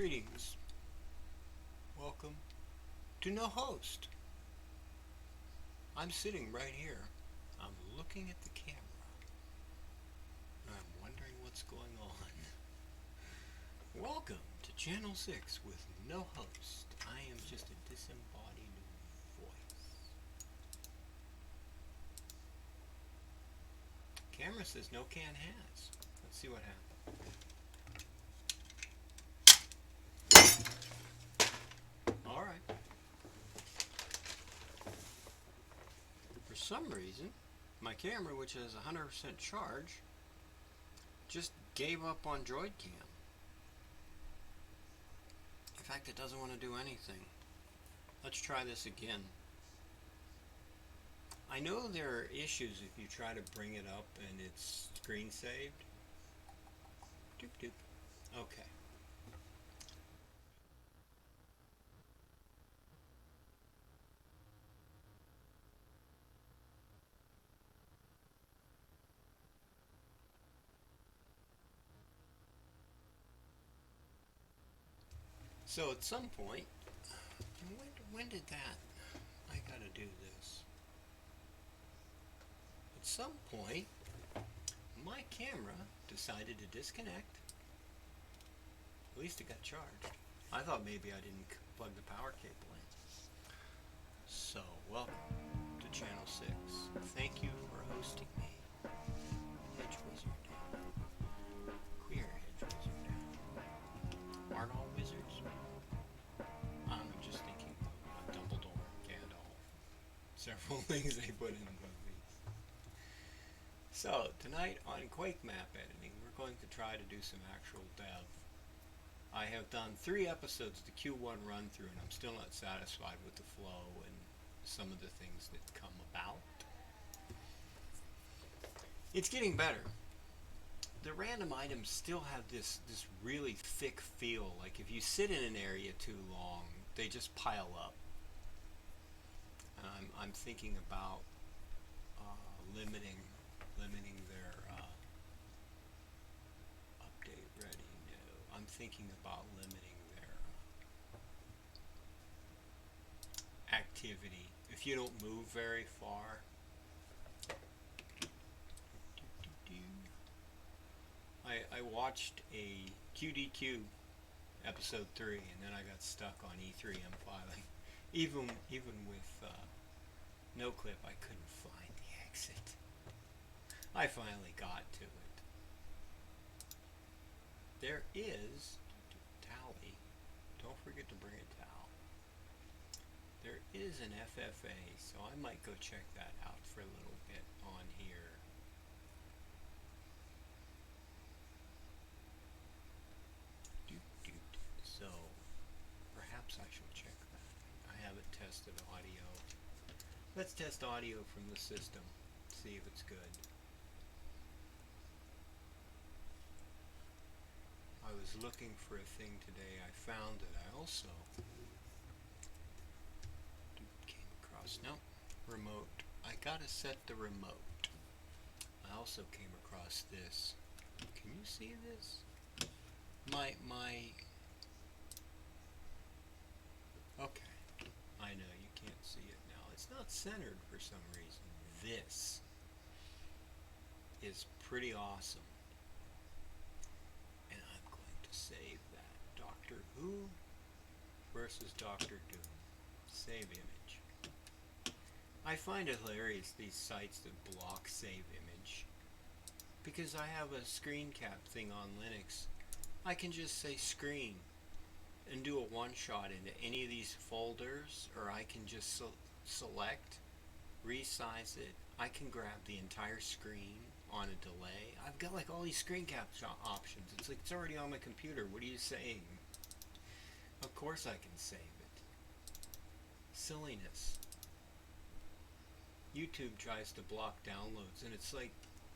Greetings. Welcome to No Host. I'm sitting right here. I'm looking at the camera. And I'm wondering what's going on. Welcome to Channel 6 with no host. I am just a disembodied voice. Camera says no can has. Let's see what happens. Alright. For some reason, my camera, which has 100% charge, just gave up on Droid Cam. In fact, it doesn't want to do anything. Let's try this again. I know there are issues if you try to bring it up and it's screen saved. Doop doop. Okay. So at some point, when did that? I gotta do this. At some point, my camera decided to disconnect. At least it got charged. I thought maybe I didn't plug the power cable in. So, welcome to Channel 6. Thank you for hosting me. Hedge Wizard. Queer Hedge Wizard. Aren't all wizards? I'm just thinking of Dumbledore, Gandalf. Several things they put in the movies. So, tonight on Quake map editing, we're going to try to do some actual dev. I have done 3 episodes of the Q1 run through, and I'm still not satisfied with the flow and some of the things that come about. It's getting better. The random items still have this really thick feel, like if you sit in an area too long, they just pile up. And I'm thinking about limiting their update ready. No, I'm thinking about limiting their activity. If you don't move very far. I watched a QDQ episode 3, and then I got stuck on E3M filing. Even with no clip, I couldn't find the exit. I finally got to it. There is tally. Don't forget to bring a towel. There is an FFA, so I might go check that out for a little bit on here. So, perhaps I should check that. I haven't tested audio. Let's test audio from the system, see if it's good. I was looking for a thing today. I found it. I also came across, no, remote. I gotta set the remote. I also came across this. Can you see this? My okay, I know you can't see it now. It's not centered for some reason. This is pretty awesome. And I'm going to save that. Doctor Who versus Doctor Doom. Save image. I find it hilarious, these sites that block save image. Because I have a screen cap thing on Linux. I can just say screen and do a one-shot into any of these folders, or I can just select, resize it. I can grab the entire screen on a delay. I've got like all these screen cap options. It's like it's already on my computer. What are you saying? Of course I can save it. Silliness. YouTube tries to block downloads, and it's like,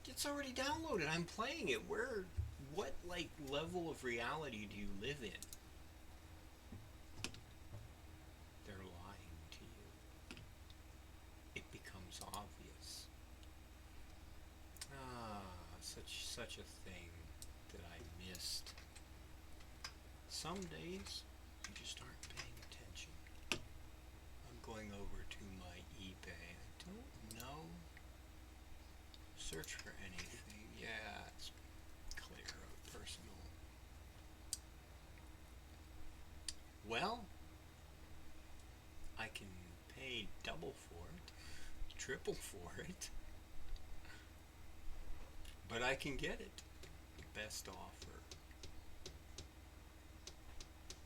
it's already downloaded. I'm playing it. What like level of reality do you live in? They're lying to you. It becomes obvious. Such a thing that I missed. some days you just aren't paying attention. I'm going over to my eBay. I don't know. Search for anything. Yeah, it's clear of personal. Well, I can pay double for it, triple for it, but I can get it. Best offer.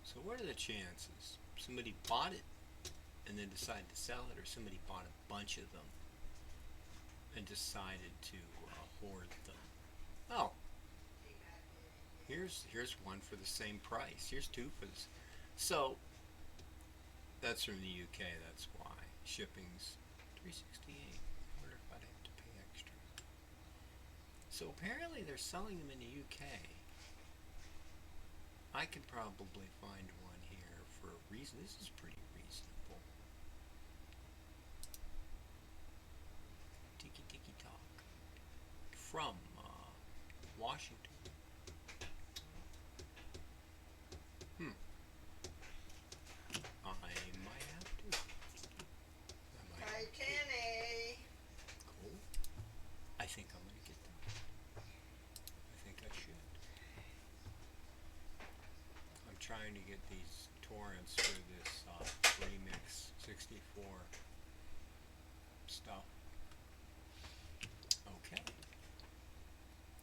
So what are the chances? Somebody bought it and then decided to sell it, or somebody bought a bunch of them and decided to hoard them. Oh, here's one for the same price. Here's two for this. So that's from the UK. That's why shipping's $3.68. I wonder if I'd have to pay extra. So apparently they're selling them in the UK. I could probably find one here for a reason. This is pretty reasonable. Tiki tiki talk. From Washington. I might have to. Hi, Kenny. Cool. I think I'm going to get them. I think I should. I'm trying to get these torrents for this Remix 64 stuff. Okay.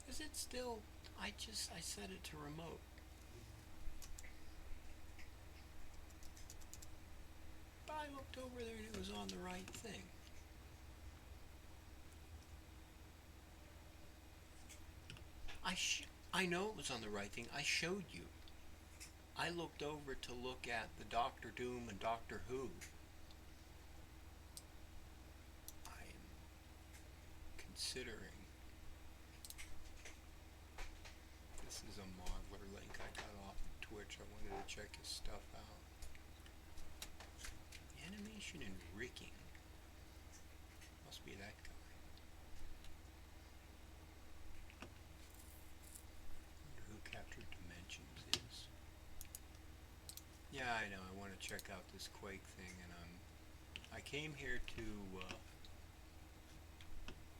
Is it still... I set it to remote. But I looked over there and it was on the right thing. I know it was on the right thing. I showed you. I looked over to look at the Doctor Doom and Doctor Who. I'm considering. This is a modeler link I got off of Twitch. I wanted to check his stuff out. Animation and rigging. Must be that guy. Wonder who Captured Dimensions is. Yeah, I know. I want to check out this Quake thing, and I came here to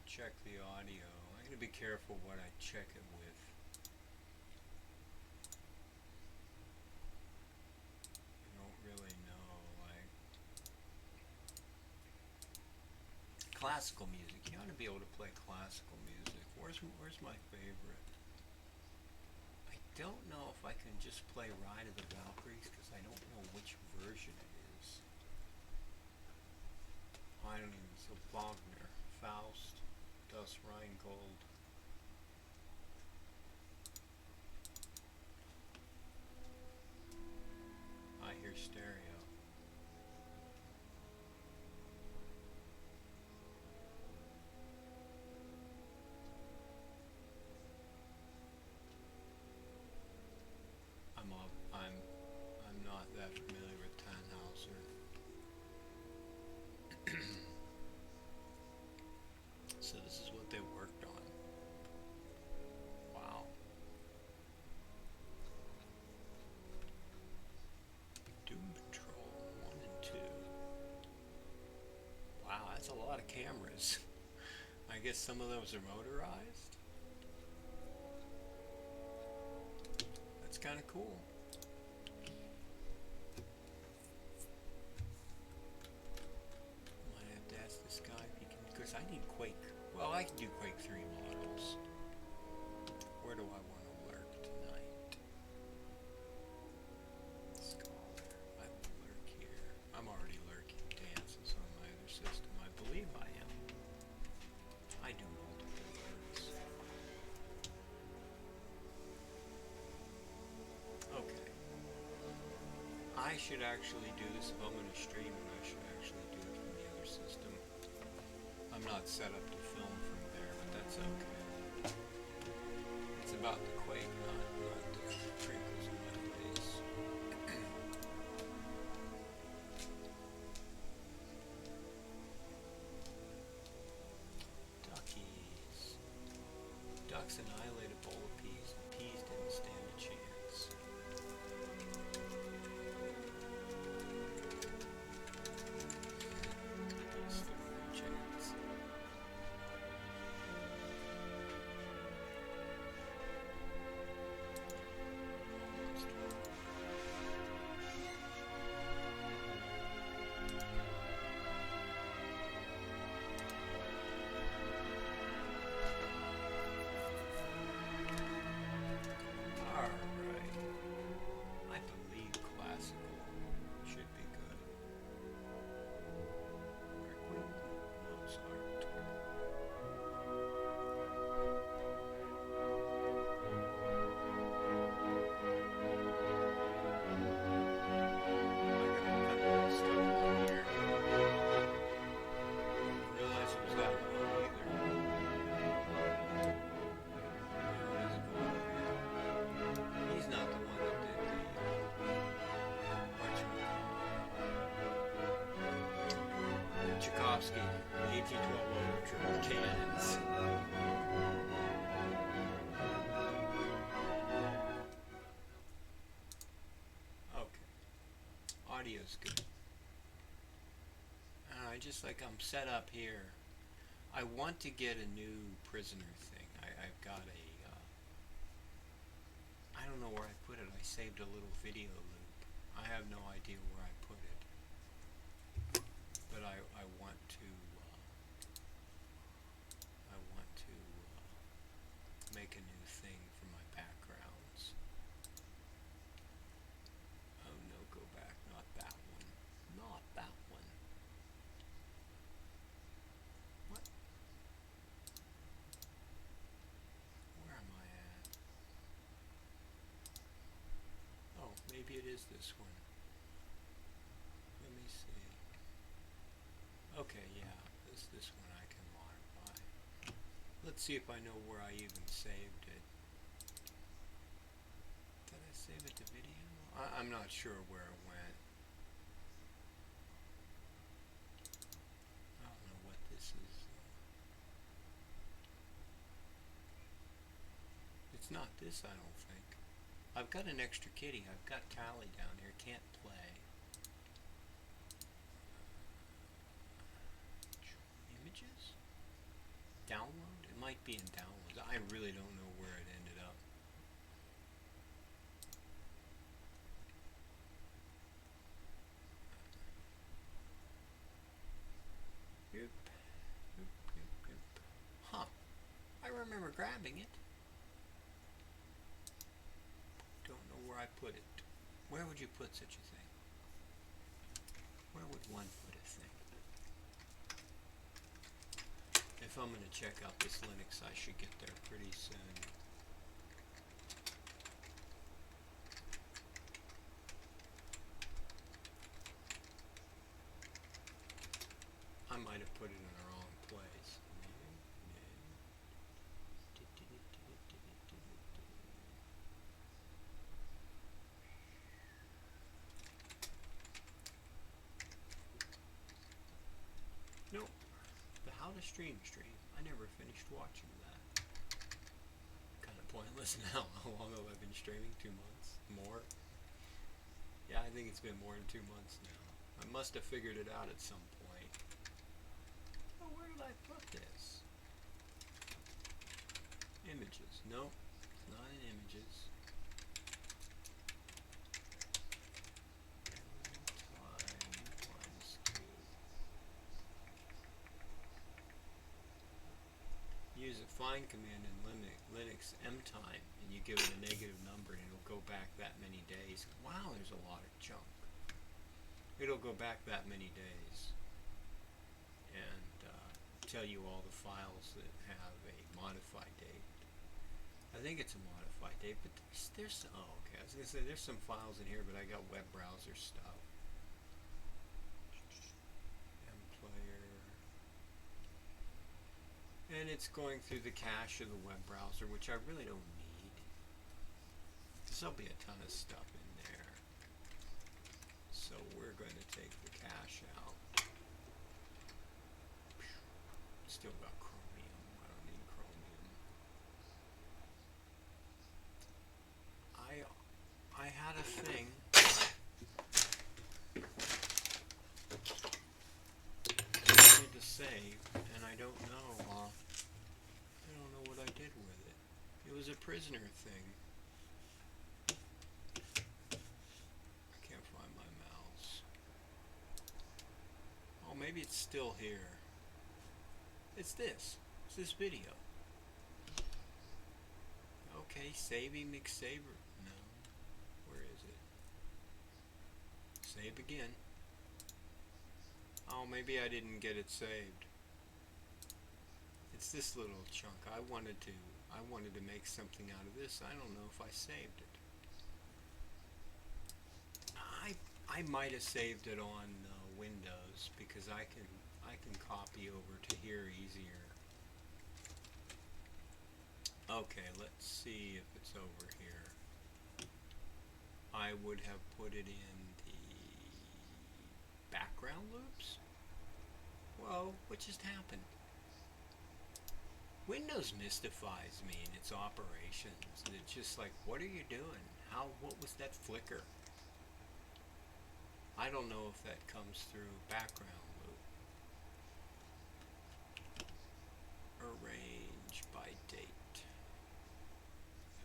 check the audio. I'm gonna be careful what I check it with. I don't really know, like classical music. You ought to be able to play classical music. Where's my favorite? I don't know if I can just play Ride of the Valkyries because I don't know which version it is. I don't even. So Wagner, Faust, Das Rheingold. I hear stereo. I'm not that familiar with Tannhauser. So this is what they worked on. Wow. Doom Patrol 1 and 2. Wow, that's a lot of cameras. I guess some of those are motorized. That's kind of cool. Might have to ask this guy if he can, because I need Quake. Well, I can do Quake 3 models. Where do I want to lurk tonight? Scholar. I will lurk here. I'm already lurking dances on my other system. I believe I am. I do multiple lurks. Okay. I should actually do this if I'm going to stream, and I should actually do it from the other system. I'm not set up to film from there, but that's okay. It's about the Quake, not the treacles in my face. Duckies. Ducks annihilated a bowl of peas, and peas didn't stand a chance. Tchaikovsky, the 1812 Overture, cannons. Okay, audio's good. I'm set up here. I want to get a new prisoner thing. I've got a, I don't know where I put it. I saved a little video loop. I have no idea where I put it. But I want to, make a new thing for my backgrounds. Oh no, go back, not that one. Not that one. What? Where am I at? Oh, maybe it is this one. Let me see. Okay, yeah, this one I can modify. Let's see if I know where I even saved it. Did I save it to video? I'm not sure where it went. I don't know what this is. It's not this, I don't think. I've got an extra kitty. I've got Tally down here. Can't play. Images? Download? It might be in downloads. I really don't know where it ended up. Yep. Huh. I remember grabbing it. Don't know where I put it. Where would you put such a thing? Where would one put a thing? If I'm going to check out this Linux, I should get there pretty soon. I might have put it in the wrong place. Nope. The How to Stream. I never finished watching that. Kind of pointless now. How long have I been streaming? 2 months? More? Yeah, I think it's been more than 2 months now. I must have figured it out at some point. Oh, where did I put this? Images. Nope. It's not in images. Use a find command in Linux mtime, and you give it a negative number, and it'll go back that many days. Wow, there's a lot of junk. It'll go back that many days and tell you all the files that have a modified date. I think it's a modified date, but there's oh, okay. I was gonna say there's some files in here, but I got web browser stuff. And it's going through the cache of the web browser, which I really don't need. Because there'll be a ton of stuff in there. So we're going to take the cache out. Still got Chromium. I don't need Chromium. I had a thing. I wanted to save, and I don't know. I don't know what I did with it. It was a prisoner thing. I can't find my mouse. Oh, maybe it's still here. It's this. It's this video. Okay, Savey McSaver. No. Where is it? Save again. Oh, maybe I didn't get it saved. It's this little chunk. I wanted to make something out of this. I don't know if I saved it. I might have saved it on Windows because I can copy over to here easier. Okay, let's see if it's over here. I would have put it in the background loops. Well, What just happened? Windows mystifies me in its operations. It's just like, what are you doing? What was that flicker? I don't know if that comes through background loop. Arrange by date.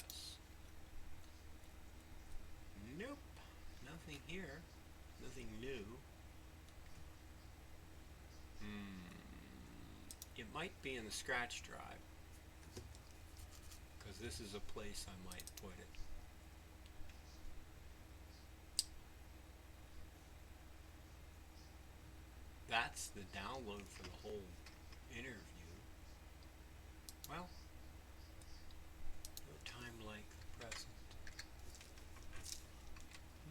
Yes. Nope. Nothing here. Nothing new. It might be in the scratch drive, because this is a place I might put it. That's the download for the whole interview. Well, no time like the present.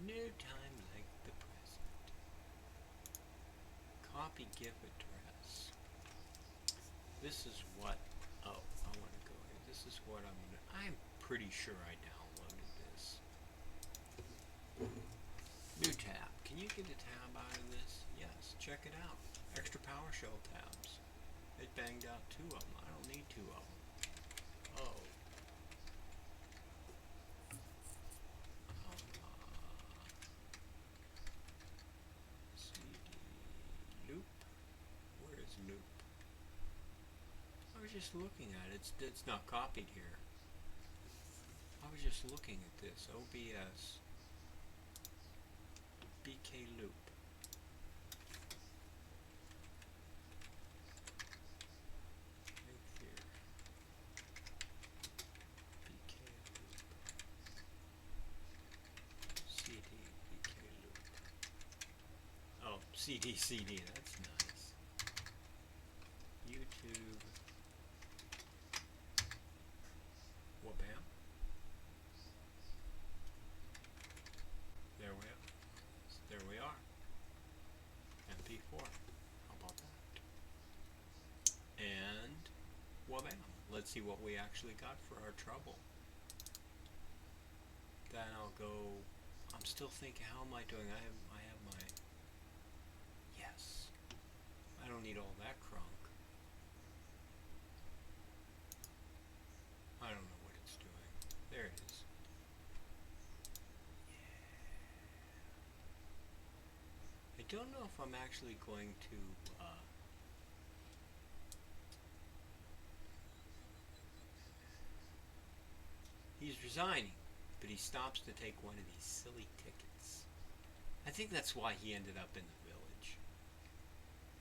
No time like the present. Copy GIF address. This is what, oh, I want to go here. This is what I'm pretty sure I downloaded this. New tab. Can you get a tab out of this? Yes, check it out. Extra PowerShell tabs. It banged out 2 of them. I don't need 2 of them. Oh. CD loop. Where is loop? I was just looking at it. It's not copied here. I was just looking at this. OBS. BK loop. Right there. BK loop. CD BK loop. Oh, CD, that's nice. YouTube. Wabam. There we are. MP4. How about that? And wabam. Let's see what we actually got for our trouble. Then I'll go. I'm still thinking, how am I doing? I have my. Yes. I don't need all that crunk. I don't know what it's doing. There it is. I don't know if I'm actually going to he's resigning, but he stops to take one of these silly tickets. I think that's why he ended up in the village,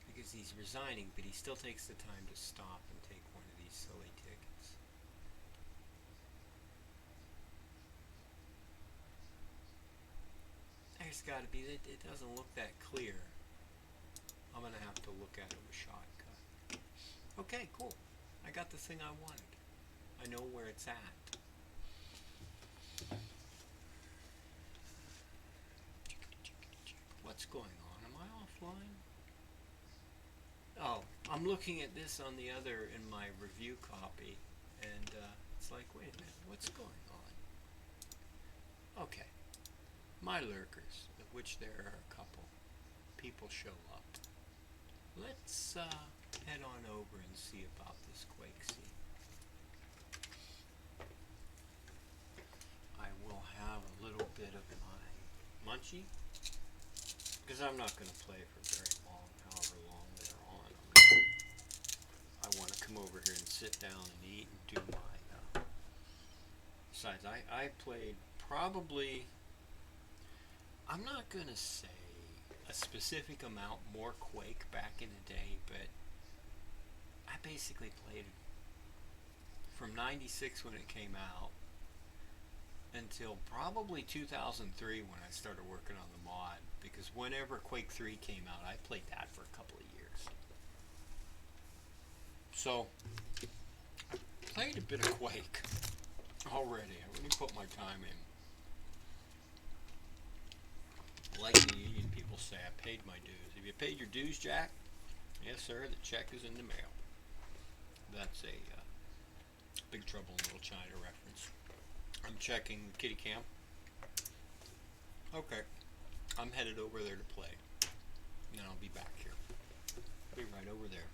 because he's resigning, but he still takes the time to stop and take one of these silly tickets. There's got to be, it doesn't look that clear. I'm going to have to look at it with shortcut. Okay, cool. I got the thing I wanted. I know where it's at. What's going on? Am I offline? Oh, I'm looking at this on the other, in my review copy, and it's like, wait a minute, what's going on? Okay. My lurkers, of which there are a couple. People show up. Let's head on over and see about this quake-c. I will have a little bit of my munchie, because I'm not going to play for very long, however long they're on. I want to come over here and sit down and eat and do my besides, I played probably, I'm not going to say a specific amount more Quake back in the day, but I basically played it from 96 when it came out until probably 2003 when I started working on the mod, because whenever Quake 3 came out, I played that for a couple of years. So, I played a bit of Quake already. I really put my time in. Like the union people say, I paid my dues. Have you paid your dues, Jack? Yes, sir. The check is in the mail. That's a Big Trouble in Little China reference. I'm checking the kitty cam. Okay. I'm headed over there to play. And then I'll be back here. I'll be right over there.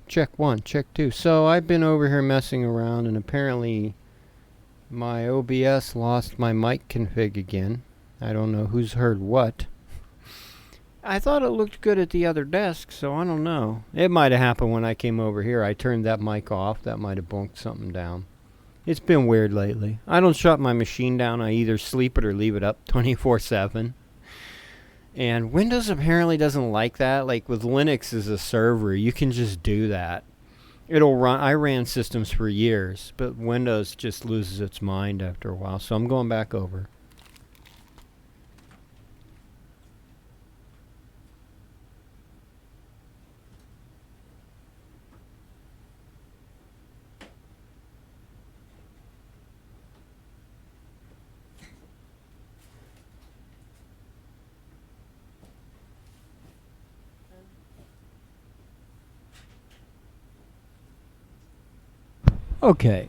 Check 1, check 2. So I've been over here messing around, and apparently my OBS lost my mic config again. I don't know who's heard what. I thought it looked good at the other desk, so I don't know. It might have happened when I came over here. I turned that mic off. That might have bunked something down. It's been weird lately. I don't shut my machine down. I either sleep it or leave it up 24/7. And Windows apparently doesn't like that. Like with Linux as a server, you can just do that. It'll run. I ran systems for years, but Windows just loses its mind after a while. So I'm going back over. Okay,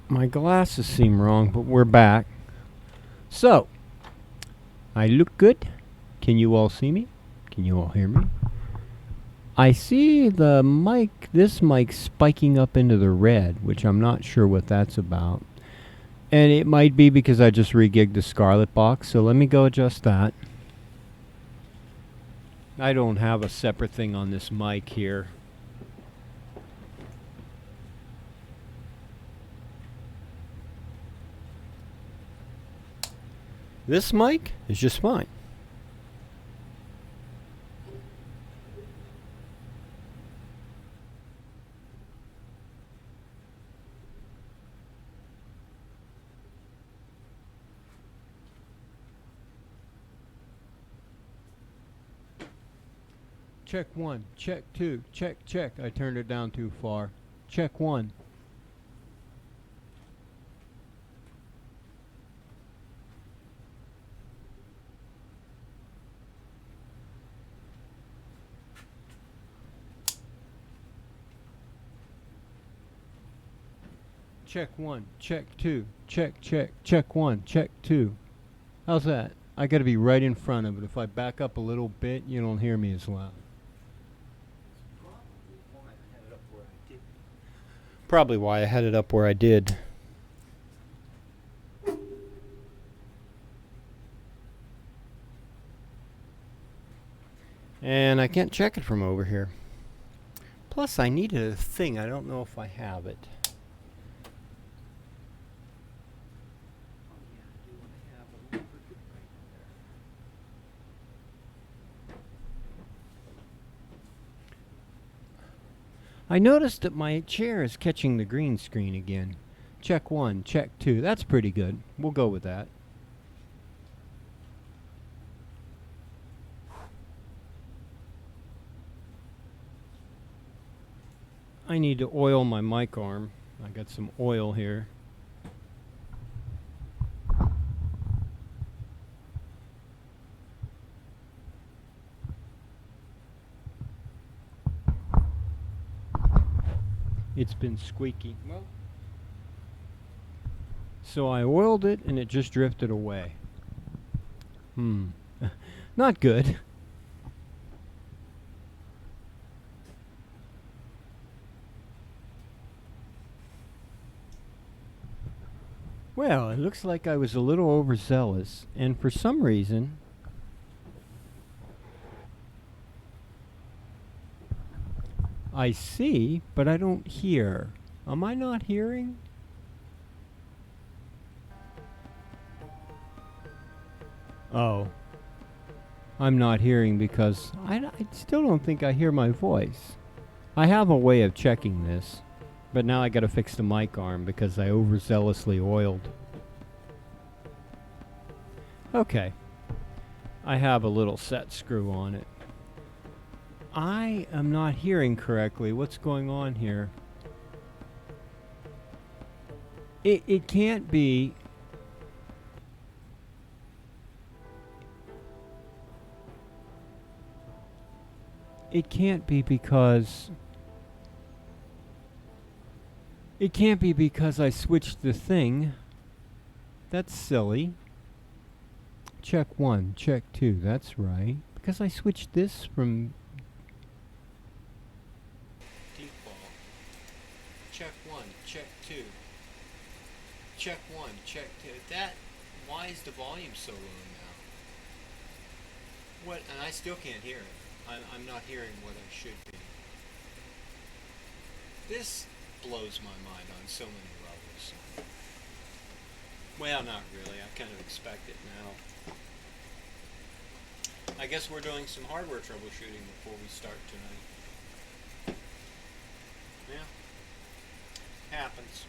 my glasses seem wrong, but we're back. So, I look good. Can you all see me? Can you all hear me? I see the mic, this mic spiking up into the red, which I'm not sure what that's about. And it might be because I just re-gigged the Scarlett box, so let me go adjust that. I don't have a separate thing on this mic here. This mic is just fine. Check 1, check 2, check, check. I turned it down too far. Check 1. Check 1, check 2, check, check, check 1, check 2. How's that? I gotta be right in front of it. If I back up a little bit, you don't hear me as loud. Probably why I had it up where I did. And I can't check it from over here. Plus, I needed a thing. I don't know if I have it. I noticed that my chair is catching the green screen again. Check 1, check 2. That's pretty good. We'll go with that. I need to oil my mic arm. I got some oil here. It's been squeaky. Well, so I oiled it and it just drifted away. Not good. Well, it looks like I was a little overzealous, and for some reason I see, but I don't hear. Am I not hearing? Oh. I'm not hearing because I still don't think I hear my voice. I have a way of checking this, but now I gotta fix the mic arm because I overzealously oiled. Okay. I have a little set screw on it. I am not hearing correctly. What's going on here? It can't be. It can't be because. It can't be because I switched the thing. That's silly. Check 1, check 2. That's right. Because I switched this from. 2. Check 1, check 2. Why is the volume so low now? What? And I still can't hear it. I'm not hearing what I should be. This blows my mind on so many levels. Well, not really. I kind of expect it now. I guess we're doing some hardware troubleshooting before we start tonight. Yeah. Happens.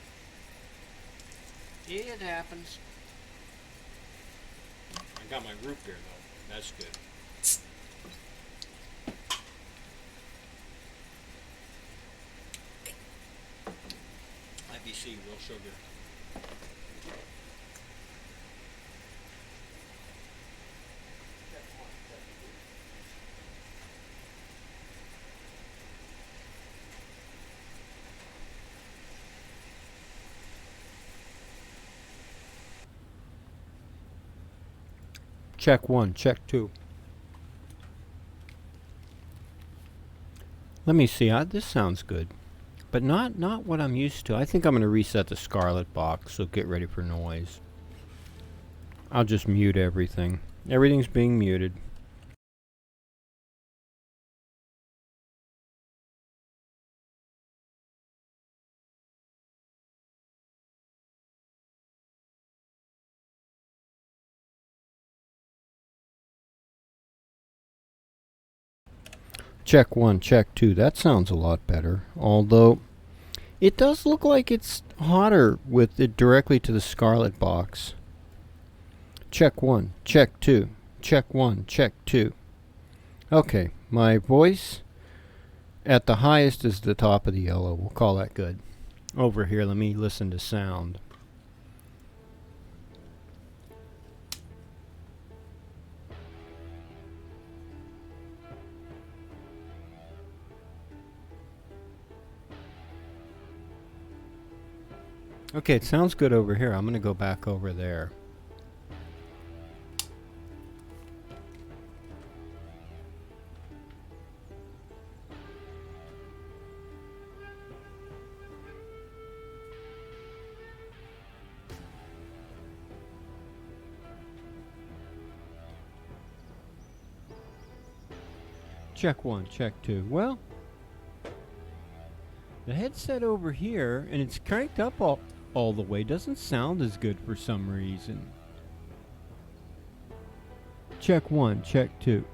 It happens. I got my root beer though. That's good. IBC, real sugar. Check 1, check 2. Let me see. This sounds good, but not what I'm used to. I think I'm going to reset the Scarlet box, so get ready for noise. I'll just mute everything. Everything's being muted. Check 1, check 2. That sounds a lot better. Although, it does look like it's hotter with it directly to the Scarlet box. Check 1, check 2. Check 1, check 2. Okay, my voice at the highest is the top of the yellow. We'll call that good. Over here, let me listen to sound. Okay, it sounds good over here. I'm going to go back over there. Check 1, check 2. Well, the headset over here, and it's cranked up all the way, doesn't sound as good for some reason. Check 1, check 2.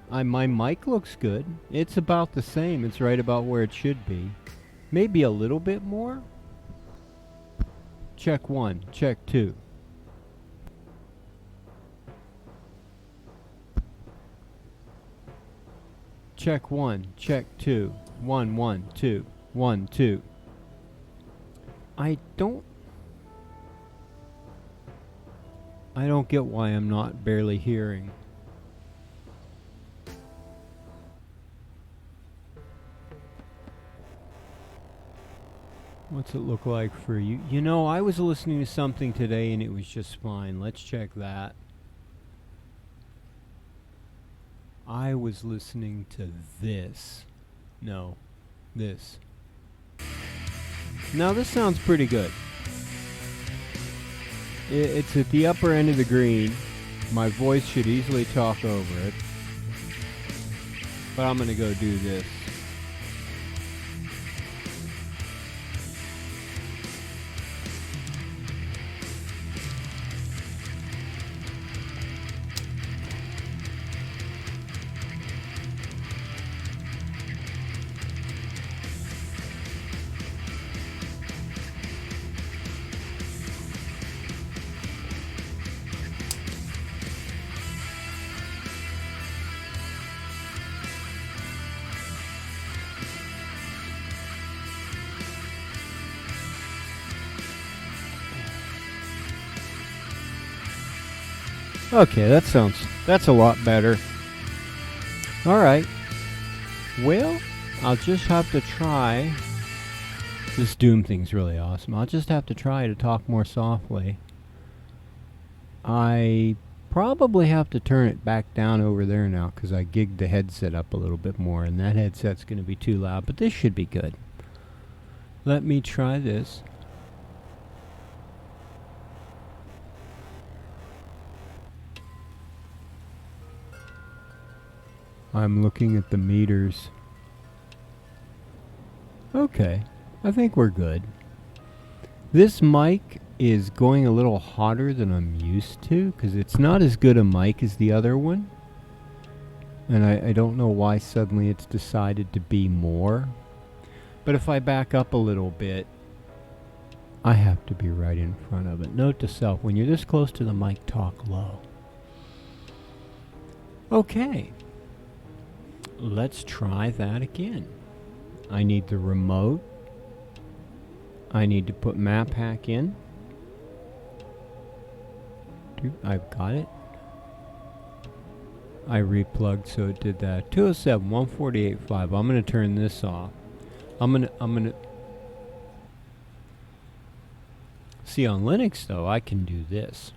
My mic looks good. It's about the same. It's right about where it should be. Maybe a little bit more. Check 1, check 2. Check 1, check 2. 1, 1, 2. 1, 2. I don't get why I'm not barely hearing. What's it look like for you? You know, I was listening to something today and it was just fine. Let's check that. I was listening to this. No, this. Now this sounds pretty good. It's at the upper end of the green. My voice should easily talk over it. But I'm going to go do this. Okay, that's a lot better. Alright. Well, I'll just have to try. This Doom thing's really awesome. I'll just have to try to talk more softly. I probably have to turn it back down over there now because I gigged the headset up a little bit more and that headset's going to be too loud, but this should be good. Let me try this. I'm looking at the meters. Okay, I think we're good. This mic is going a little hotter than I'm used to because it's not as good a mic as the other one. And I don't know why suddenly it's decided to be more. But if I back up a little bit, I have to be right in front of it. Note to self, when you're this close to the mic, talk low. Okay. Let's try that again. I need the remote. I need to put map hack in. I've got it. I replugged so it did that. 207.148.5. I'm going to turn this off. I'm going to see on Linux though, I can do this.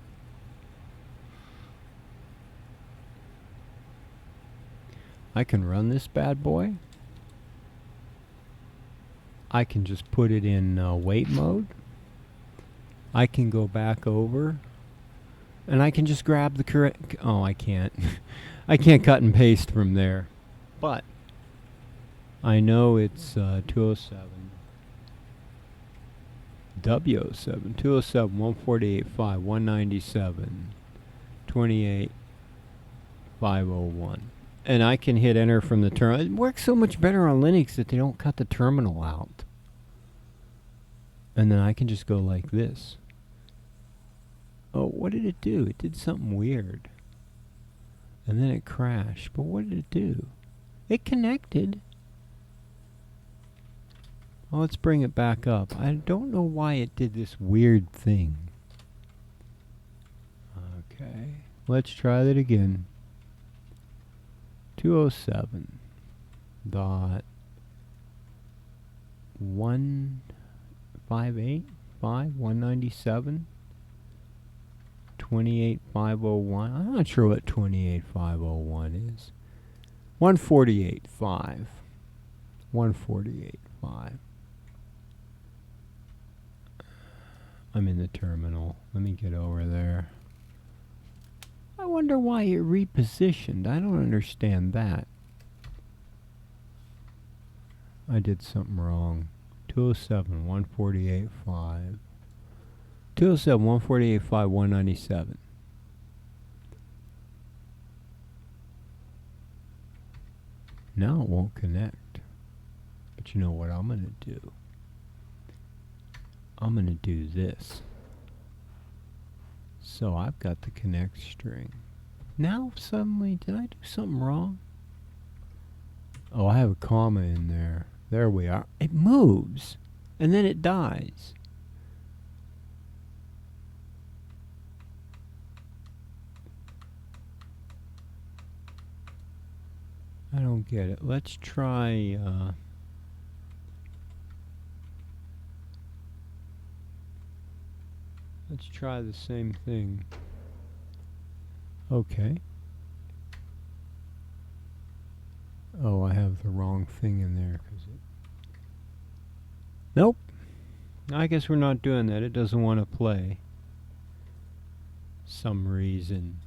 I can run this bad boy. I can just put it in wait mode. I can go back over and I can just grab the correct, oh, I can't. I can't cut and paste from there. But I know it's 207. W07, 207, 148.5, 197, 28, 501. And I can hit enter from the terminal. It works so much better on Linux that they don't cut the terminal out. And then I can just go like this. Oh, what did it do? It did something weird. And then it crashed. But what did it do? It connected. Well, let's bring it back up. I don't know why it did this weird thing. Okay. Let's try that again. 207 dot 158 5 197 28501. I'm not sure what 28501 is. 148.5. 148.5. I'm in the terminal. Let me get over there. I wonder why it repositioned. I don't understand that. I did something wrong. 207, 148.5. 207, 148.5, 197. Now it won't connect. But you know what I'm going to do? I'm going to do this. So I've got the connect string. Now suddenly, did I do something wrong? Oh, I have a comma in there. There we are. It moves. And then it dies. I don't get it. Let's try... let's try the same thing. Okay. Oh, I have the wrong thing in there. Nope. I guess we're not doing that. It doesn't want to play. Some reason.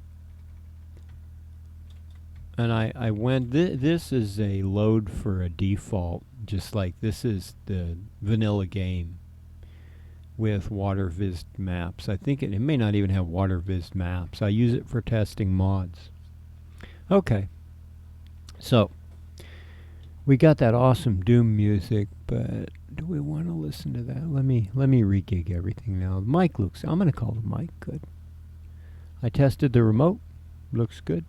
And I went, this is a load for a default, just like this is the vanilla game with water-viz maps. I think it may not even have water-viz maps. I use it for testing mods. Okay. So, we got that awesome Doom music, but do we want to listen to that? Let me re-gig everything now. The mic looks, I'm going to call the mic good. I tested the remote. Looks good.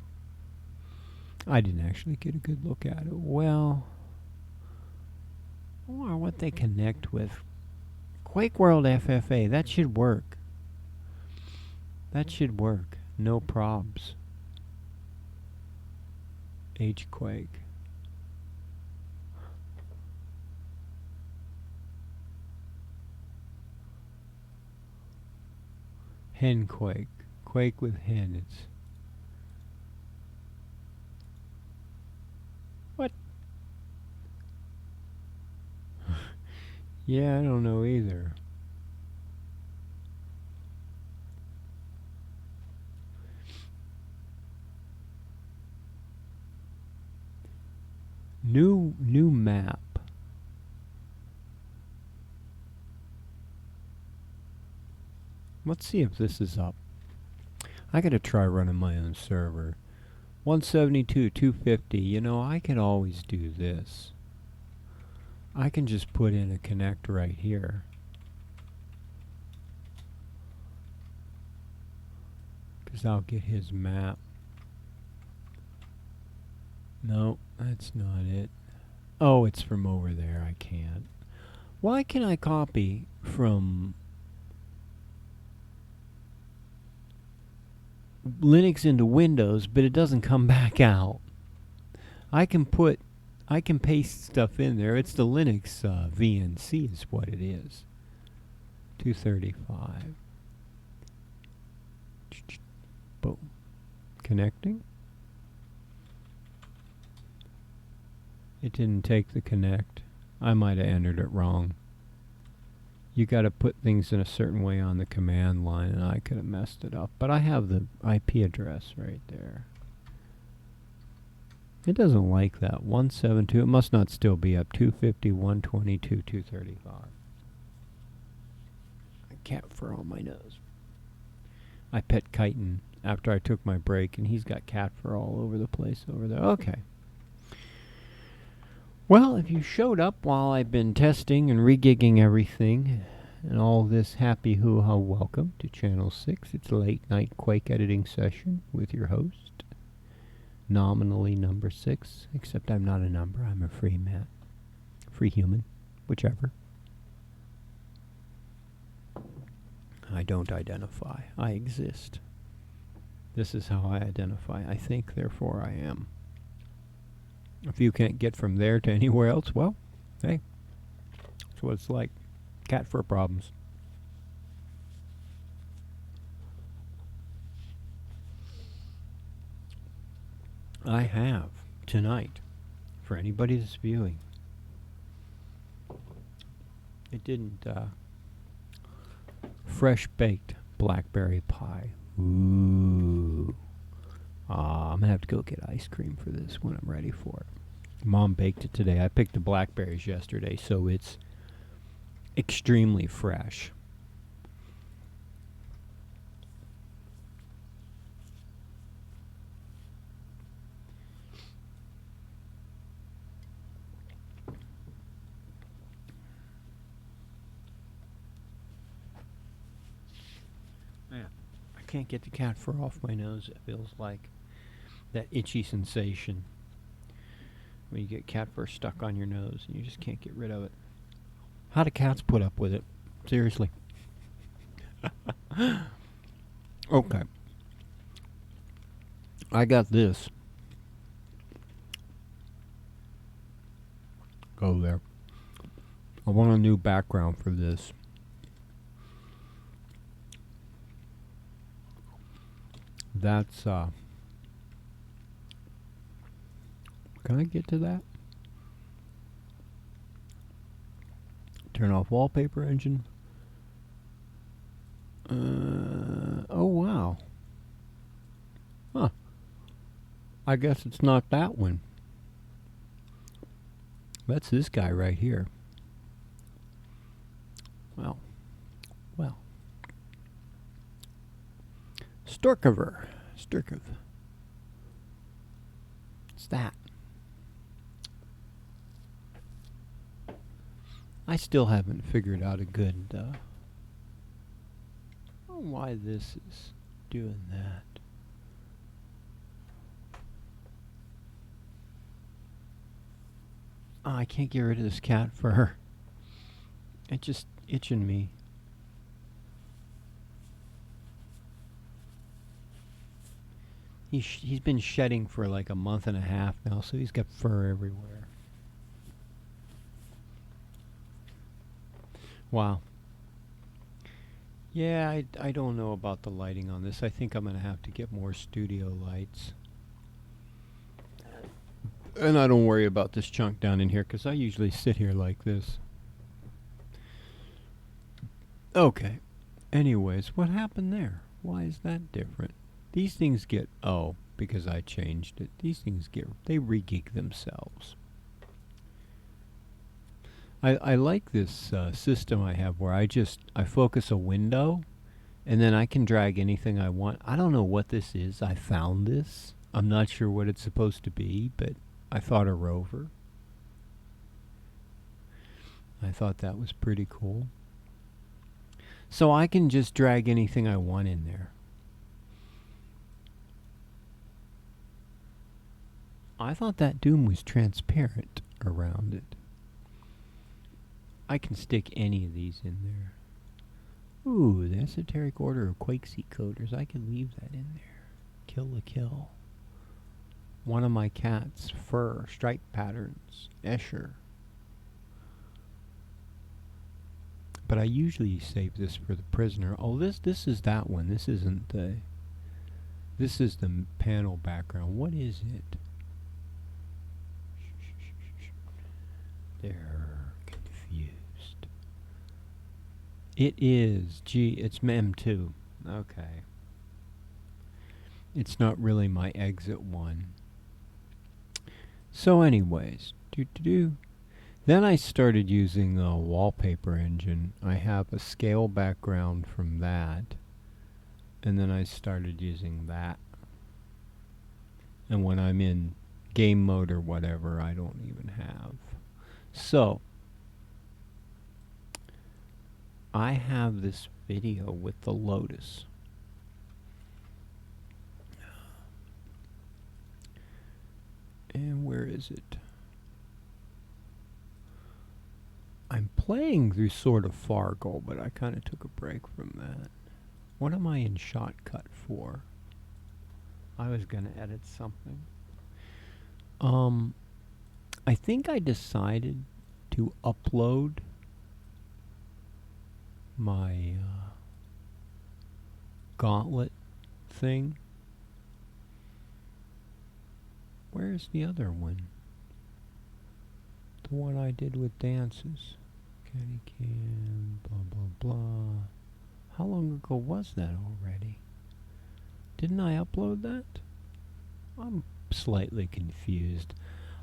I didn't actually get a good look at it. Well, I wonder what they connect with. Quake World FFA, that should work. That should work. No probs. H-Quake. Hen Quake. Quake with hen. It's... What? Yeah, I don't know either. New map. Let's see if this is up. I gotta try running my own server. 172, 250. You know, I could always do this. I can just put in a connect right here. Because I'll get his map. No, that's not it. Oh, it's from over there. I can't. Why can I copy from Linux into Windows, but it doesn't come back out? I can paste stuff in there. It's the Linux VNC is what it is. 235. Boom. Connecting. It didn't take the connect. I might have entered it wrong. You got to put things in a certain way on the command line, and I could have messed it up. But I have the IP address right there. It doesn't like that. 172. It must not still be up. 250, 122, 235. Cat fur on my nose. I pet Chitin after I took my break, and he's got cat fur all over the place over there. Okay. Well, if you showed up while I've been testing and regigging everything and all this happy hoo-ha, welcome to Channel 6. It's a late night Quake editing session with your host, nominally number 6, except I'm not a number. I'm a free man. Free human. Whichever. I don't identify. I exist. This is how I identify. I think, therefore I am. If you can't get from there to anywhere else, well, hey, that's what it's like. Cat fur problems. I have tonight, for anybody that's viewing, it didn't, fresh baked blackberry pie. Ooh. I'm gonna have to go get ice cream for this when I'm ready for it. Mom baked it today. I picked the blackberries yesterday, so it's extremely fresh. Yeah, I can't get the cat fur off my nose. It feels like that itchy sensation when you get cat fur stuck on your nose and you just can't get rid of it. How do cats put up with it? Seriously. Okay. I got this. Go there. I want a new background for this. That's, can I get to that? Turn off wallpaper engine. Oh wow. Huh. I guess it's not that one. That's this guy right here. Well. Storkover. It's that. I still haven't figured out a good, why this is doing that. Oh, I can't get rid of this cat fur. It's just itching me. He's been shedding for like a month and a half now, so he's got fur everywhere. Wow. Yeah, I don't know about the lighting on this. I think I'm going to have to get more studio lights. And I don't worry about this chunk down in here, because I usually sit here like this. Okay. Anyways, what happened there? Why is that different? These things get... Oh, because I changed it. These things get... They re-geek themselves. I like this system I have where I focus a window and then I can drag anything I want. I don't know what this is. I found this. I'm not sure what it's supposed to be, but I thought a rover. I thought that was pretty cool. So I can just drag anything I want in there. I thought that doom was transparent around it. I can stick any of these in there. Ooh, the esoteric order of quake-c coders. I can leave that in there. Kill the kill. One of my cats' fur, stripe patterns, Escher. But I usually save this for the prisoner. Oh, this is that one. This isn't the... This is the panel background. What is it? They're confused. It is. Gee, it's M2. Okay. It's not really my exit one. So anyways, then I started using a wallpaper engine. I have a scale background from that. And then I started using that. And when I'm in game mode or whatever, I don't even have. So, I have this video with the Lotus. And where is it? I'm playing through sort of Fargo, but I kind of took a break from that. What am I in shortcut for? I was going to edit something. I think I decided to upload my gauntlet thing. Where's the other one? The one I did with dances. Caddy cam, blah blah blah. How long ago was that already? Didn't I upload that? I'm slightly confused.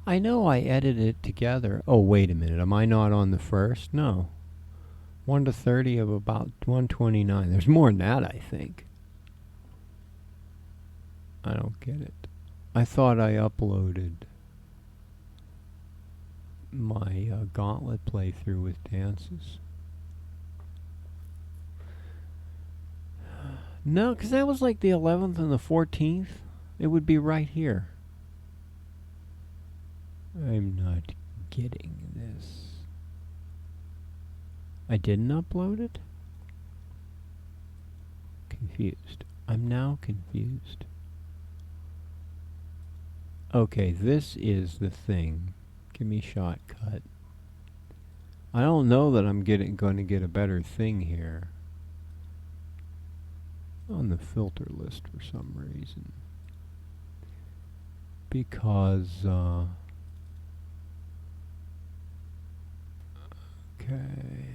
I know I edited it together. Oh, wait a minute. Am I not on the first? No. 1 to 30 of about 129. There's more than that, I think. I don't get it. I thought I uploaded my gauntlet playthrough with dances. No, because that was like the 11th and the 14th. It would be right here. I'm not getting this. I didn't upload it? Confused. I'm now confused. Okay, this is the thing. Give me shortcut. I don't know that I'm going to get a better thing here. On the filter list for some reason. Because, okay.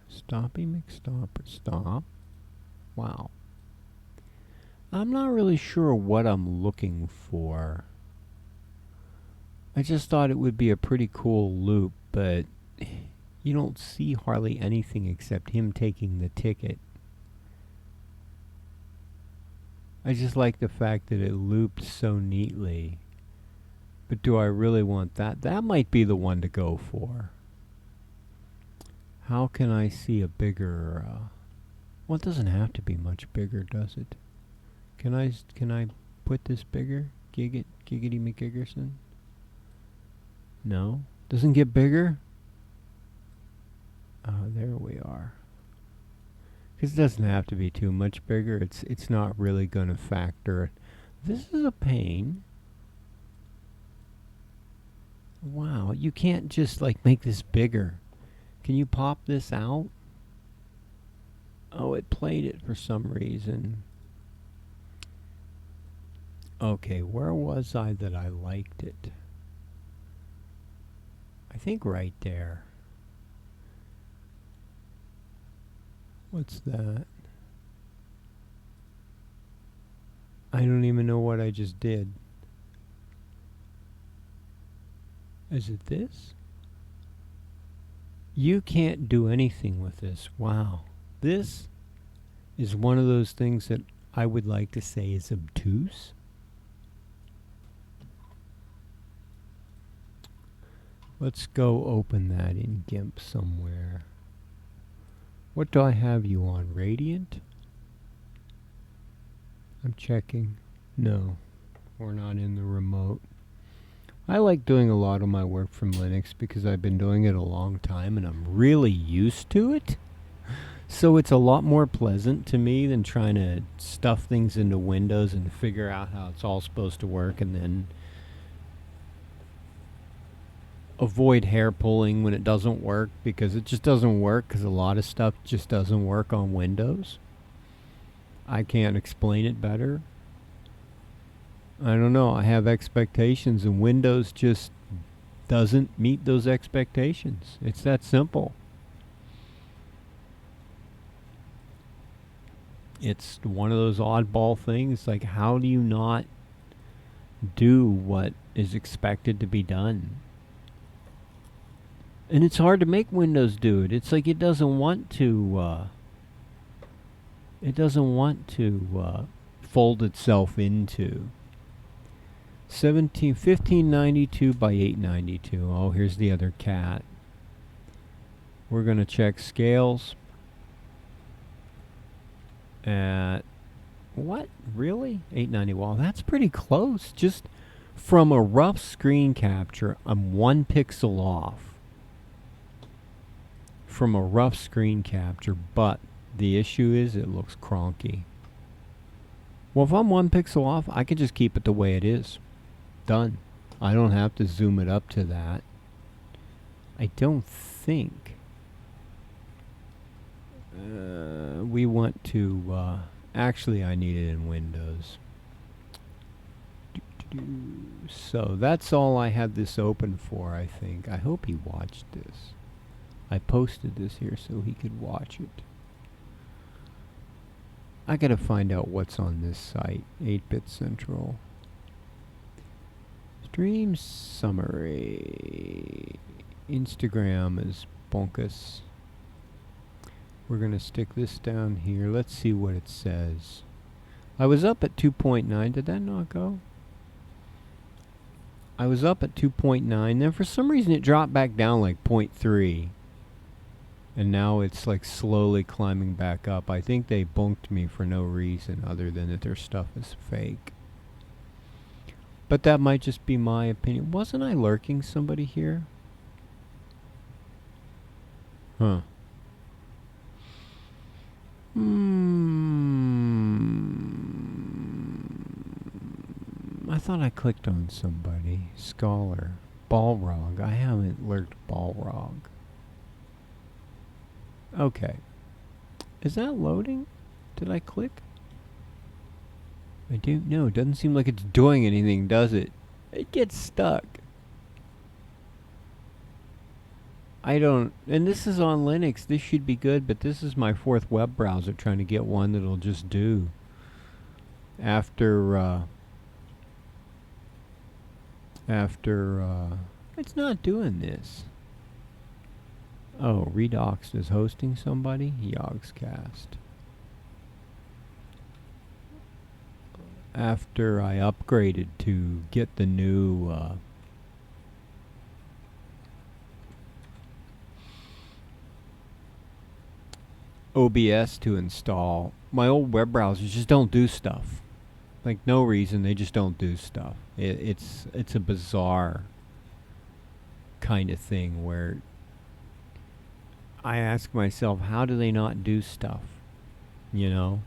Stoppy McStopper, stop. Wow. I'm not really sure what I'm looking for. I just thought it would be a pretty cool loop, but you don't see hardly anything except him taking the ticket. I just like the fact that it looped so neatly. But do I really want that? That might be the one to go for. How can I see a bigger... well, it doesn't have to be much bigger, does it? Can I put this bigger? Giggity McGiggerson? No? Doesn't get bigger? There we are. Because it doesn't have to be too much bigger. It's not really going to factor. This is a pain. Wow, you can't just like make this bigger. Can you pop this out? Oh, it played it for some reason. Okay, where was I that I liked it? I think right there. What's that? I don't even know what I just did. Is it this? You can't do anything with this. Wow. This is one of those things that I would like to say is obtuse. Let's go open that in GIMP somewhere. What do I have you on? Radiant? I'm checking. No, we're not in the remote. I like doing a lot of my work from Linux because I've been doing it a long time and I'm really used to it. So it's a lot more pleasant to me than trying to stuff things into Windows and figure out how it's all supposed to work and then avoid hair pulling when it doesn't work, because it just doesn't work, because a lot of stuff just doesn't work on Windows. I can't explain it better. I don't know. I have expectations and Windows just doesn't meet those expectations. It's that simple. It's one of those oddball things. Like, how do you not do what is expected to be done? And it's hard to make Windows do it. It's like it doesn't want to. It doesn't want to fold itself into 1592 by 892. Oh, here's the other cat. We're gonna check scales. At what? Really? 890. Well, that's pretty close. Just from a rough screen capture, I'm 1 pixel off from a rough screen capture, but the issue is it looks cronky. Well, if I'm 1 pixel off, I can just keep it the way it is. Done. I don't have to zoom it up to that. I don't think. We want to, actually I need it in Windows. So that's all I had this open for, I think. I hope he watched this. I posted this here so he could watch it. I gotta find out what's on this site. 8-Bit Central. Stream summary. Instagram is bonkus. We're going to stick this down here. Let's see what it says. I was up at 2.9. Did that not go? I was up at 2.9. Then for some reason it dropped back down like 0.3. And now it's like slowly climbing back up. I think they bunked me for no reason other than that their stuff is fake. But that might just be my opinion. Wasn't I lurking somebody here? Huh. I thought I clicked on somebody. Scholar. Balrog. I haven't lurked Balrog. Okay. Is that loading? Did I click? I don't know. It doesn't seem like it's doing anything, does it? It gets stuck. I don't, and this is on Linux. This should be good, but this is my 4th web browser trying to get one that'll just do. After, it's not doing this. Oh, Redox is hosting somebody? Yogscast. After I upgraded to get the new, OBS to install, my old web browsers just don't do stuff. Like, no reason, they just don't do stuff. It's a bizarre kind of thing where I ask myself, how do they not do stuff? You know?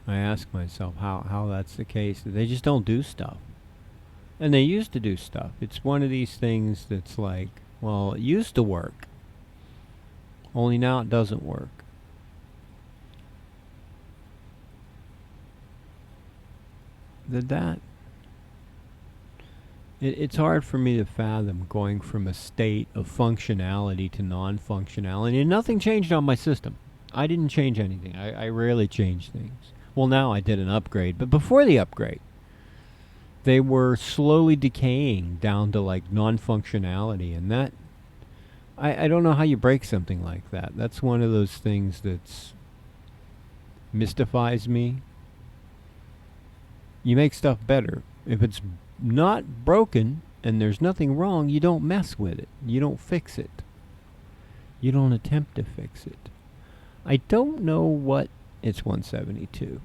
I ask myself how that's the case. They just don't do stuff. And they used to do stuff. It's one of these things that's like, well, it used to work. Only now it doesn't work. Did that? It's hard for me to fathom going from a state of functionality to non-functionality. And nothing changed on my system. I didn't change anything. I rarely change things. Well, now I did an upgrade. But before the upgrade, they were slowly decaying down to like non-functionality, and that I don't know how you break something like that. That's one of those things that's mystifies me. You make stuff better. If it's not broken and there's nothing wrong, you don't mess with it. You don't fix it. You don't attempt to fix it. I don't know what it's 172.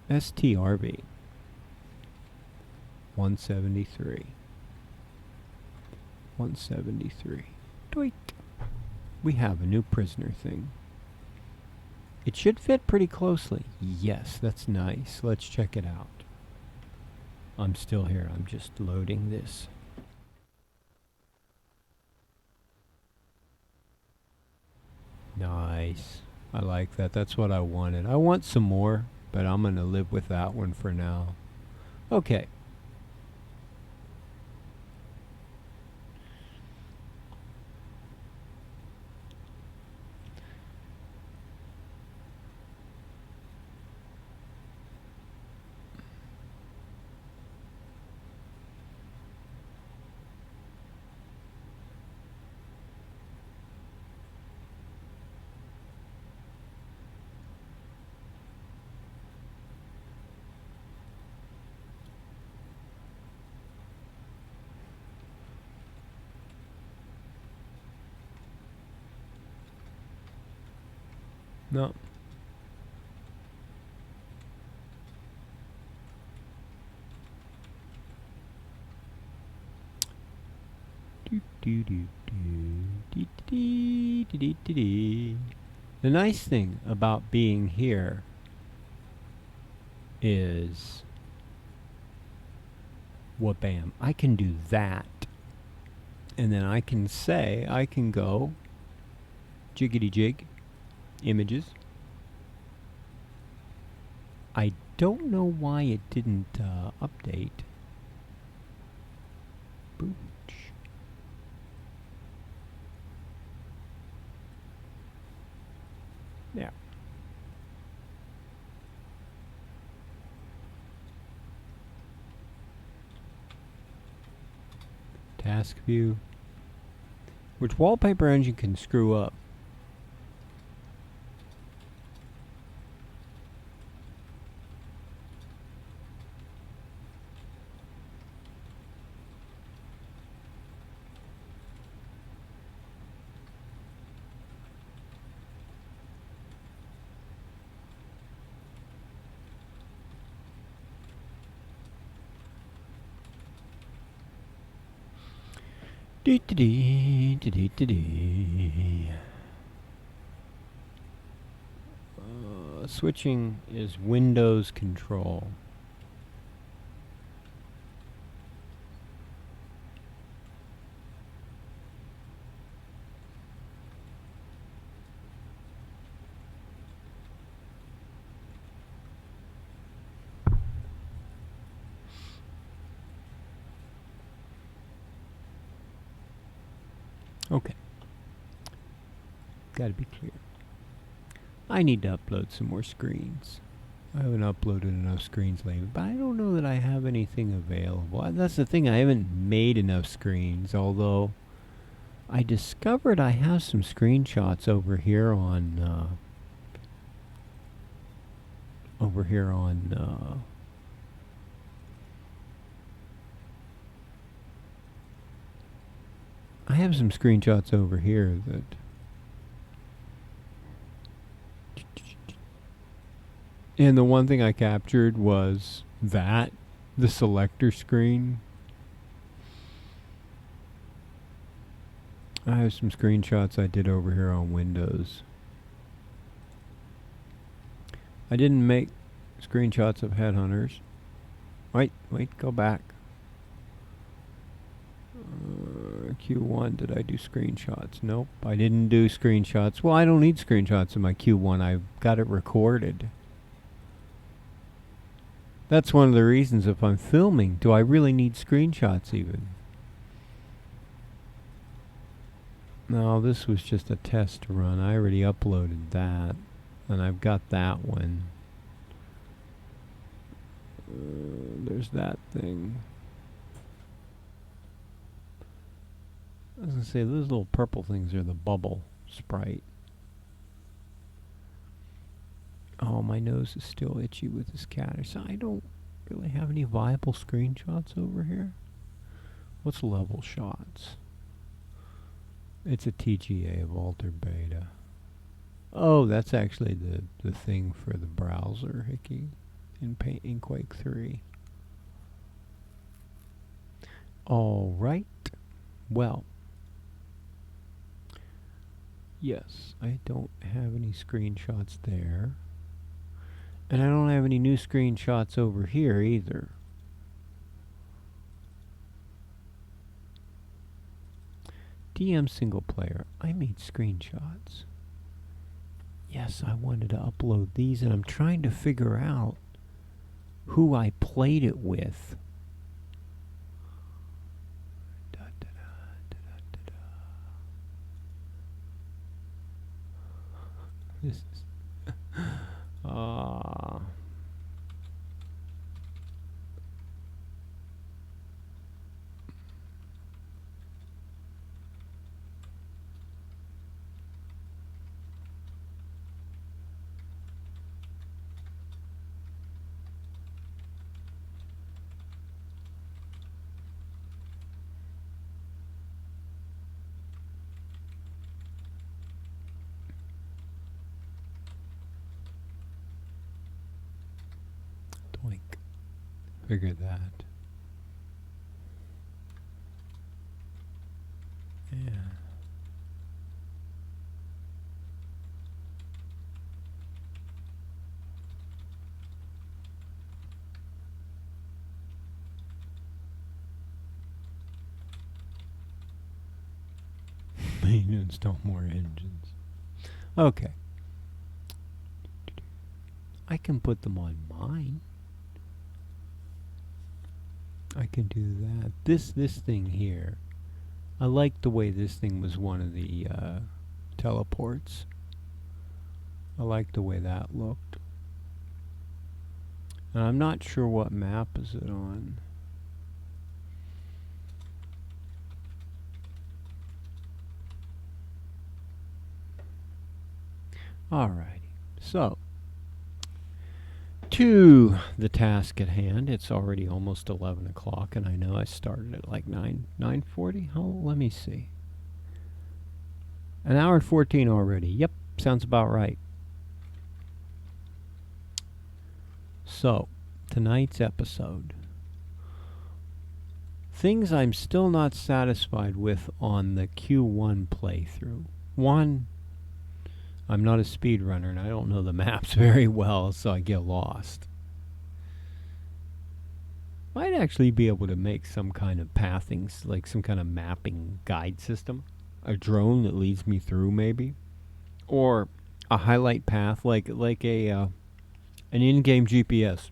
STRV 173. 173. Doink. We have a new prisoner thing. It should fit pretty closely. Yes, that's nice. Let's check it out. I'm still here. I'm just loading this. Nice. I like that. That's what I wanted. I want some more, but I'm going to live with that one for now. Okay. No. The nice thing about being here is, bam, I can do that. And then I can say, I can go jiggity jig, images. I don't know why it didn't update. Booch. There. Task view, which Wallpaper Engine can screw up. Switching is Windows Control. Okay. Gotta be clear. I need to upload some more screens. I haven't uploaded enough screens lately, but I don't know that I have anything available. That's the thing, I haven't made enough screens, although I discovered I have some screenshots over here on I have some screenshots over here that and the one thing I captured was the selector screen. I have some screenshots I did over here on Windows. I didn't make screenshots of headhunters. Wait, go back. Q1, did I do screenshots? Nope, I didn't do screenshots. Well, I don't need screenshots in my Q1. I've got it recorded. That's one of the reasons if I'm filming, do I really need screenshots even? No, this was just a test run. I already uploaded that. And I've got that one. There's that thing. I was gonna say those little purple things are the bubble sprite. Oh, my nose is still itchy with this cat. So I don't really have any viable screenshots over here. What's level shots? It's a TGA of altered beta. Oh, that's actually the thing for the browser, Hickey, in Quake 3. All right. Well, yes, I don't have any screenshots there. And I don't have any new screenshots over here either. DM single player. I made screenshots. Yes, I wanted to upload these, and I'm trying to figure out who I played it with. This is doink. Figured that. Yeah. Maintenance, no more engines. Okay. I can put them on mine. I can do that. This thing here. I like the way this thing was one of the teleports. I like the way that looked. And I'm not sure what map is it on. Alrighty. So, to the task at hand. It's already almost 11 o'clock, and I know I started at like 9:40. Let me see. An hour and 14 already. Yep, sounds about right. So, tonight's episode. Things I'm still not satisfied with on the Q1 playthrough. One, I'm not a speedrunner and I don't know the maps very well, so I get lost. Might actually be able to make some kind of pathing, like some kind of mapping guide system. A drone that leads me through, maybe. Or a highlight path, like a an in-game GPS.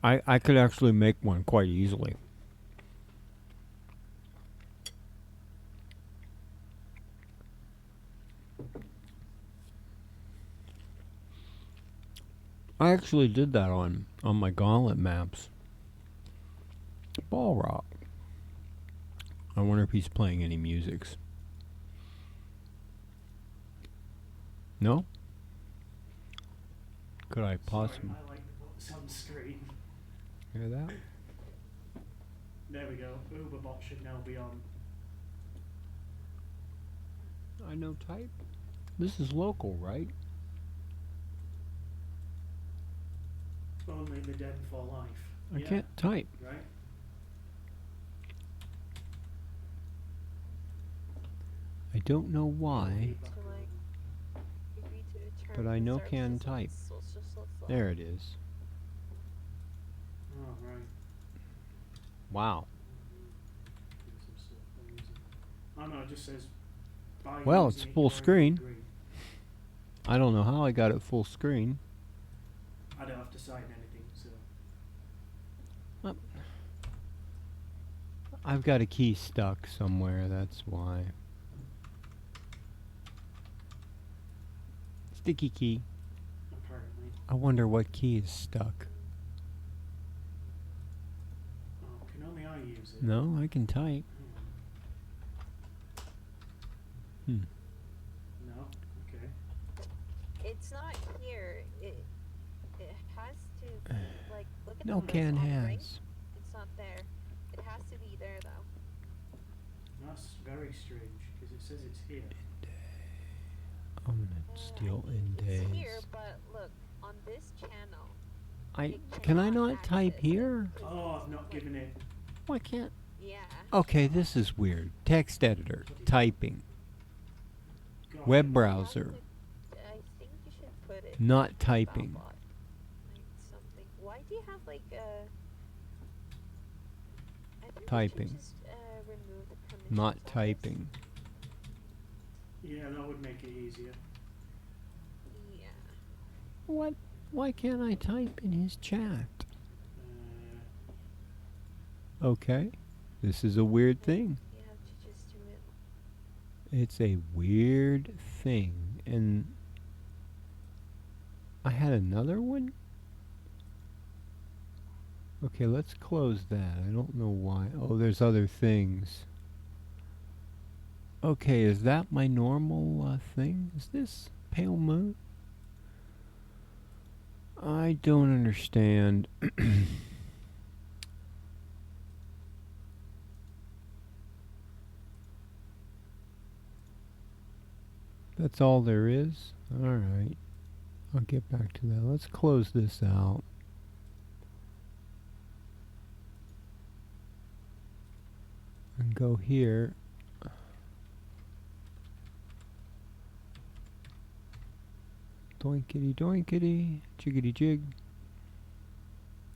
I could actually make one quite easily. I actually did that on my Gauntlet maps. Ball Rock. I wonder if he's playing any musics. No? Could I possibly... Sorry, I like to put this on screen. Hear that? There we go. Uberbot should now be on. I know type. This is local, right? Only the dead for life. I can't type. Right? I don't know why, Feedback. So, like, agree to but return I know services can on type. social There it is. Oh, right. Wow. Do some stuff by using- Oh no, it just says. By Well, using it's it, full you screen. agree. I don't know how I got it full screen. I don't have to sign anything, so. I've got a key stuck somewhere, that's why. Sticky key. Apparently. I wonder what key is stuck. Oh, can only I use it? No, I can type. Hang on. Hmm. No? Okay. It's not here. It has to be like look at No the can on ring. has. It's not there. It has to be there though. That's very strange because it says it's here. I'm gonna steal I mean, in it's here, days. but look on this channel. Can I cannot not type access it here? 'cause Oh, it's I've not like- given it. Why can't? Yeah. Okay, this is weird. Text editor, typing, God, web Yeah, browser, I think you should put it. not in typing. Babot, like something. Why do you have like a? I think Typing. You should just remove the permissions. Not on this. typing. Yeah, that would make it easier. Yeah. What? Why can't I type in his chat? Okay, this is a weird thing. You have to just do it. It's a weird thing, and I had another one. Okay, let's close that. I don't know why. Oh, there's other things. Okay, is that my normal thing? Is this pale moon? I don't understand. That's all there is? Alright. I'll get back to that. Let's close this out. And go here. Doinkity doinkity. Jiggity jig.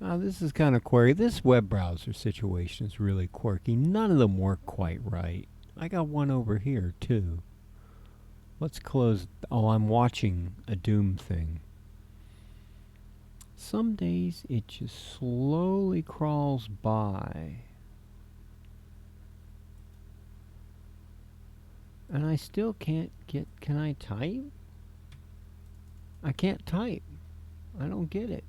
This is kind of quirky. This web browser situation is really quirky. None of them work quite right. I got one over here too. Let's close. Oh, I'm watching a Doom thing. Some days it just slowly crawls by. And I still can't get. Can I type? I can't type. I don't get it.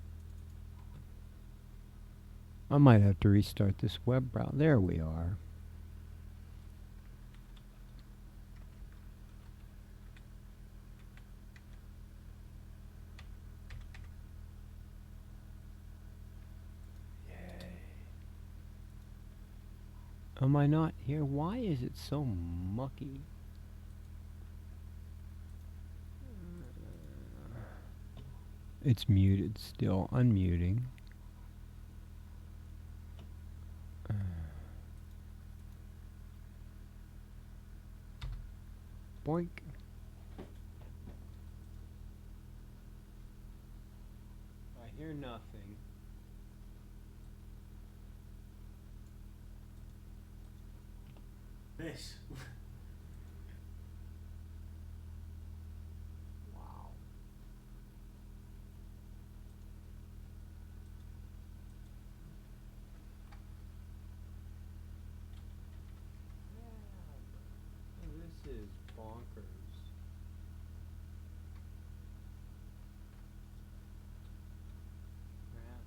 I might have to restart this web browser. There we are. Am I not here? Why is it so mucky? It's muted still. Unmuting. Boink. I hear nothing. This. Wow. This is bonkers. Crap.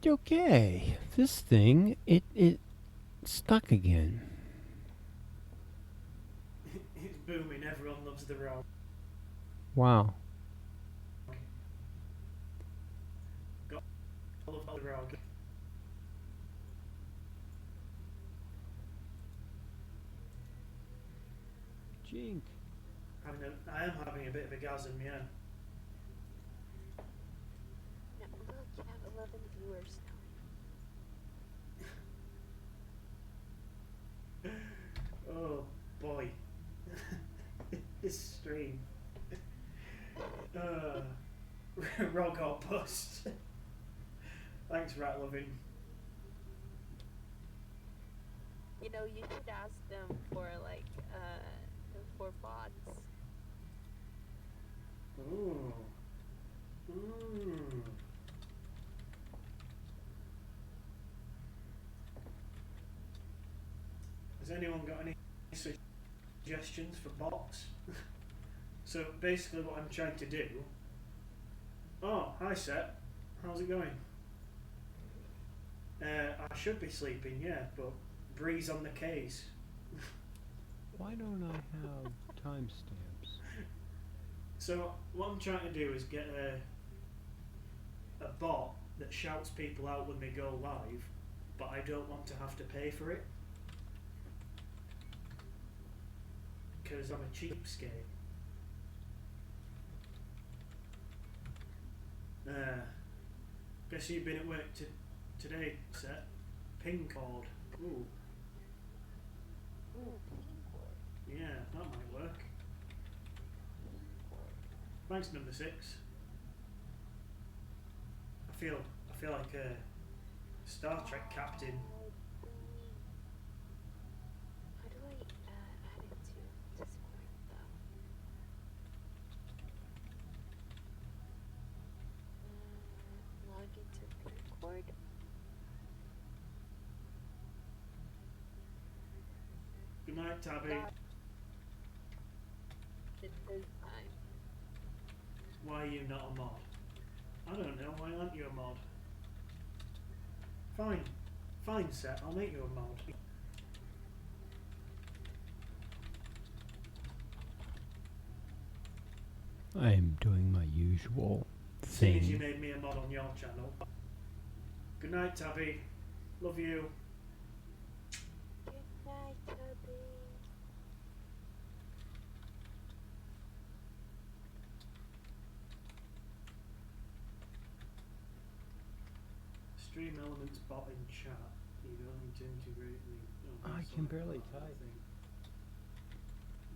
Okay, this thing, it stuck again. It's booming. Everyone loves the rock. Wow. I love the rock. Jink. I am having a bit of a gasm, yeah. No, look, you have 11 viewers now. Oh boy. This stream. Rog got bust. Thanks, Rat Loving. You know, you should ask them for like for bots. Ooh. anyone got any suggestions for bots? So basically what I'm trying to do... Oh, hi Seth. How's it going? I should be sleeping, yeah, but Bree's on the case. Why don't I have timestamps? So what I'm trying to do is get a bot that shouts people out when they go live, but I don't want to have to pay for it. Because I'm a cheapskate. Guess you've been at work today, Seth. Ping cord. Ooh. Ooh, penguin. Yeah, that might work. Thanks, number 6. I feel like a Star Trek captain. How do I add it to Discord though? Log into Discord. Good night, Tabby. It says I'm. Why are you not a mod? I don't know, why aren't you a mod? Fine. Fine, Seth, I'll make you a mod. I'm doing my usual Seeing as you thing. made me a mod on your channel. Good night, Tabby. Love you. Good night, Tubby. Stream elements bot in chat. You don't need to integrate the... Oh, I that's can all right, barely I type. think.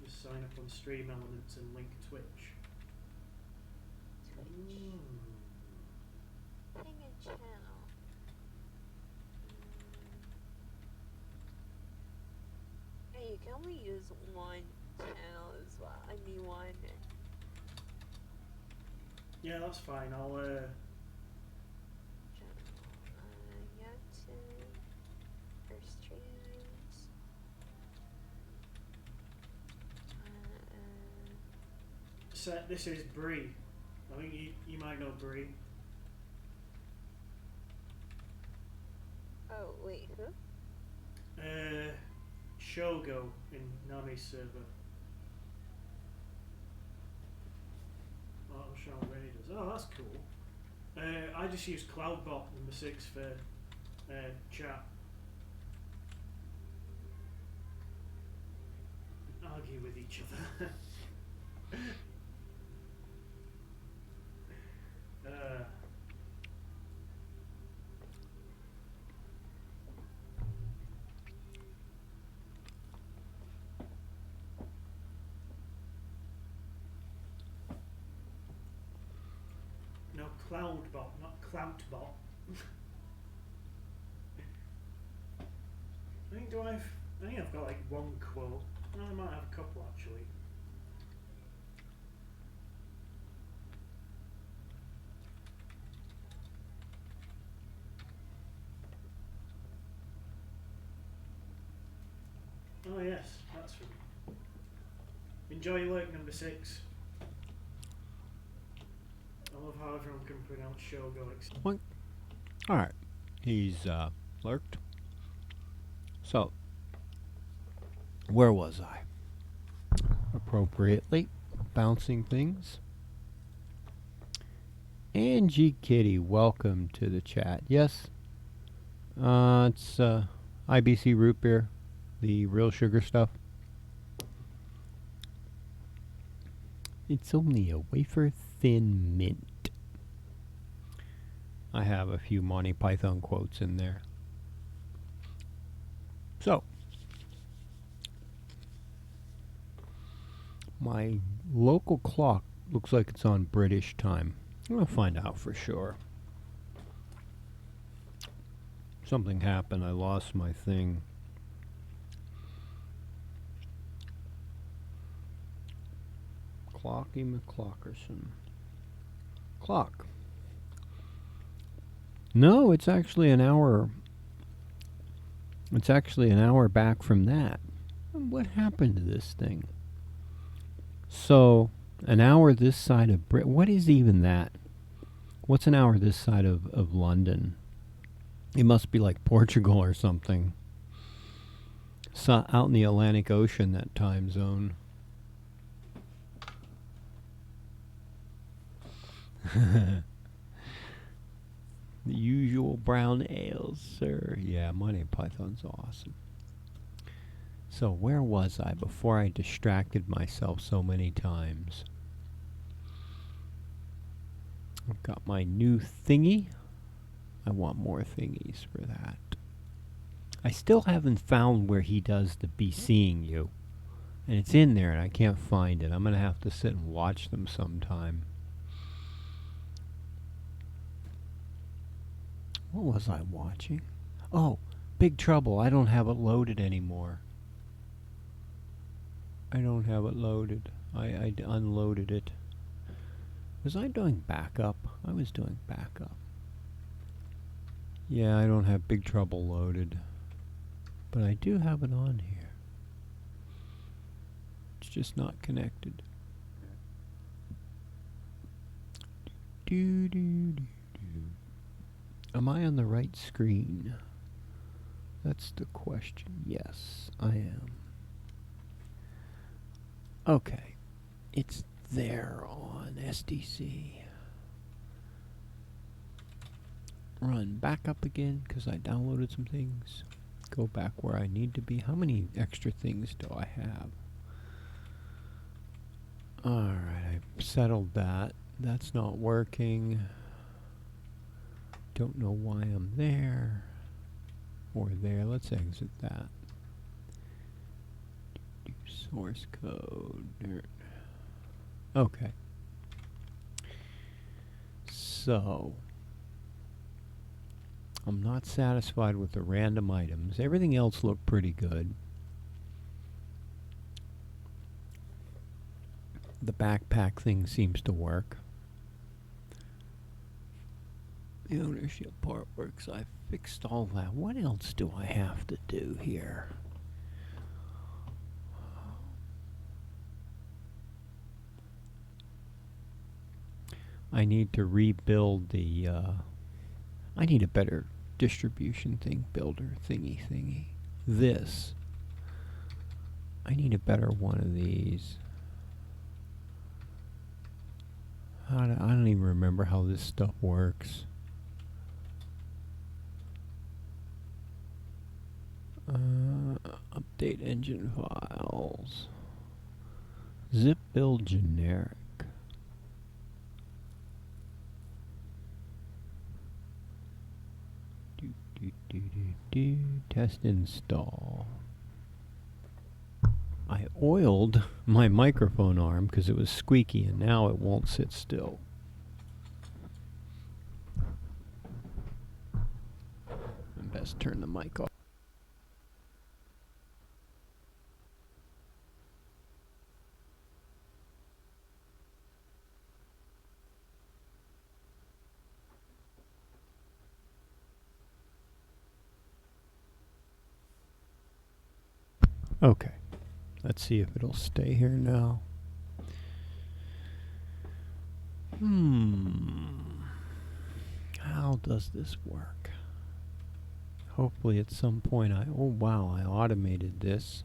Just sign up on Stream Elements and link Twitch. Twitch. Ping a channel. Hey, you can only use one channel as well. I mean one. Yeah, that's fine. I'll Channel. YouTube. Or streams. set. This is Bree. I think you might know Bree. Oh, wait, who? Shogo in Nami's server. Oh, Sean Raiders. Oh, that's cool. I just use Cloudbot number 6 for chat. Argue with each other. No, Cloudbot, not Cloutbot. I think I've got like one quote. No, I might have a couple actually. Oh yes, that's from. Enjoy your work, number 6. I love how everyone can pronounce Shogo. Alright. He's lurked. So, where was I? Appropriately bouncing things. Angie Kitty, welcome to the chat. Yes, it's IBC root beer, the real sugar stuff. It's only a wafer thin mint. I have a few Monty Python quotes in there. So, my local clock looks like it's on British time. I'm going to find out for sure. Something happened. I lost my thing. Clocky McClockerson. Clock. No, it's actually an hour. It's actually an hour back from that. What happened to this thing? So, an hour this side of what is even that? What's an hour this side of London? It must be like Portugal or something. So out in the Atlantic Ocean, that time zone. The usual brown ales, sir. Yeah, Monty Python's awesome. So where was I before I distracted myself so many times? I've got my new thingy. I want more thingies for that. I still haven't found where he does the be seeing you. And it's in there and I can't find it. I'm going to have to sit and watch them sometime. What was I watching? Oh, Big Trouble. I don't have it loaded anymore. I don't have it loaded. I unloaded it. Was I doing backup? I was doing backup. Yeah, I don't have Big Trouble loaded. But I do have it on here. It's just not connected. Do, do, do, do. Am I on the right screen? That's the question. Yes, I am. Okay. It's there on SDC. Run back up again because I downloaded some things. Go back where I need to be. How many extra things do I have? Alright, I've settled that. That's not working. Don't know why I'm there. Or there. Let's exit that. Source code. Okay. So, I'm not satisfied with the random items. Everything else looked pretty good. The backpack thing seems to work. The ownership part works. I fixed all that. What else do I have to do here? I need to rebuild the, I need a better distribution thing, builder thingy. This. I need a better one of these. I don't even remember how this stuff works. Update engine files. Zip build generic. Test install. I oiled my microphone arm because it was squeaky and now it won't sit still. I best turn the mic off. Okay. Let's see if it'll stay here now. How does this work? Hopefully at some point I automated this.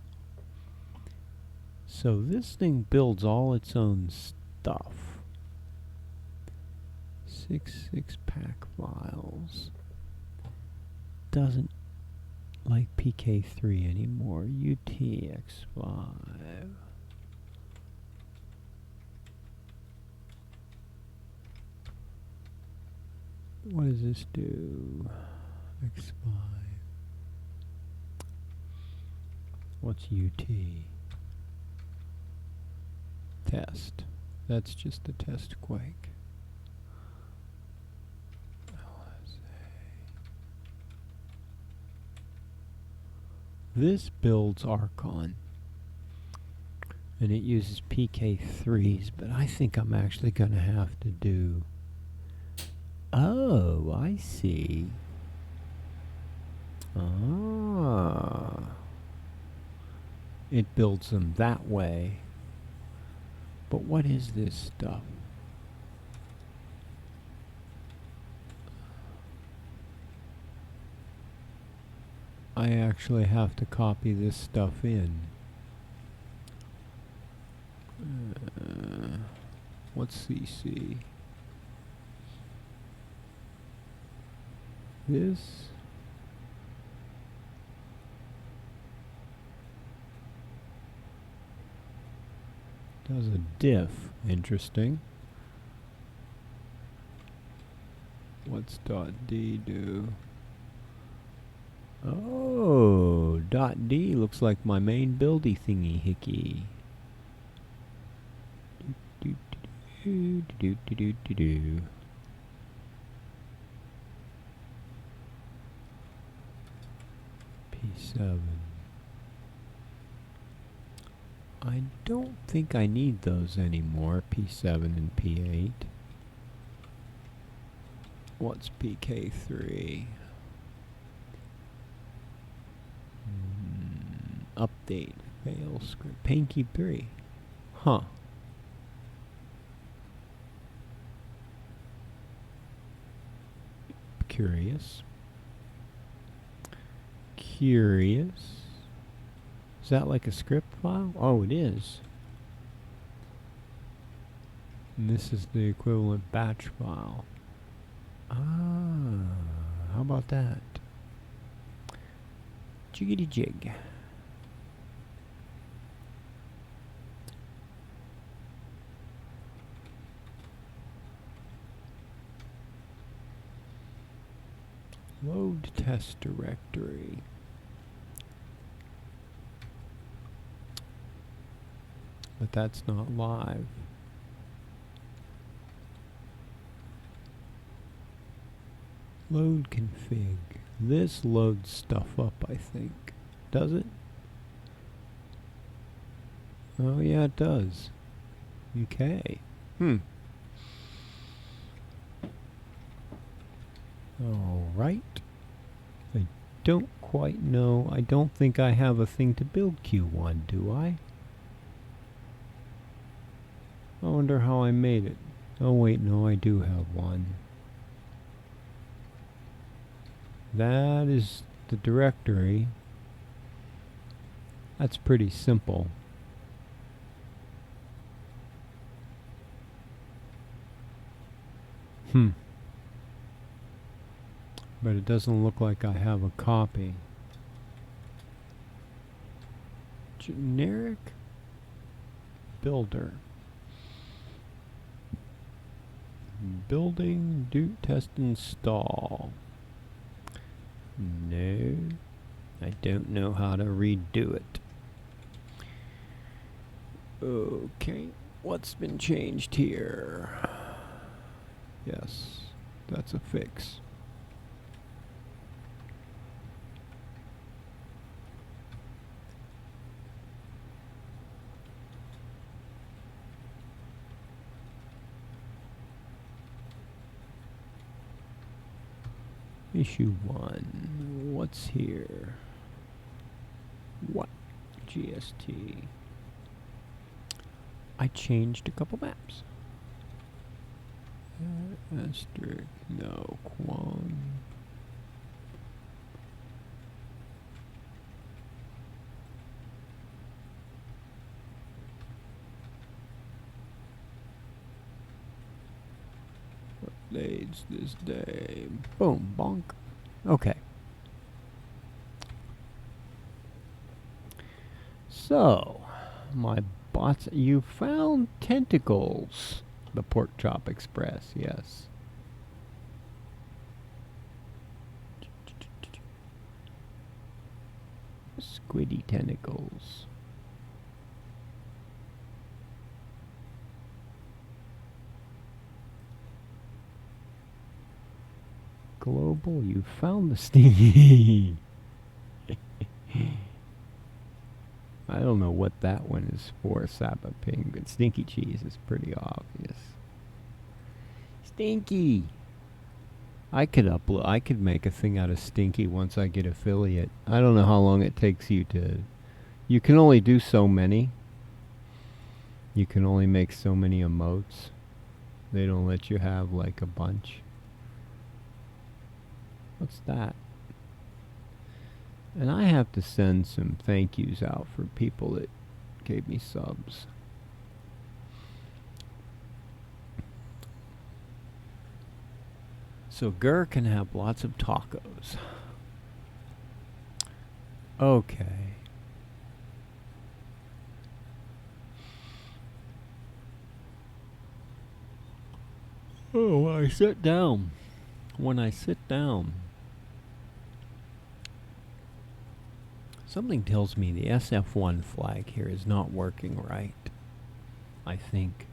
So this thing builds all its own stuff. 6 pack files. Doesn't like PK3 anymore. UTX5. What does this do? X5. What's UT? Test. That's just the test quake. This builds Archon, and it uses PK3s, but I think I'm actually going to have to do... Oh, I see. it builds them that way. But what is this stuff? I actually have to copy this stuff in. What's CC? This? Does a diff. Interesting. What's .d do? Oh, .d looks like my main buildy thingy hickey. Do. P7. I don't think I need those anymore, P7 and P8. What's PK3? Update. Fail script. Paintkey 3. Huh. Curious. Is that like a script file? Oh, it is. And this is the equivalent batch file. Ah, how about that? Jiggity jig. Load test directory. But that's not live. Load config. This loads stuff up, I think. Does it? Oh yeah, it does. Okay. Alright. I don't quite know. I don't think I have a thing to build Q1, do I? I wonder how I made it. Oh wait, no, I do have one. That is the directory. That's pretty simple. But it doesn't look like I have a copy. Generic builder. Building, do test install. No, I don't know how to redo it. Okay, what's been changed here? Yes, that's a fix. Issue 1. What's here? What? GST. I changed a couple maps. Asterisk. No. Quan. What days this day? Boom. Bonk. Okay. So, my bots, you found tentacles. The Pork Chop Express, yes. Squiddy tentacles. Global, you found the stinky. I don't know what that one is for, Sapa Ping, but Stinky Cheese is pretty obvious. Stinky! I could make a thing out of Stinky once I get affiliate. I don't know how long it takes you to You can only do so many. You can only make so many emotes. They don't let you have like a bunch. What's that? And I have to send some thank yous out for people that gave me subs. So Gur can have lots of tacos. Okay. Oh, when I sit down. Something tells me the SF1 flag here is not working right. I think.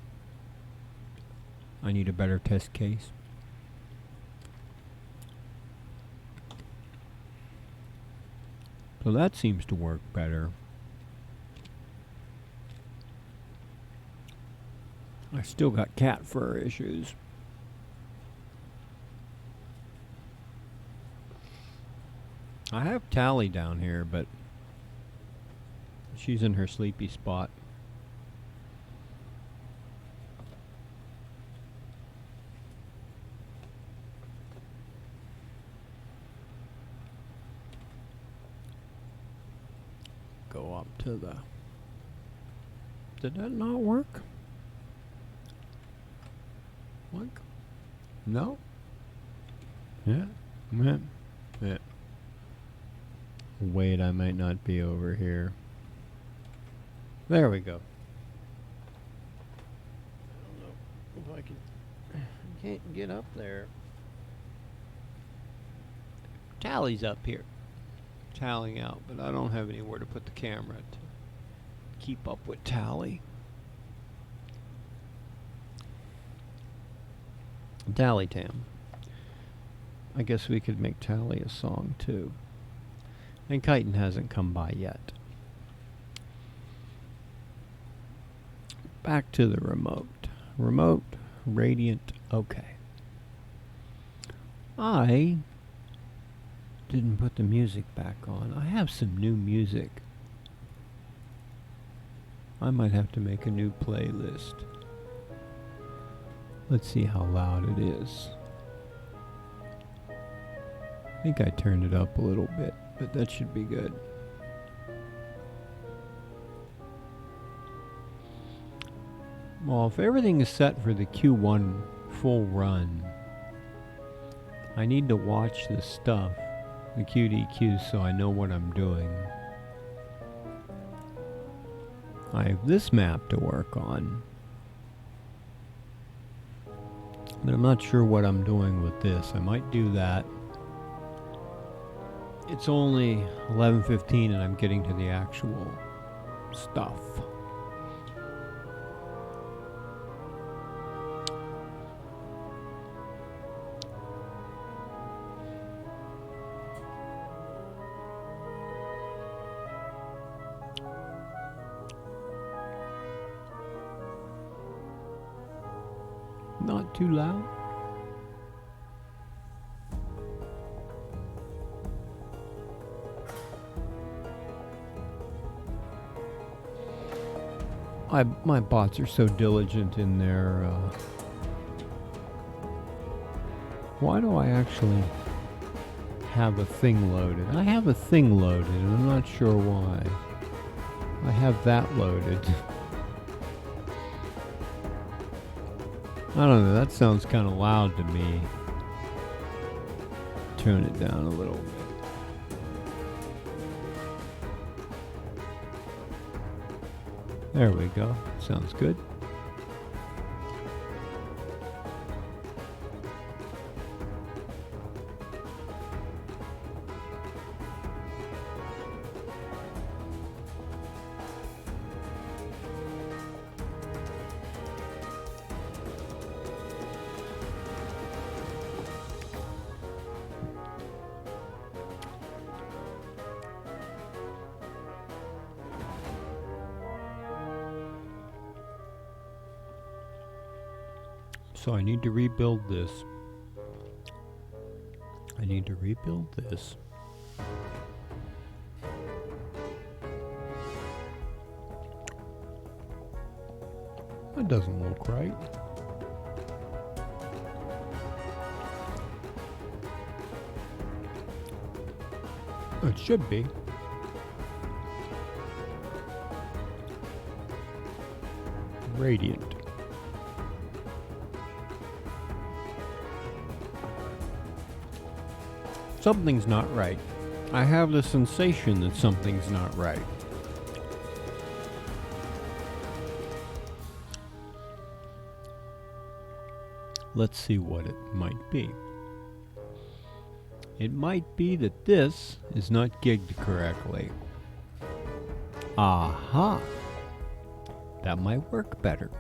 I need a better test case. So that seems to work better. I still got cat fur issues. I have Tally down here, but she's in her sleepy spot. Go up to the... Did that not work? What? No? Yeah? Yeah. Wait, I might not be over here. There we go. I don't know if I can... I can't get up there. Tally's up here. Tallying out, but I don't have anywhere to put the camera to keep up with Tally. Tally Tam. I guess we could make Tally a song too. And Chitin hasn't come by yet. Back to the remote. Remote, Radiant, okay. I didn't put the music back on. I have some new music. I might have to make a new playlist. Let's see how loud it is. I think I turned it up a little bit, but that should be good. Well, if everything is set for the Q1 full run, I need to watch this stuff, the QDQ, so I know what I'm doing. I have this map to work on, but I'm not sure what I'm doing with this. I might do that. It's only 11:15 and I'm getting to the actual stuff. Not too loud. My bots are so diligent in their... why do I actually have a thing loaded? I have a thing loaded and I'm not sure why. I have that loaded. I don't know, that sounds kind of loud to me. Turn it down a little bit. There we go. Sounds good. So I need to rebuild this. I need to rebuild this. That doesn't look right. It should be. Radiant. Something's not right. I have the sensation that something's not right. Let's see what it might be. It might be that this is not gigged correctly. Aha! That might work better.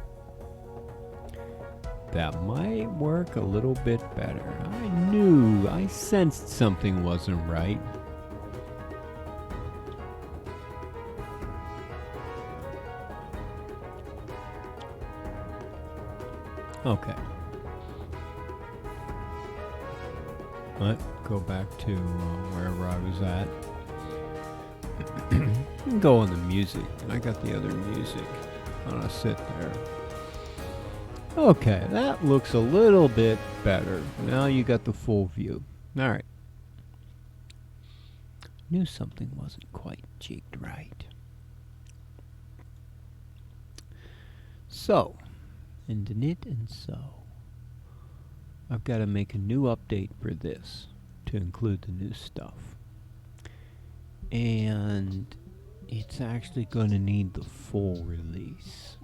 That might work a little bit better. I sensed something wasn't right. Okay. Let's go back to wherever I was at. And go on the music. I got the other music. I'm gonna sit there. Okay, that looks a little bit better. Now you got the full view. Alright. Knew something wasn't quite jigged right. So, and knit and sew. I've got to make a new update for this to include the new stuff. And it's actually going to need the full release.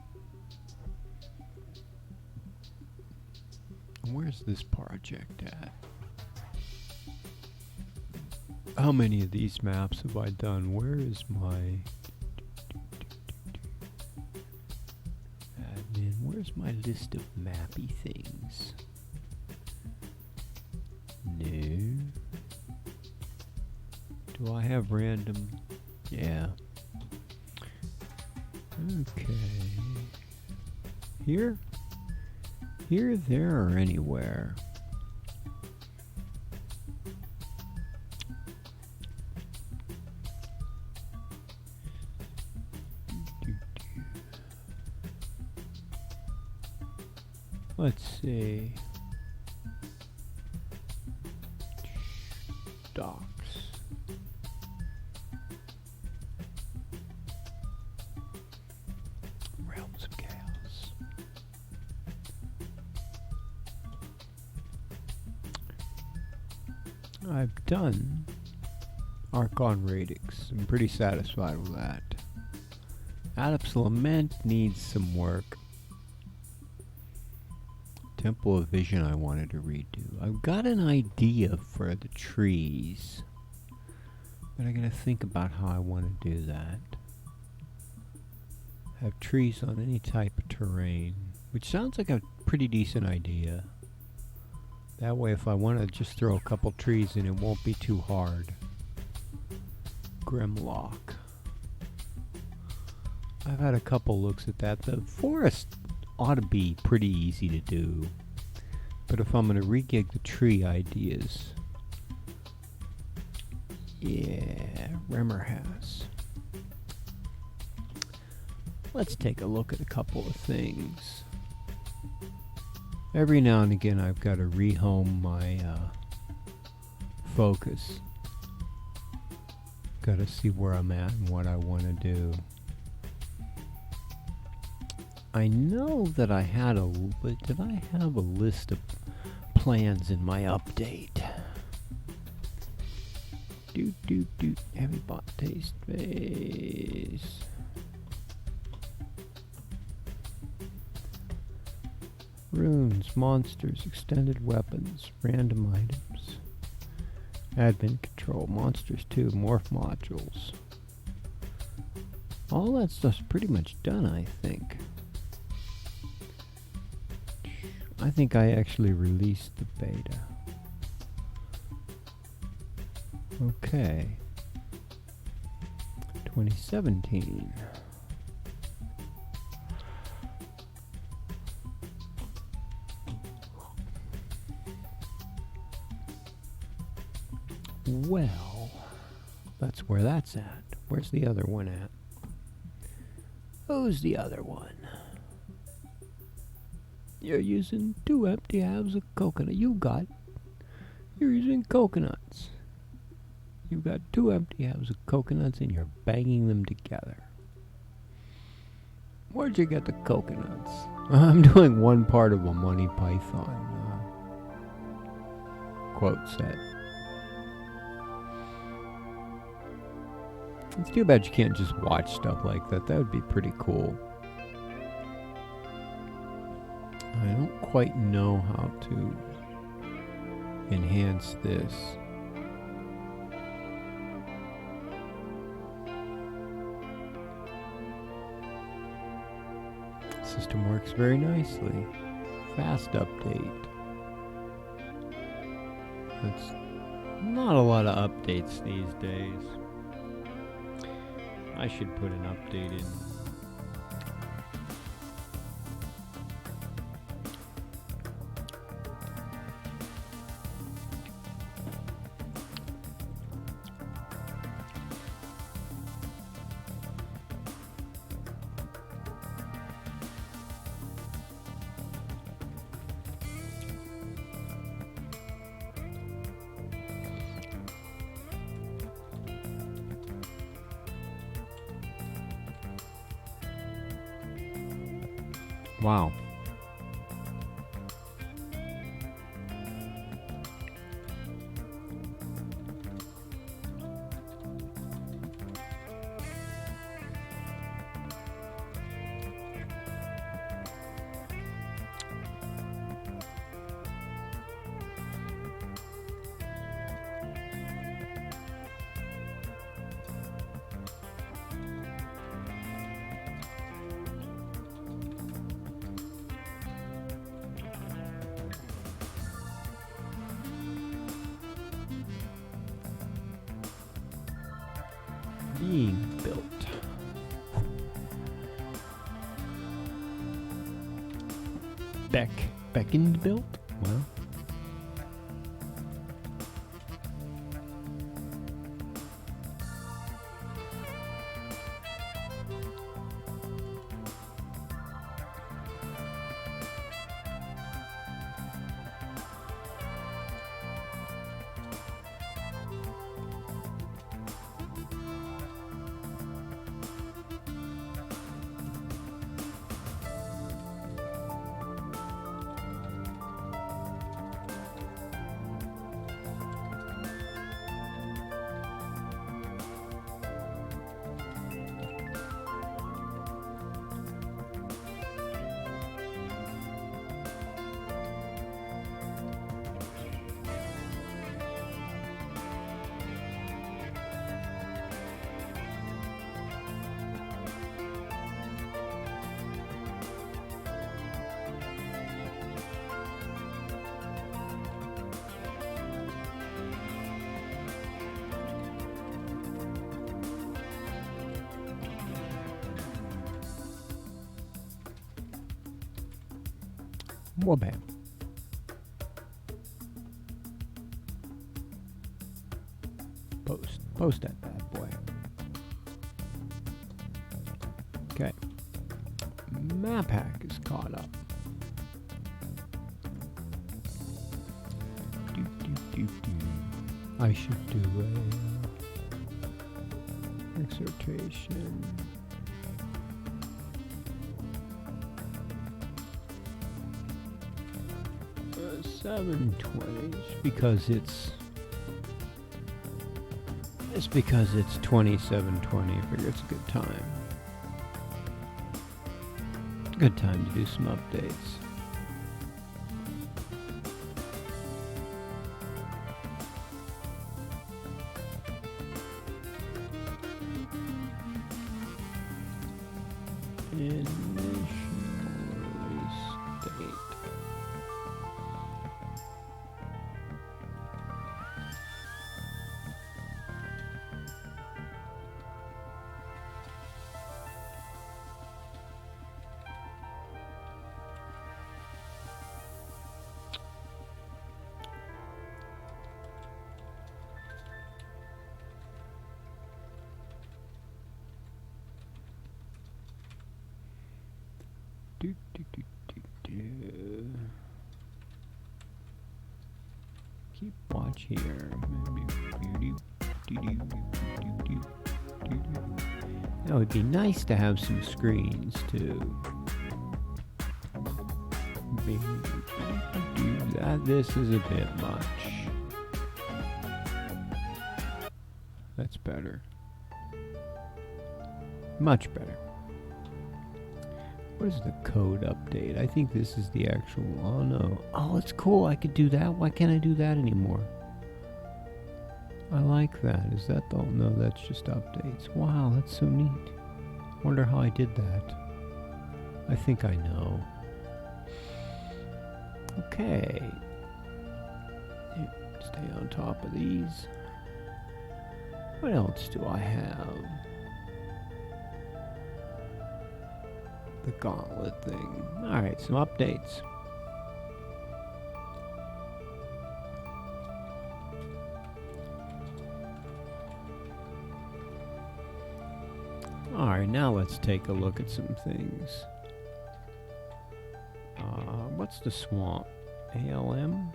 Where's this project at? How many of these maps have I done? Where is my admin? Where's my list of mappy things? No. Do I have random? Yeah. Okay. Here? Here, there, or anywhere? Let's see. Docks. Realms of Chaos. I've done Archon Radix. I'm pretty satisfied with that. Adept's Lament needs some work. Temple of Vision I wanted to redo. I've got an idea for the trees, but I gotta think about how I want to do that. Have trees on any type of terrain, which sounds like a pretty decent idea. That way if I want to just throw a couple trees in, it won't be too hard. Grimlock. I've had a couple looks at that. The forest ought to be pretty easy to do, but if I'm going to re-gig the tree ideas, yeah, Remmer has. Let's take a look at a couple of things. Every now and again I've got to rehome my focus. Got to see where I'm at and what I want to do. I know that I had did I have a list of plans in my update? Heavy bot taste phase. Runes, monsters, extended weapons, random items. Admin control, monsters 2, morph modules. All that stuff's pretty much done, I think. I think I actually released the beta. Okay. 2017. Well, that's where that's at. Where's the other one at? Who's the other one? You're using 2 empty halves of coconut. You're using coconuts. You've got 2 empty halves of coconuts and you're banging them together. Where'd you get the coconuts? I'm doing one part of a Monty Python quote set. It's too bad you can't just watch stuff like that. That would be pretty cool. I don't quite know how to enhance this. System works very nicely. Fast update. That's not a lot of updates these days. I should put an update in. Wow. Being built. Beckoned built? Well. Well, bam. Post that bad boy. Okay. Map hack is caught up. I should do a exhortation. 720 because it's 2720. I figure it's a good time. Good time to do some updates. Do, do, do, do, do. here? That would be nice to have some screens too. This is a bit much. That's better. Much better. What is the code update? I think this is the actual. Oh no. Oh, it's cool. I could do that. Why can't I do that anymore? I like that. Is that the. No, that's just updates. Wow, that's so neat. Wonder how I did that. I think I know. Okay. Stay on top of these. What else do I have? The gauntlet thing. Alright, some updates. Alright, now let's take a look at some things. What's the swamp? ALM?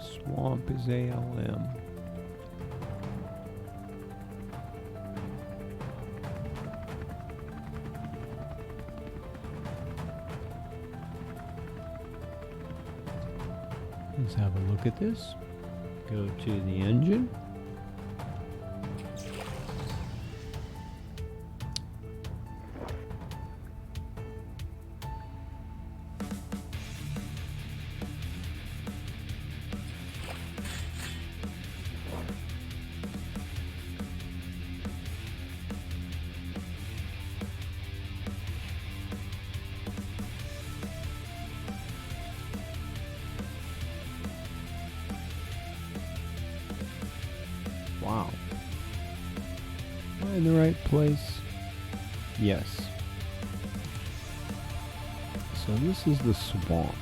Swamp is ALM. Let's have a look at this. Go to the engine. Wow. Am I in the right place? Yes. So this is the swamp.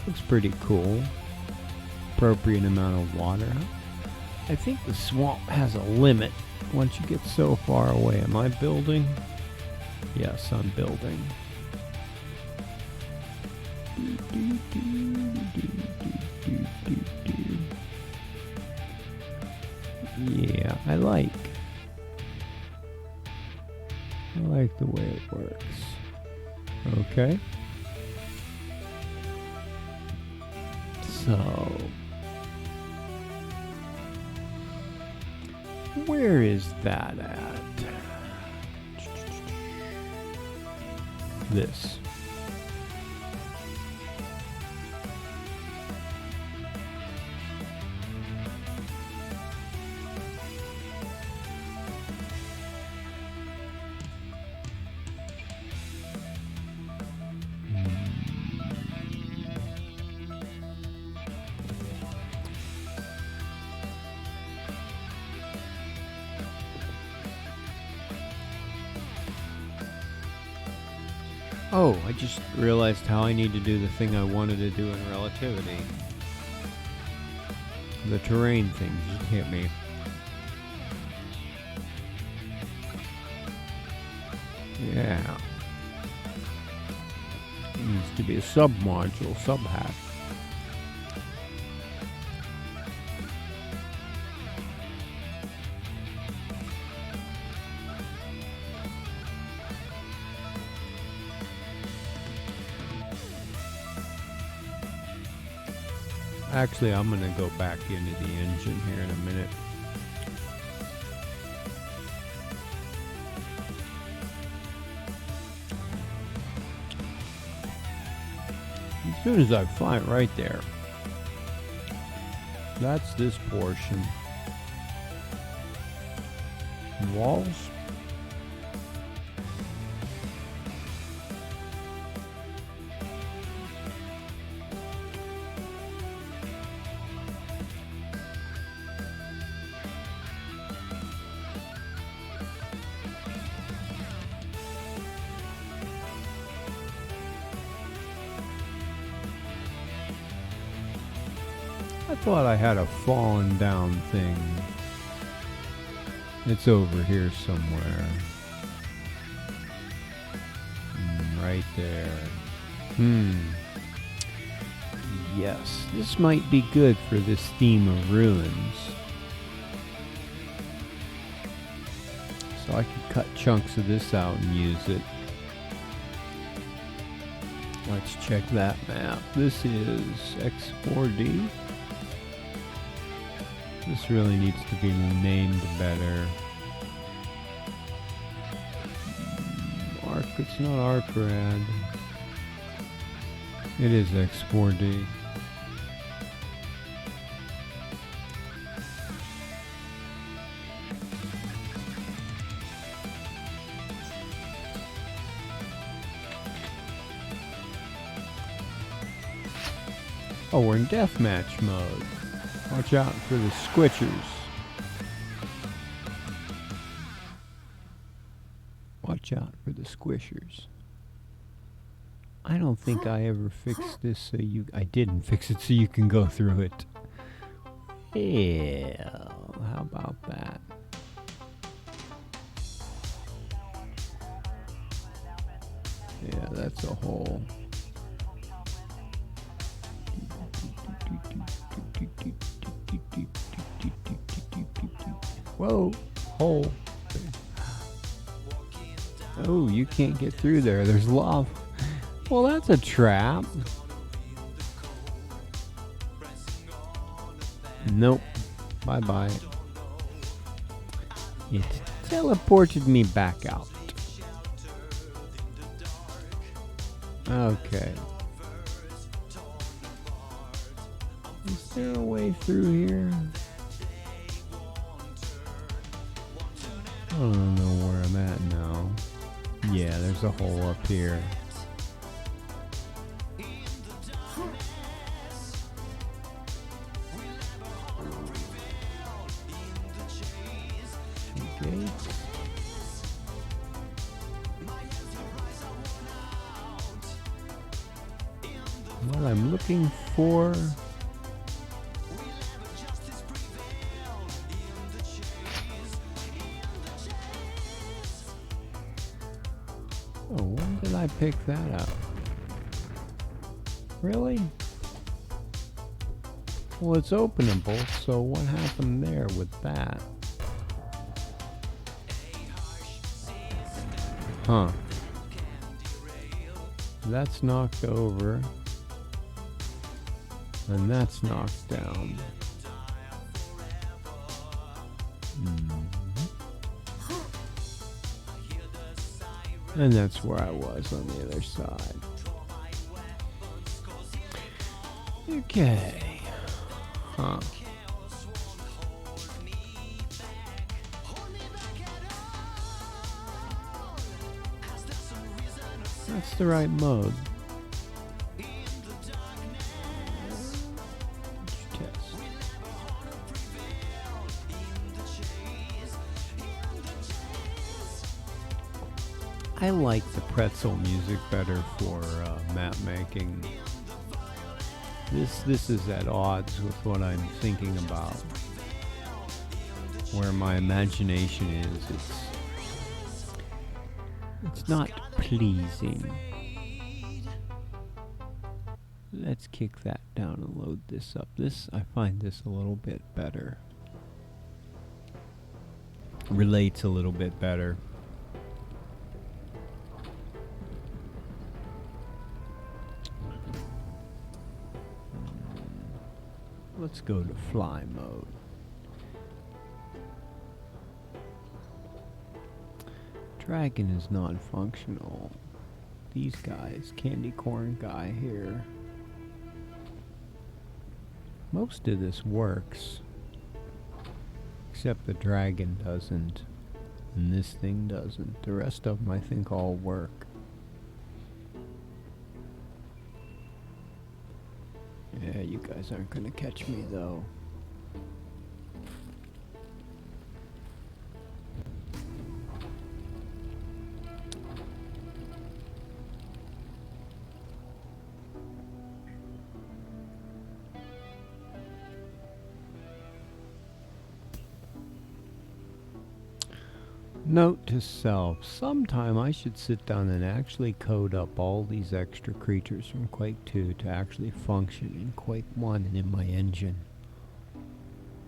Looks pretty cool. Appropriate amount of water. I think the swamp has a limit once you get so far away. Am I building? Yes, I'm building. Yeah, I like the way it works. Okay. So, where is that at? This. Oh, I just realized how I need to do the thing I wanted to do in relativity. The terrain thing just hit me. Yeah. It needs to be a sub-module, sub-hack. Actually, I'm going to go back into the engine here in a minute. As soon as I find right there, that's this portion. Walls. I thought I had a fallen down thing. It's over here somewhere. Right there. Yes, this might be good for this theme of ruins. So I could cut chunks of this out and use it. Let's check that map. This is X4D. This really needs to be named better. It's not ArcRad. It is X4D. Oh, we're in deathmatch mode. Watch out for the squitchers. Watch out for the squishers. I don't think I ever fixed this so you... I didn't fix it so you can go through it. Hell, how about that? Yeah, that's a hole. Whoa, hole. Oh, you can't get through there. There's lava. Well, that's a trap. Nope. Bye-bye. It teleported me back out. Okay. Is there a way through here? I don't know where I'm at now. Yeah, there's a hole up here. Okay. What I'm looking for... Oh, when did I pick that up? Really? Well, it's openable, so what happened there with that? Huh. That's knocked over. And that's knocked down. And that's where I was on the other side. Okay. Huh. That's the right mode. Test. I like the pretzel music better for map making. This is at odds with what I'm thinking about. Where my imagination is, it's not pleasing. Let's kick that down and load this up. I find this a little bit better. Relates a little bit better. Let's go to fly mode. Dragon is non-functional. These guys, candy corn guy here. Most of this works. Except the dragon doesn't. And this thing doesn't. The rest of them I think all work. Yeah, you guys aren't gonna catch me though. Note to self, sometime I should sit down and actually code up all these extra creatures from Quake 2 to actually function in Quake 1 and in my engine.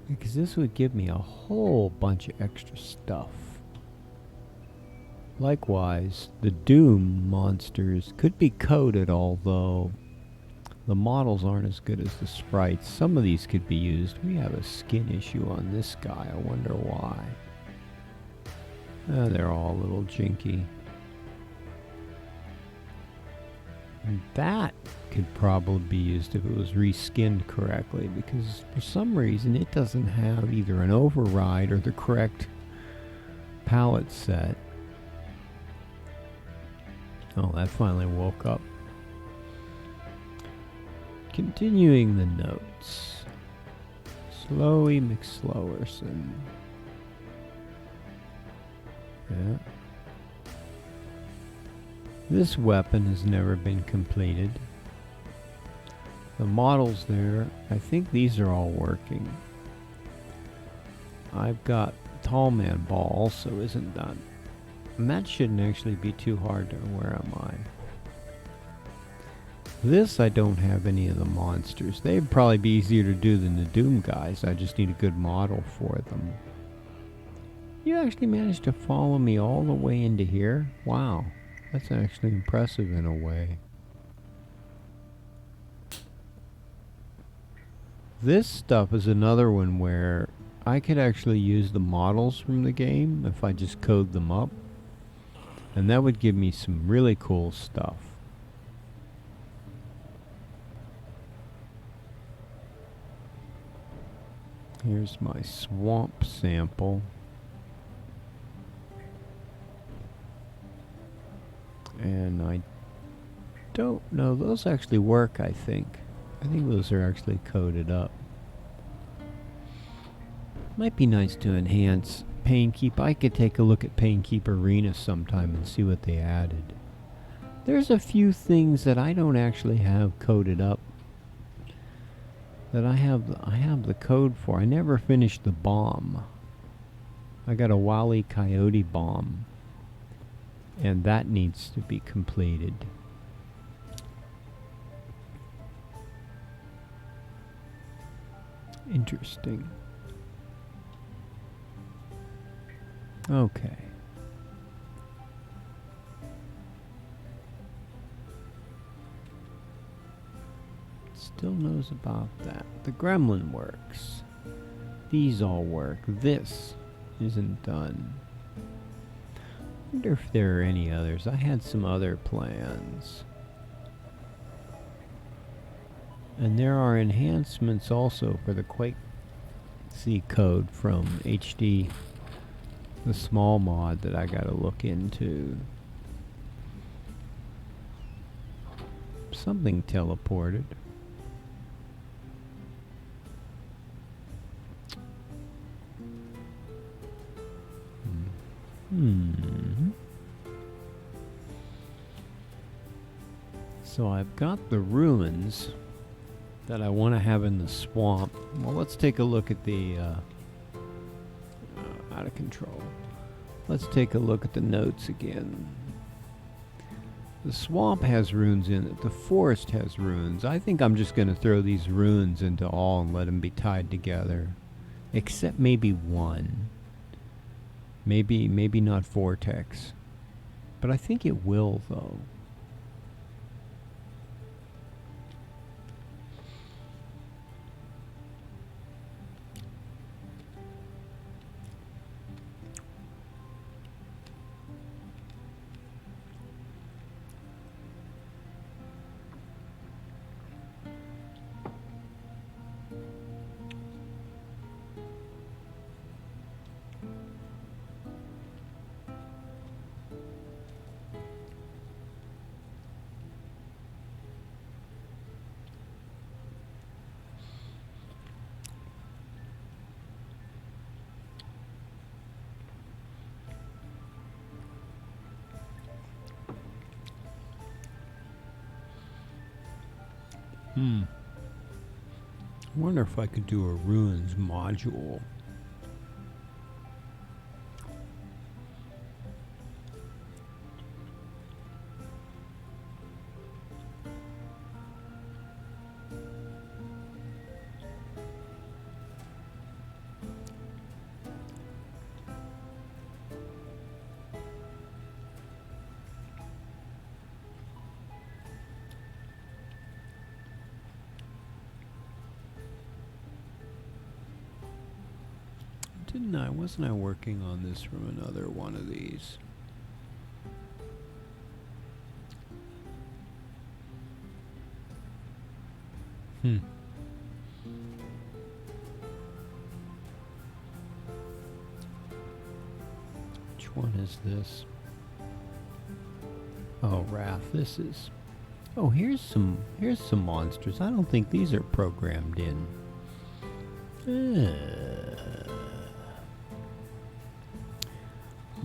Because this would give me a whole bunch of extra stuff. Likewise, the Doom monsters could be coded, although the models aren't as good as the sprites. Some of these could be used. We have a skin issue on this guy. I wonder why. They're all a little jinky. And that could probably be used if it was reskinned correctly, because for some reason it doesn't have either an override or the correct palette set. Oh, that finally woke up. Continuing the notes. Slowy McSlowerson. Yeah. This weapon has never been completed. The models there, I think these are all working. I've got Tall Man Ball also isn't done. And that shouldn't actually be too hard to, where am I? This I don't have any of the monsters. They'd probably be easier to do than the Doom guys. I just need a good model for them. You actually managed to follow me all the way into here? Wow. That's actually impressive in a way. This stuff is another one where I could actually use the models from the game if I just code them up. And that would give me some really cool stuff. Here's my swamp sample. And I don't know, those actually work, I think. I think those are actually coded up. Might be nice to enhance Painkeep. I could take a look at Painkeep Arena sometime and see what they added. There's a few things that I don't actually have coded up that I have the code for. I never finished the bomb. I got a Wile E. Coyote bomb, and that needs to be completed. Interesting. Okay. Still knows about that. The gremlin works. These all work. This isn't done. Wonder if there are any others. I had some other plans. And there are enhancements also for the quake-c code from HD, the small mod that I gotta look into. Something teleported. So I've got the ruins that I want to have in the swamp. Well, let's take a look at the out of control. Let's take a look at the notes again. The swamp has runes in it. The forest has runes. I think I'm just going to throw these runes into all and let them be tied together. Except maybe one. Maybe not Vortex. But I think it will, though. I wonder if I could do a ruins module. Didn't I? Wasn't I working on this from another one of these? Hmm. Which one is this? Oh, Wrath. This is. Oh, here's some monsters. I don't think these are programmed in.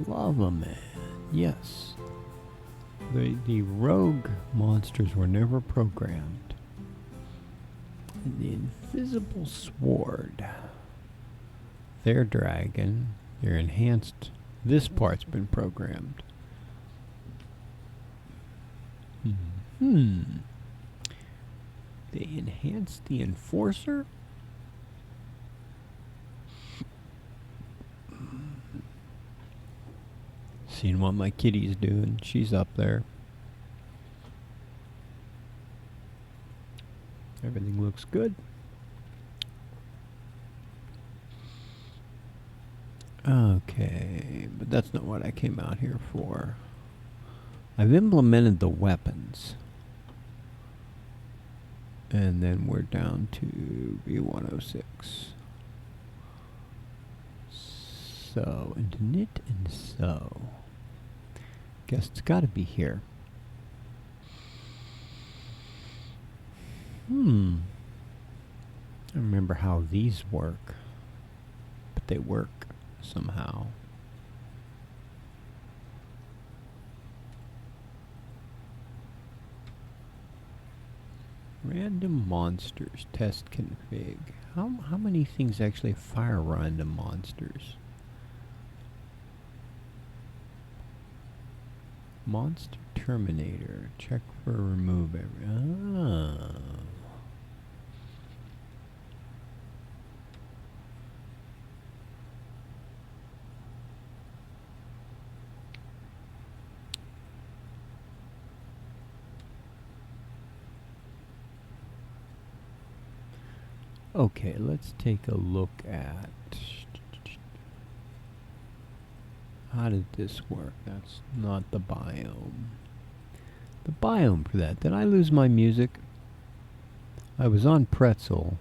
Lava Man. Yes. The rogue monsters were never programmed. And the invisible sword. Their dragon. Their enhanced. This part's been programmed. They enhanced the enforcer? Seeing what my kitty's doing. She's up there. Everything looks good. Okay, but that's not what I came out here for. I've implemented the weapons. And then we're down to B106. So, into knit and sew. Guess it's got to be here. I remember how these work. But they work somehow. Random monsters test config. How many things actually fire random monsters? Monster Terminator. Check for remove every. Oh. Okay, let's take a look at how did this work. That's not the biome. The biome for that. Did I lose my music? I was on Pretzel.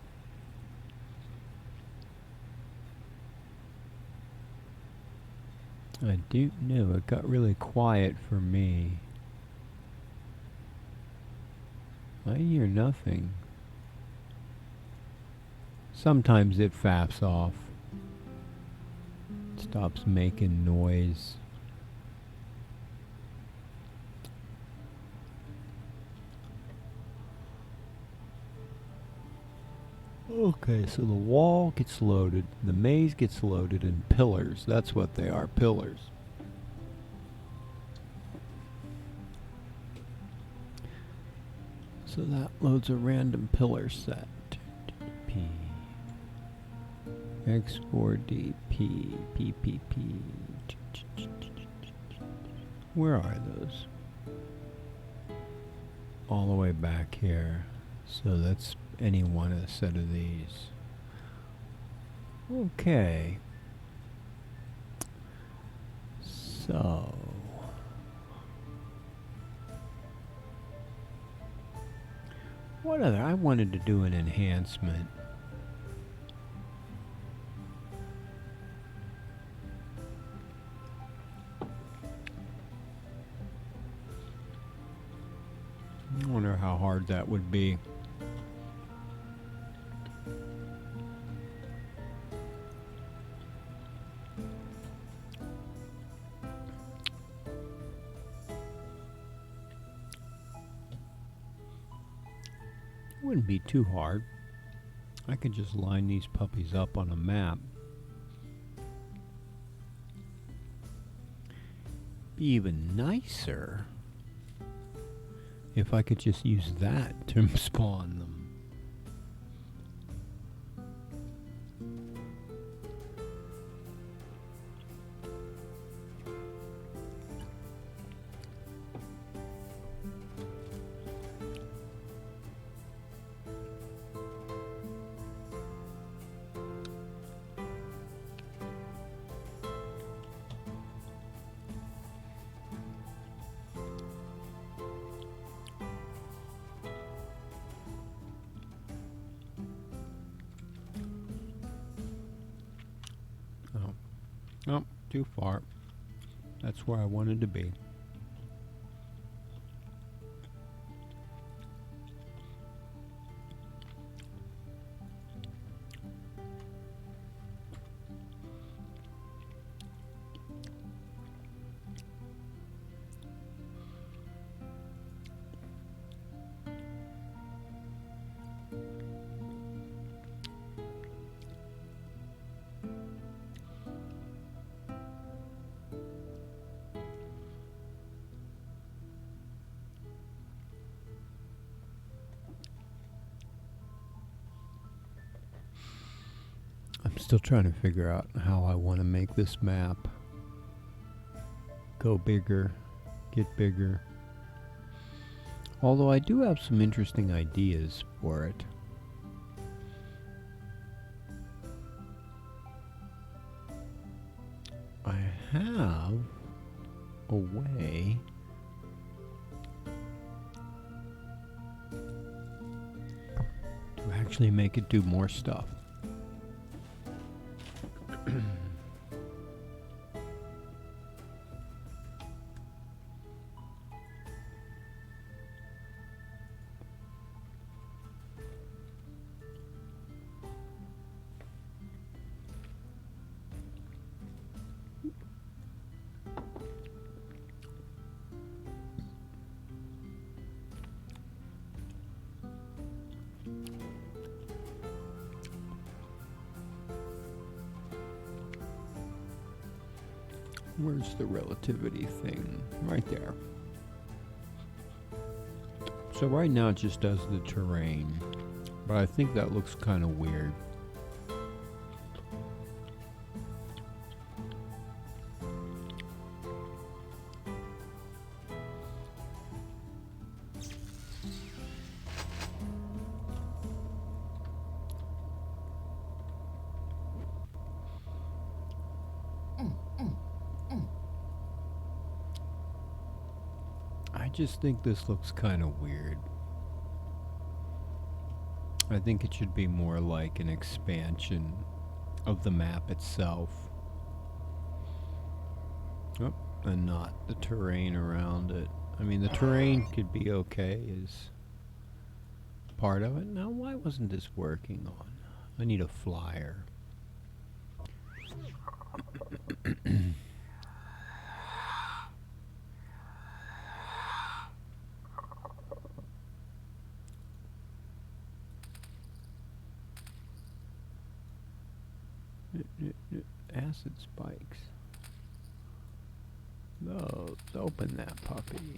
I do know it got really quiet for me. I hear nothing. Sometimes it faffs off. Stops making noise. Okay, so the wall gets loaded, the maze gets loaded, and pillars. That's what they are, pillars. So that loads a random pillar set. P. X4D P. Where are those? All the way back here. So that's any one of a set of these. Okay. So. What other? I wanted to do an enhancement. I wonder how hard that would be. Wouldn't be too hard. I could just line these puppies up on a map. Be even nicer if I could just use that to spawn them. Oh, too far. That's where I wanted to be. I'm still trying to figure out how I want to make this map go bigger, get bigger. Although I do have some interesting ideas for it. I have a way to actually make it do more stuff. Where's the relativity thing? Right there. So right now it just does the terrain, but I think that looks kind of weird. I just think this looks kind of weird. I think it should be more like an expansion of the map itself. Oh, and not the terrain around it. I mean, the terrain could be okay as part of it. Now, why wasn't this working on? I need a flyer. Acid spikes. Those. Open that puppy.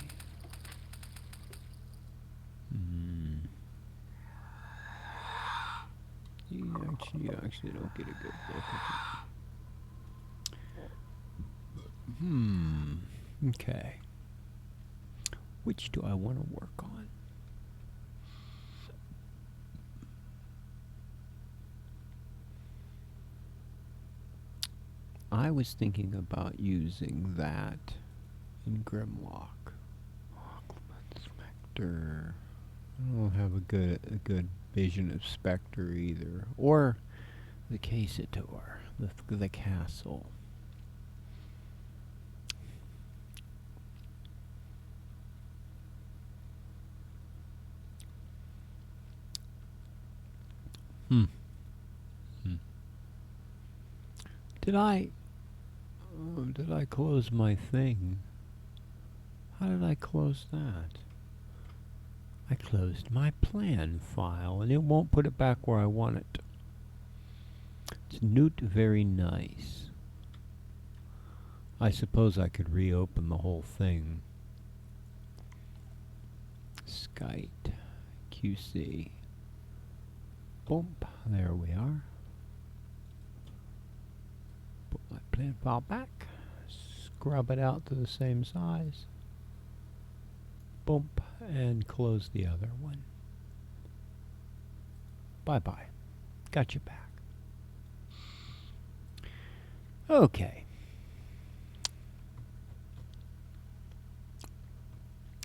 You actually don't get a good look at it. Okay. Which do I want to work on? I was thinking about using that in Grimlock. Spectre. I don't have a good vision of Spectre either, or the Casator, the castle. Did I close my thing? How did I close that? I closed my plan file and it won't put it back where I want it. It's not very nice. I suppose I could reopen the whole thing. Skite, QC. Boom, there we are. Put my plan file back. Scrub it out to the same size. Boom, and close the other one. Bye-bye. Got you back. Okay.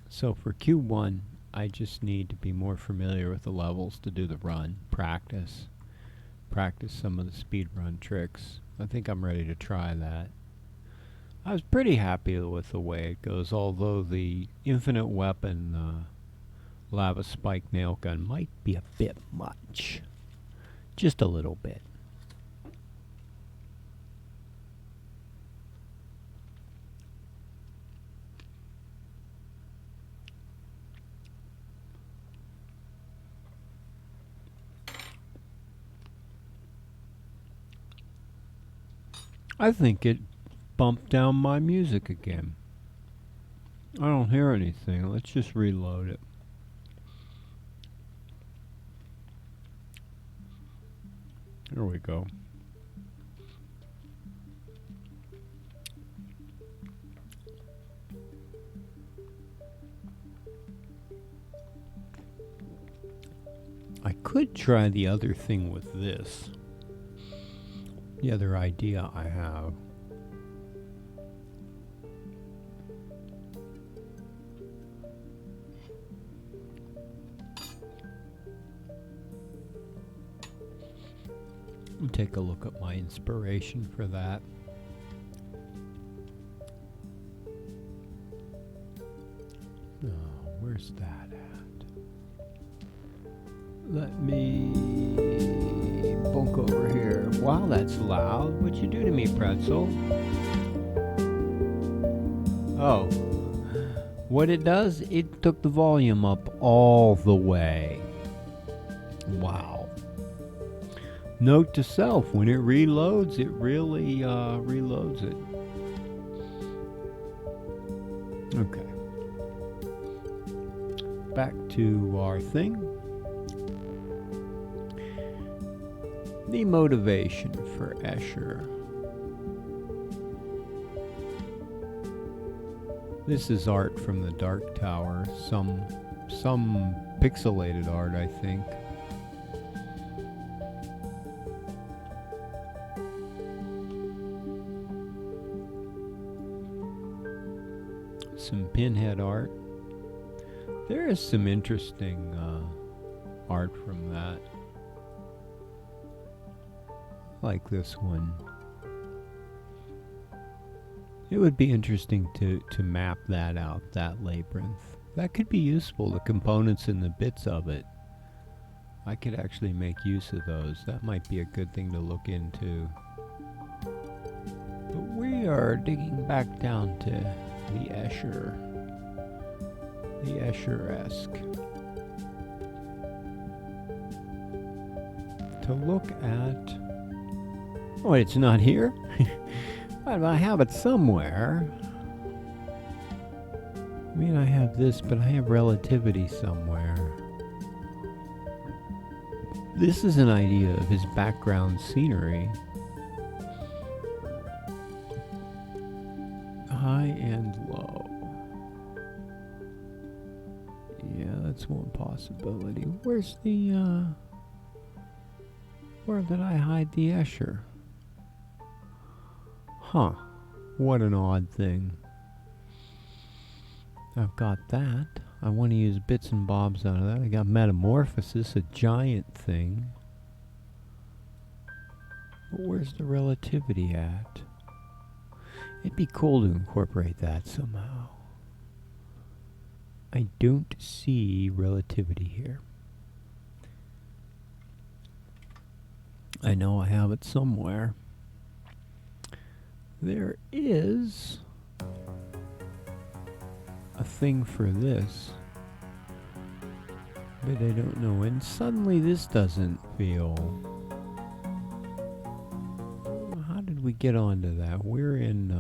So for Q1, I just need to be more familiar with the levels to do the run, practice, practice some of the speedrun tricks. I think I'm ready to try that. I was pretty happy with the way it goes, although the infinite weapon lava spike nail gun might be a bit much. Just a little bit. I think it bumped down my music again. I don't hear anything. Let's just reload it. Here we go. I could try the other thing with this. The other idea I have. I'll take a look at my inspiration for that. Oh, where's that at? Let me bunk over here. Wow, that's loud. What'd you do to me, Pretzel? Oh. What it does, it took the volume up all the way. Wow. Note to self, when it reloads, it really reloads it. Okay. Back to our thing. The motivation for Escher. This is art from the Dark Tower. Some pixelated art, I think. Some pinhead art. There is some interesting art from that. Like this one. It would be interesting to map that out, that labyrinth. That could be useful, the components and the bits of it. I could actually make use of those. That might be a good thing to look into. But we are digging back down to the Escher. The Escher-esque. To look at... Oh, it's not here? But I have it somewhere. I mean, I have this, but I have relativity somewhere. This is an idea of his background scenery. High and low. Yeah, that's one possibility. Where's the, where did I hide the Escher? Huh. What an odd thing. I've got that. I want to use bits and bobs out of that. I got Metamorphosis, a giant thing. But where's the relativity at? It'd be cool to incorporate that somehow. I don't see relativity here. I know I have it somewhere. There is a thing for this, but I don't know. And suddenly this doesn't feel... How did we get onto that? We're in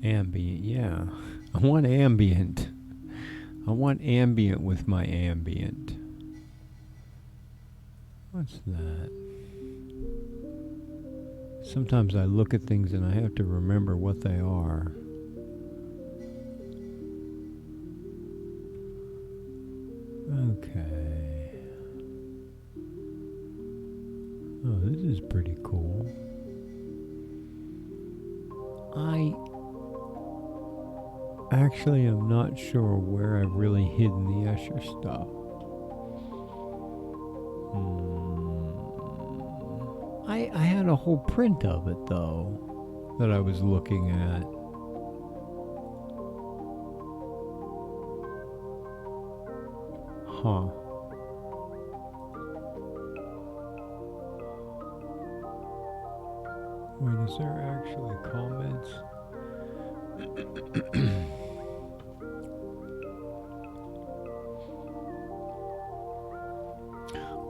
ambient. Yeah, I want ambient. I want ambient with my ambient. What's that? Sometimes I look at things and I have to remember what they are. Okay. Oh, this is pretty cool. I actually am not sure where I've really hidden the Escher stuff. I had a whole print of it though that I was looking at. Huh. Wait, is there actually comments?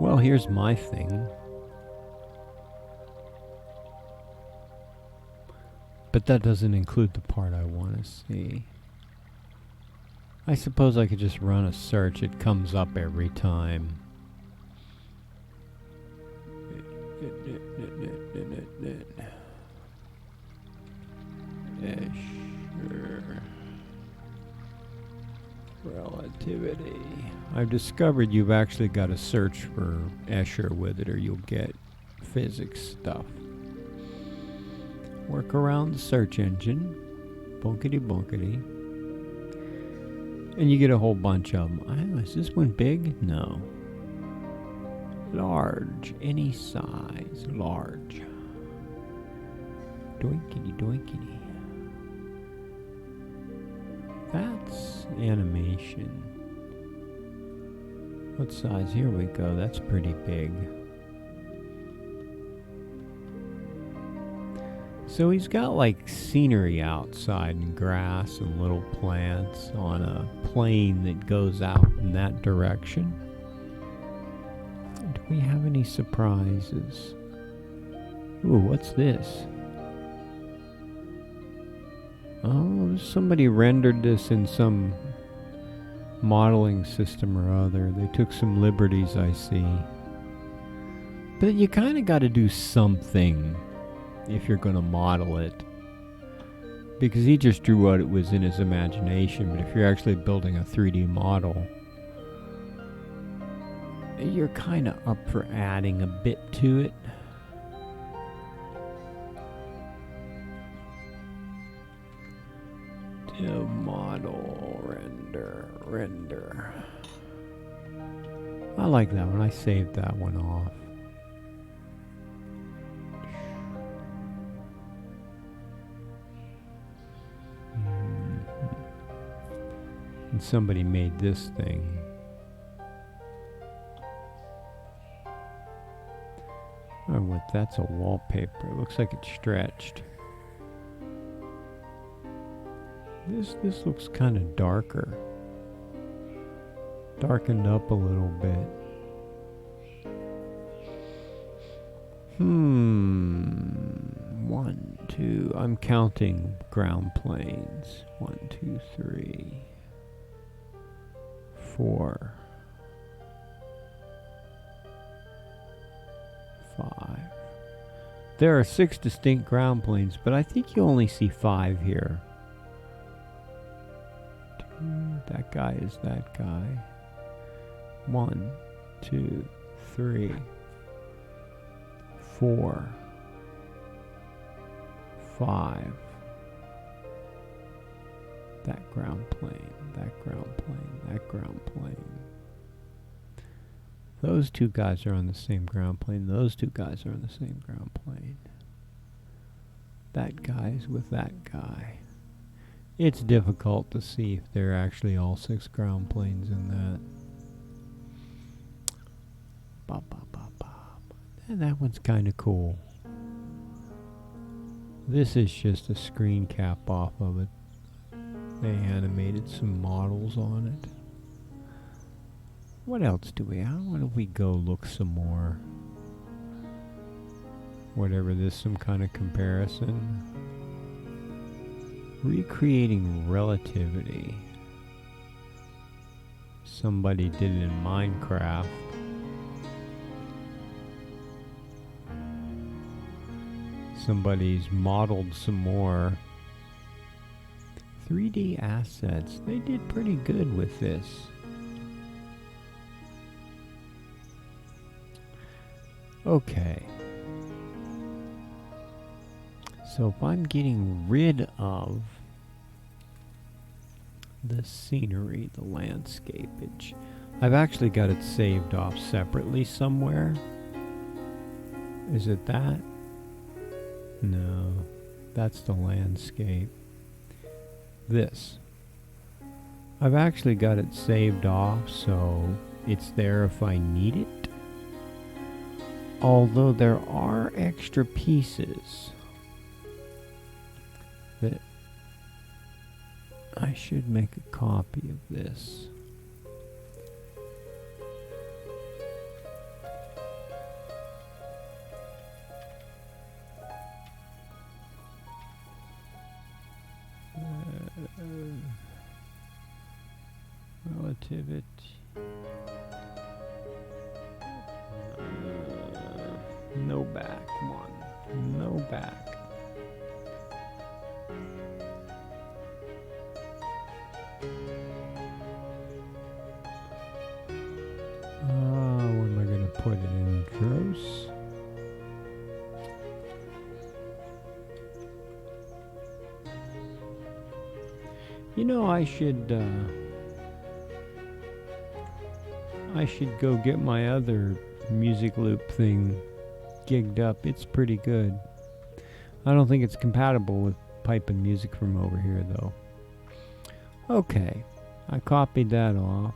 Well, here's my thing. But that doesn't include the part I want to see. I suppose I could just run a search. It comes up every time. Escher. Relativity. I've discovered you've actually got to search for Escher with it or you'll get physics stuff. Work around the search engine. Bunkety bunkety. And you get a whole bunch of them. I don't know, is this one big? No. Large. Any size. Large. Doinkity doinkity. That's animation. What size? Here we go. That's pretty big. So he's got like scenery outside and grass and little plants on a plane that goes out in that direction. Do we have any surprises? Ooh, what's this? Oh, somebody rendered this in some modeling system or other. They took some liberties, I see. But you kind of got to do something if you're going to model it. Because he just drew what it was in his imagination, but if you're actually building a 3D model, you're kind of up for adding a bit to it. To model, render. I like that one. I saved that one off. And somebody made this thing. Oh, what? That's a wallpaper. It looks like it's stretched. This looks kind of darker. Darkened up a little bit. 1, 2. I'm counting ground planes. 1, 2, 3, 4, 5. There are 6 distinct ground planes, but I think you only see 5 here. That guy is that guy. 1, 2, 3, 4, 5. That ground plane, that ground plane, that ground plane. Those 2 guys are on the same ground plane. Those 2 guys are on the same ground plane. That guy's with that guy. It's difficult to see if there are actually all 6 ground planes in that. And that one's kind of cool. This is just a screen cap off of it. They animated some models on it. What else do we have? Why don't we go look some more? Whatever this, some kind of comparison. Recreating relativity. Somebody did it in Minecraft. Somebody's modeled some more. 3D assets. They did pretty good with this. Okay. So if I'm getting rid of the scenery, the landscapage, I've actually got it saved off separately somewhere. Is it that? No, that's the landscape. This. I've actually got it saved off, so it's there if I need it. Although there are extra pieces that I should make a copy of this. Relativity. No back one. No back. Where am I going to put it in? Gross. You know, I should go get my other music loop thing gigged up. It's pretty good. I don't think it's compatible with piping music from over here, though. Okay, I copied that off.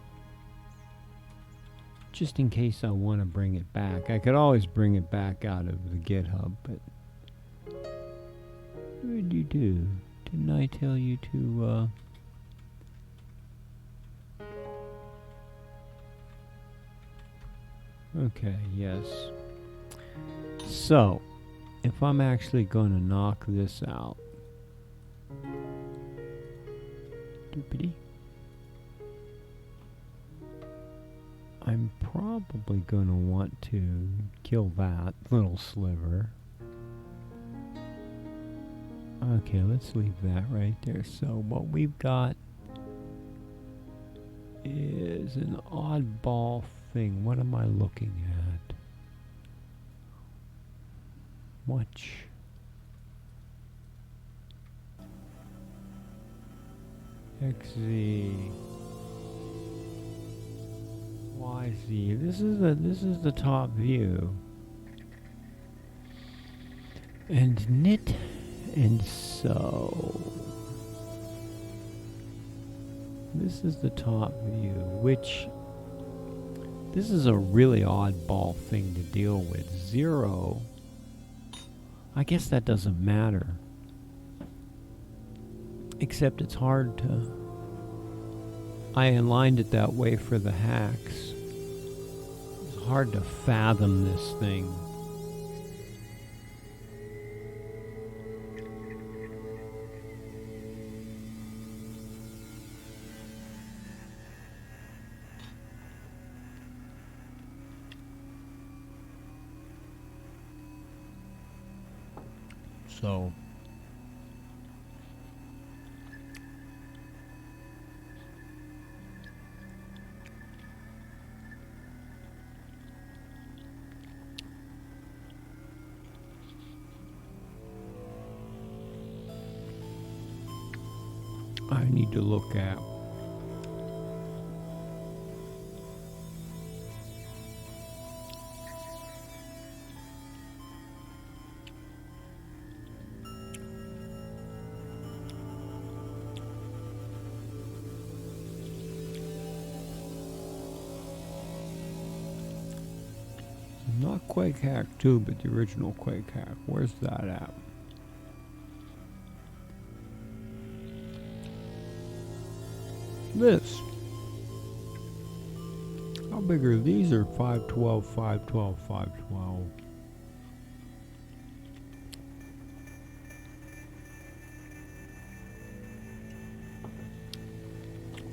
Just in case I want to bring it back. I could always bring it back out of the GitHub, but... What did you do? Didn't I tell you to, Okay, yes. So, if I'm actually going to knock this out... Doopity. I'm probably going to want to kill that little sliver. Okay, let's leave that right there. So what we've got is an oddball thing. What am I looking at? Watch. XZ. YZ. This is the top view. And knit and sew. This is the top view, which this is a really oddball thing to deal with. 0. I guess that doesn't matter. Except it's hard to... I aligned it that way for the hacks. It's hard to fathom this thing. So... I need to look at. Not Quake Hack 2, but the original Quake Hack. Where's that at? This. How big are these? Are 512, 512, 512.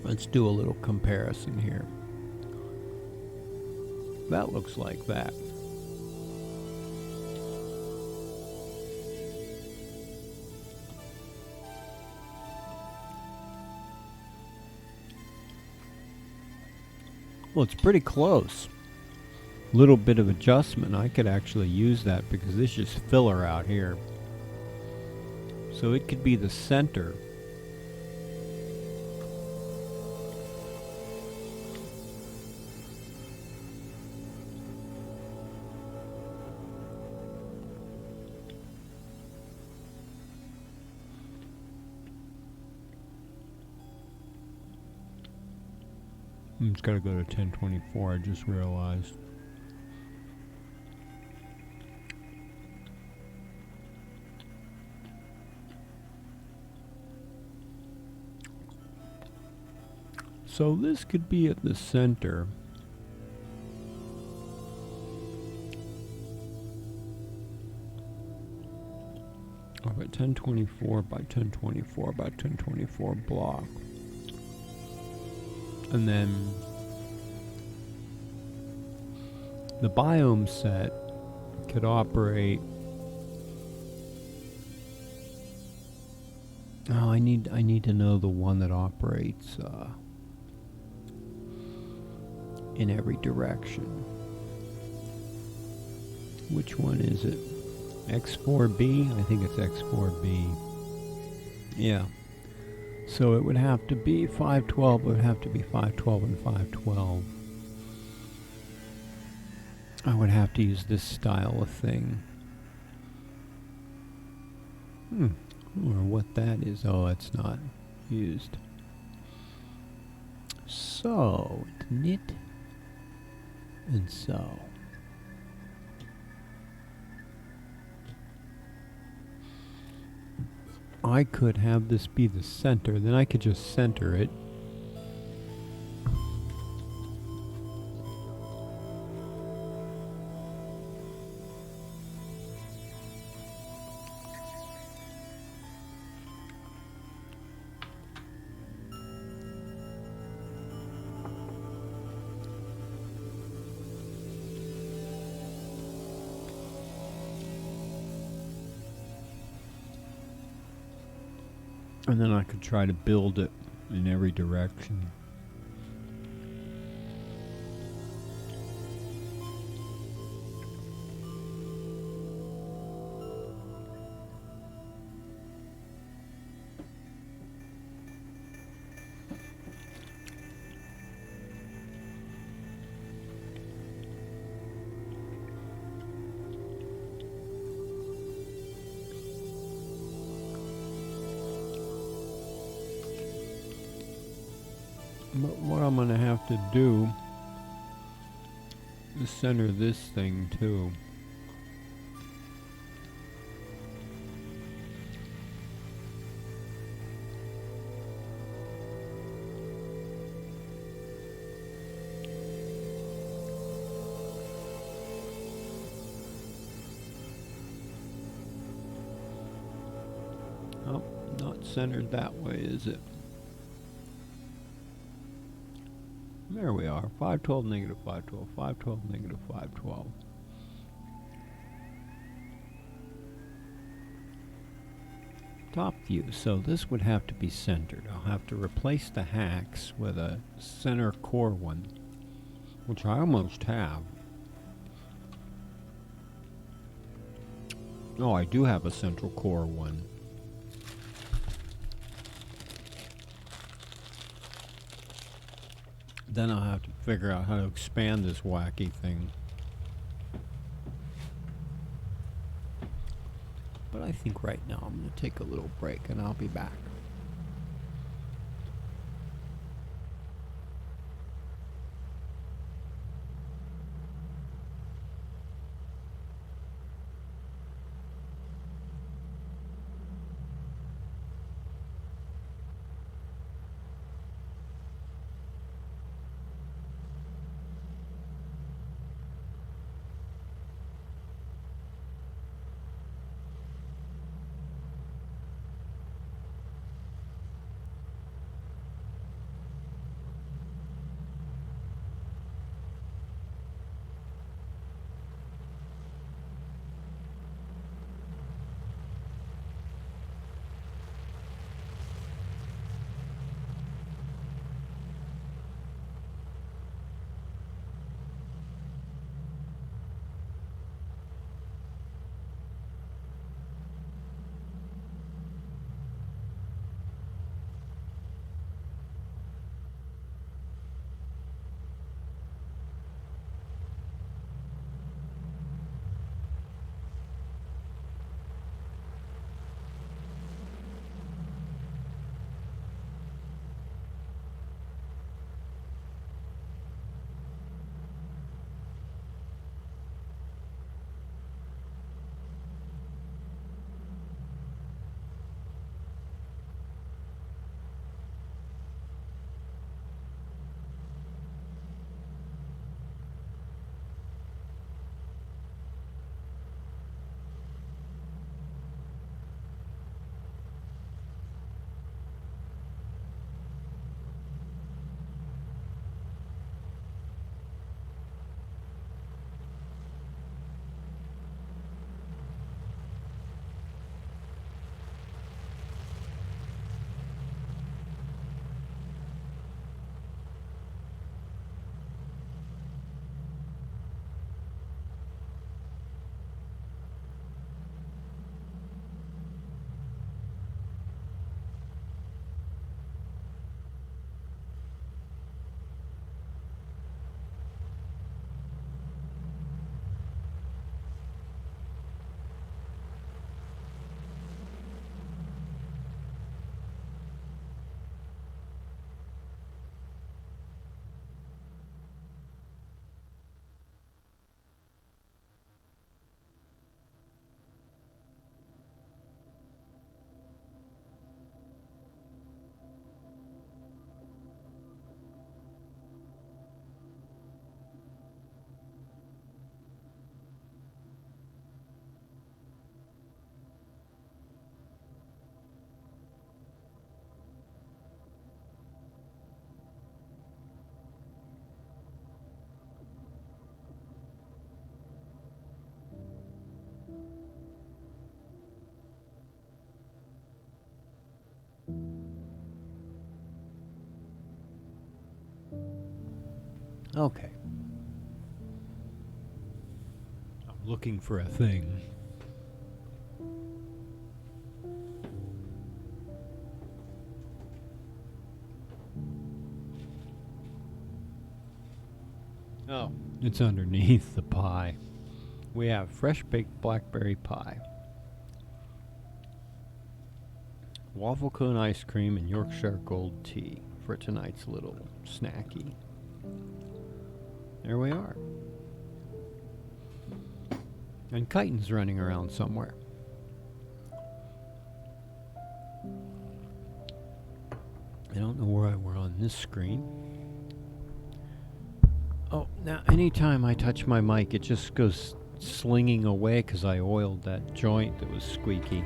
Let's do a little comparison here. That looks like that. Well, it's pretty close. Little bit of adjustment. I could actually use that because this is just filler out here. So it could be the center. It's got to go to 1024, I just realized. So this could be at the center. Of a 1024 by 1024 by 1024 block. And then the biome set could operate. Oh, I need to know the one that operates in every direction. Which one is it? X4B? I think it's X4B. Yeah. So it would have to be 512. It would have to be 512 and 512. I would have to use this style of thing. Or what that is. Oh, it's not used. So, it's knit and sew. I could have this be the center, then I could just center it. And then I could try to build it in every direction. But what I'm going to have to do is center this thing too. Oh, not centered that way, is it? There we are. 512, negative 512, 512, negative 512. Top view. So this would have to be centered. I'll have to replace the hacks with a center core one, which I almost have. Oh, I do have a central core one. Then I'll have to figure out how to expand this wacky thing. But I think right now I'm going to take a little break and I'll be back. Okay. I'm looking for a thing. Oh, it's underneath the pie. We have fresh baked blackberry pie, waffle cone ice cream, and Yorkshire gold tea for tonight's little snacky. There we are. And chitin's running around somewhere. I don't know where we're on this screen. Oh, now anytime I touch my mic, it just goes slinging away because I oiled that joint that was squeaky.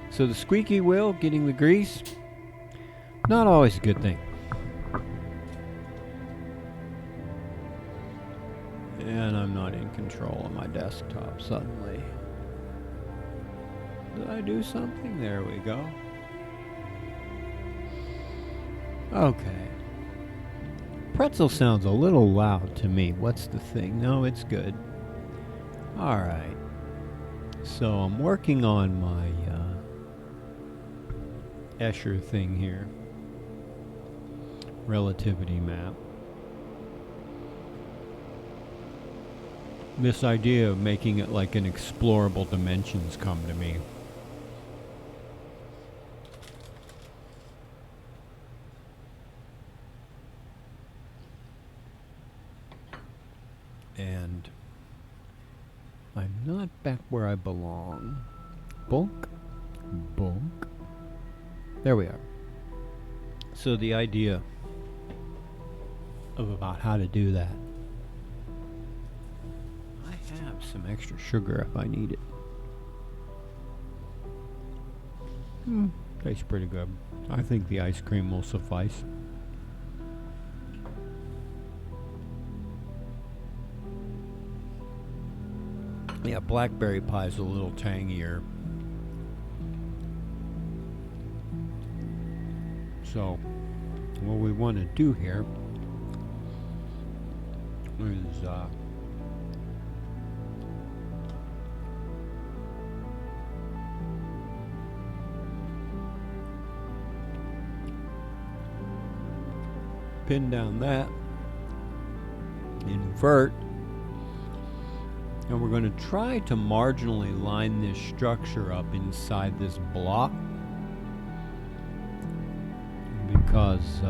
So the squeaky wheel getting the grease, not always a good thing. And I'm not in control of my desktop suddenly. Did I do something? There we go. Okay. Pretzel sounds a little loud to me. What's the thing? No, it's good. Alright. So I'm working on my Escher thing here. Relativity map. This idea of making it like an explorable dimensions come to me. And I'm not back where I belong. Bonk. Bonk. There we are. So the idea of about how to do that. I have some extra sugar if I need it. Tastes pretty good. I think the ice cream will suffice. Yeah, blackberry pie is a little tangier. So, what we want to do here is pin down that, invert, and we're going to try to marginally line this structure up inside this block because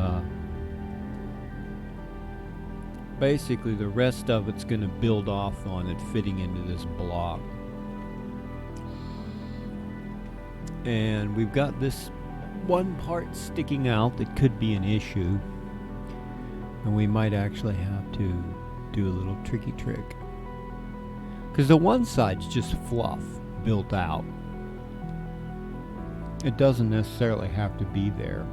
basically the rest of it's going to build off on it fitting into this block. And we've got this one part sticking out that could be an issue, and we might actually have to do a little tricky trick. Because the one side's just fluff built out. It doesn't necessarily have to be there.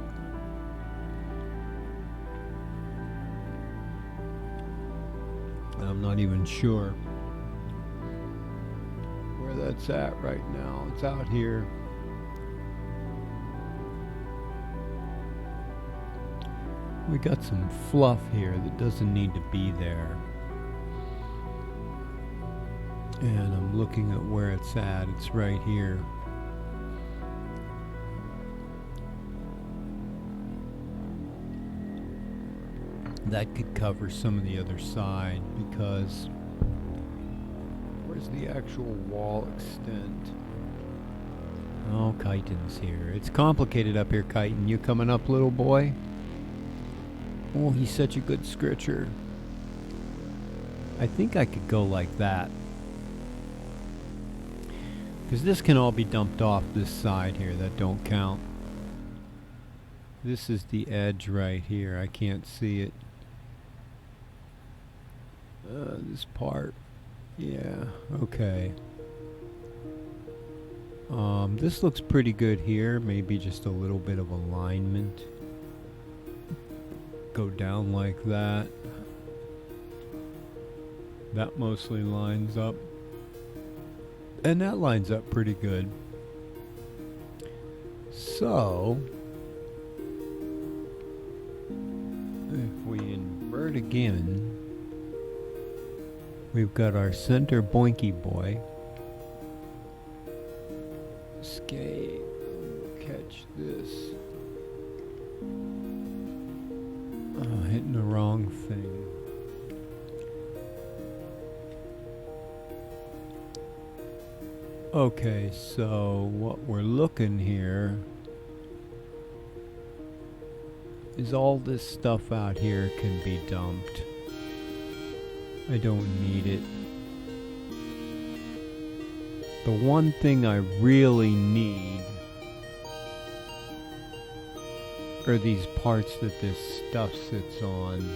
And I'm not even sure where that's at right now. It's out here. We got some fluff here that doesn't need to be there. And I'm looking at where it's at. It's right here. That could cover some of the other side because where's the actual wall extent? Oh, chitin's here. It's complicated up here, chitin. You coming up, little boy? Oh, he's such a good scritcher. I think I could go like that. Because this can all be dumped off this side here. That don't count. This is the edge right here. I can't see it. This part. Yeah, okay. This looks pretty good here. Maybe just a little bit of alignment. Go down like that. That mostly lines up. And that lines up pretty good. So, if we invert again, We've got our center boinky boy. Escape. Catch this. Oh, hitting the wrong thing. Okay, so what we're looking here is all this stuff out here can be dumped. I don't need it. The one thing I really need are these parts that this stuff sits on.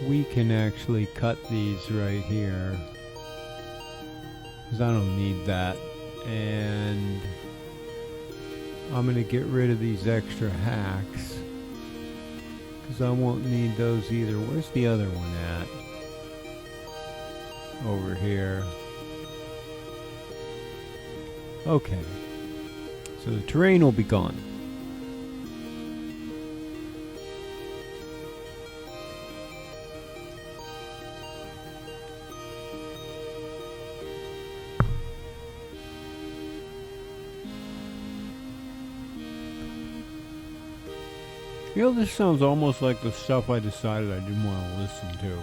We can actually cut these right here, because I don't need that. And I'm going to get rid of these extra hacks, because I won't need those either. Where's the other one at? Over here. Okay. So the terrain will be gone. You know, this sounds almost like the stuff I decided I didn't want to listen to.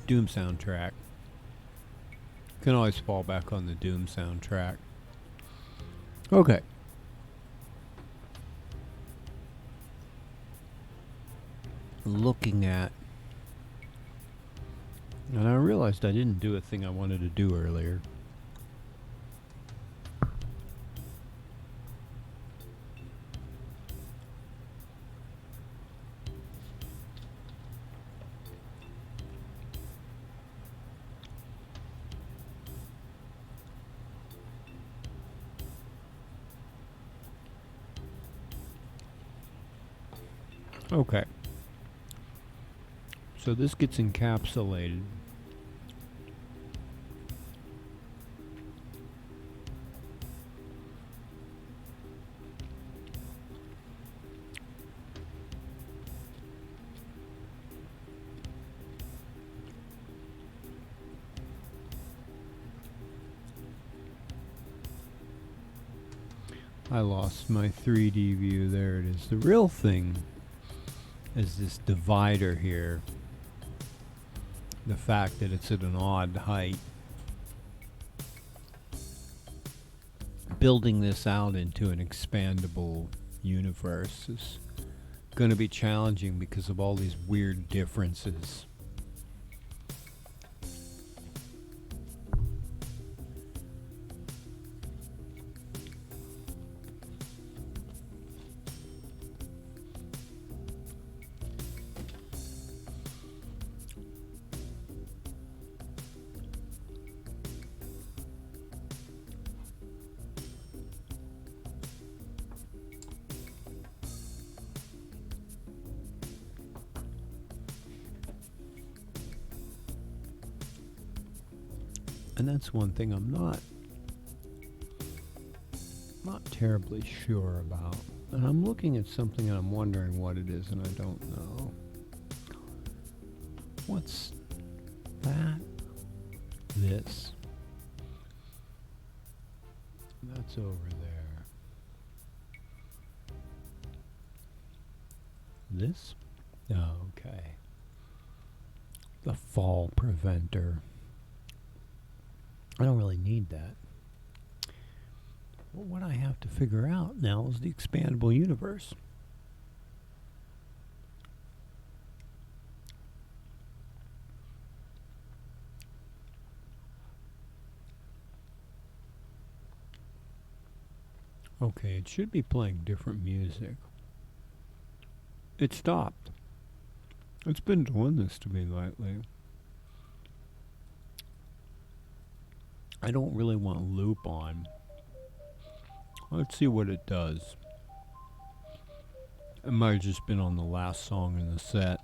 Doom soundtrack. Can always fall back on the Doom soundtrack. Okay. Looking at, and I realized I didn't do a thing I wanted to do earlier. Okay. So this gets encapsulated. I lost my 3D view. There it is. The real thing is this divider here. The fact that it's at an odd height. Building this out into an expandable universe is going to be challenging because of all these weird differences. And that's one thing I'm not terribly sure about. And I'm looking at something and I'm wondering what it is, and I don't know. What's that? This. That's over there. This? Oh, okay. The fall preventer. I don't really need that. Well, what I have to figure out now is the expandable universe. Okay, it should be playing different music. It stopped. It's been doing this to me lately. I don't really want loop on. Let's see what it does. It might have just been on the last song in the set.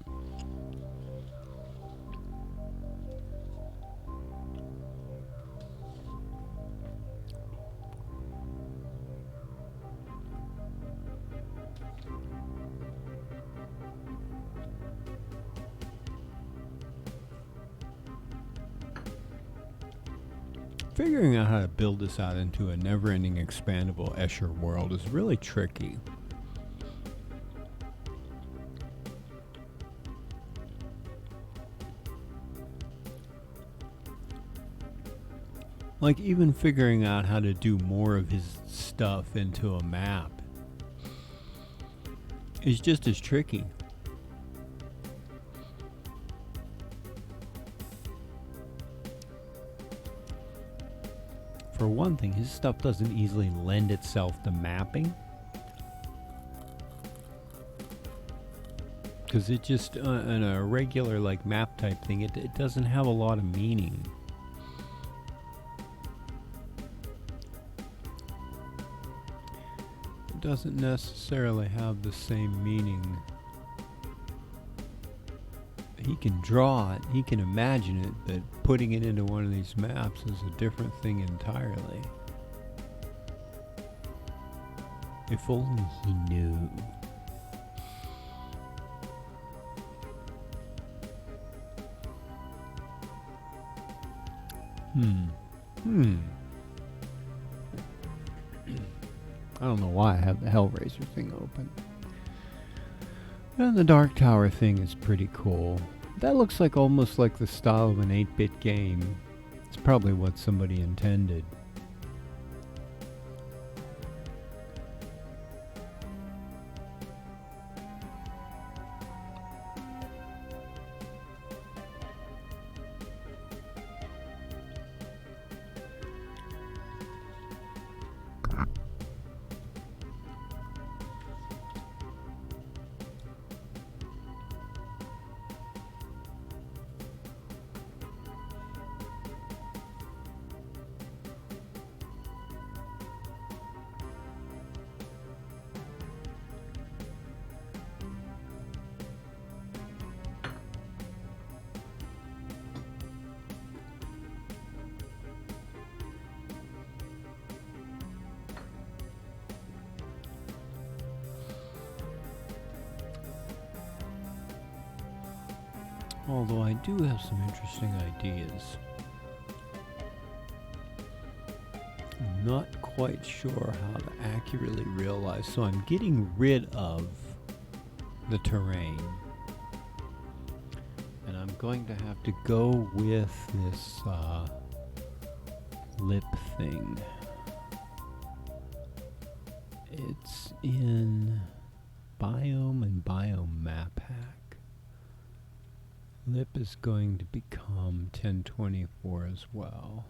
Figuring out how to build this out into a never-ending expandable Escher world is really tricky. Like even figuring out how to do more of his stuff into a map is just as tricky. For one thing, his stuff doesn't easily lend itself to mapping. Because it just, in a regular like map type thing, it doesn't have a lot of meaning. It doesn't necessarily have the same meaning. He can draw it, he can imagine it, but putting it into one of these maps is a different thing entirely. If only he knew. I don't know why I have the Hellraiser thing open. And the Dark Tower thing is pretty cool. That looks like almost like the style of an 8-bit game. It's probably what somebody intended. Although I do have some interesting ideas. I'm not quite sure how to accurately realize, so I'm getting rid of the terrain. And I'm going to have to go with this lip thing. It's in Biome and Biome Map Hack. Lip is going to become 1024 as well.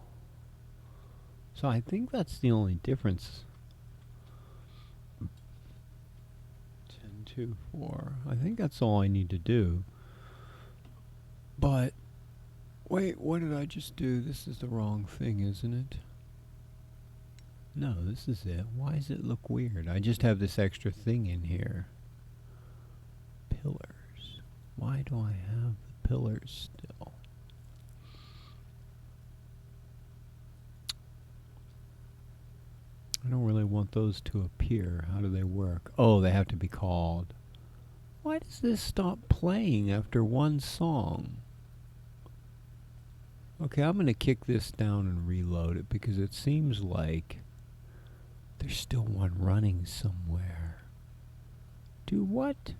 So I think that's the only difference. 1024. I think that's all I need to do. But wait, what did I just do? This is the wrong thing, isn't it? No, this is it. Why does it look weird? I just have this extra thing in here. Pillars. Why do I have the pillars still? I don't really want those to appear. How do they work? Oh, they have to be called. Why does this stop playing after one song? Okay, I'm going to kick this down and reload it because it seems like there's still one running somewhere. Do what?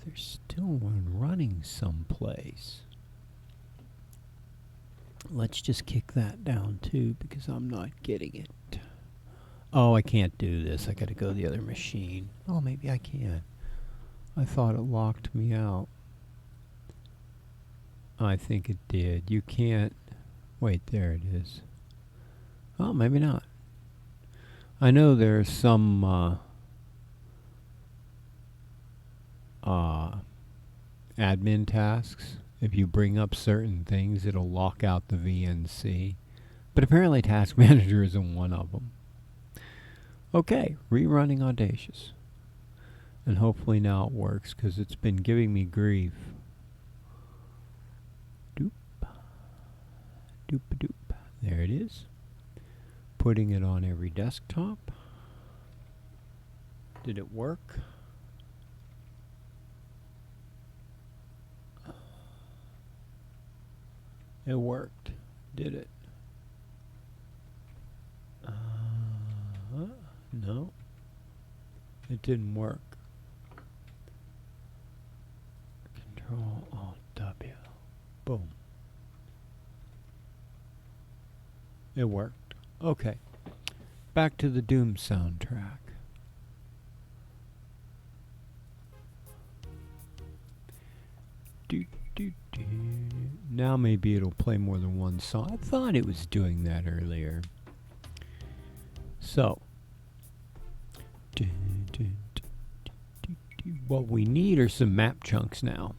There's still one running someplace. Let's just kick that down too because I'm not getting it. Oh, I can't do this. I gotta go to the other machine. Oh, maybe I can. I thought it locked me out. I think it did. You can't. Wait, there it is. Oh, maybe not. I know there's some admin tasks. If you bring up certain things, it'll lock out the VNC. But apparently Task Manager isn't one of them. Okay, rerunning Audacious. And hopefully now it works, because it's been giving me grief. Doop. Doop-a-doop. There it is. Putting it on every desktop. Did it work? It worked. Did it? No. It didn't work. Control-Alt-W. Boom. It worked. Okay. Back to the Doom soundtrack. Now maybe it'll play more than one song. I thought it was doing that earlier. So, what we need are some map chunks now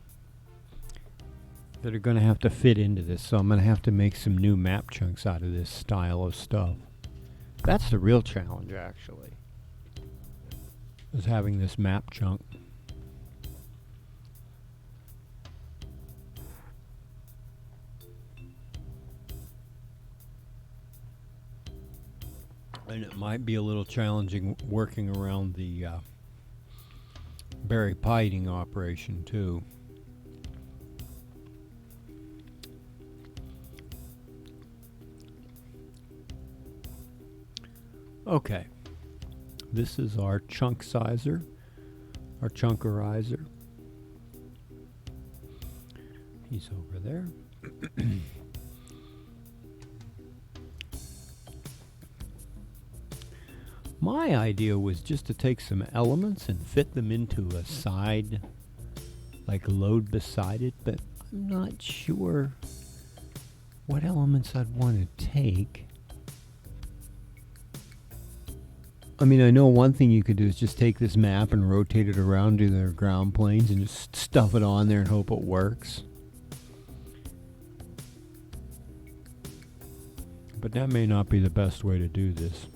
that are going to have to fit into this. So I'm going to have to make some new map chunks out of this style of stuff. That's the real challenge, actually, is having this map chunk. And it might be a little challenging working around the berry pieing operation too. Okay, this is our chunk sizer, our chunkerizer. He's over there. My idea was just to take some elements and fit them into a side, like load beside it, but I'm not sure what elements I'd want to take. I mean, I know one thing you could do is just take this map and rotate it around to their ground planes and just stuff it on there and hope it works. But that may not be the best way to do this.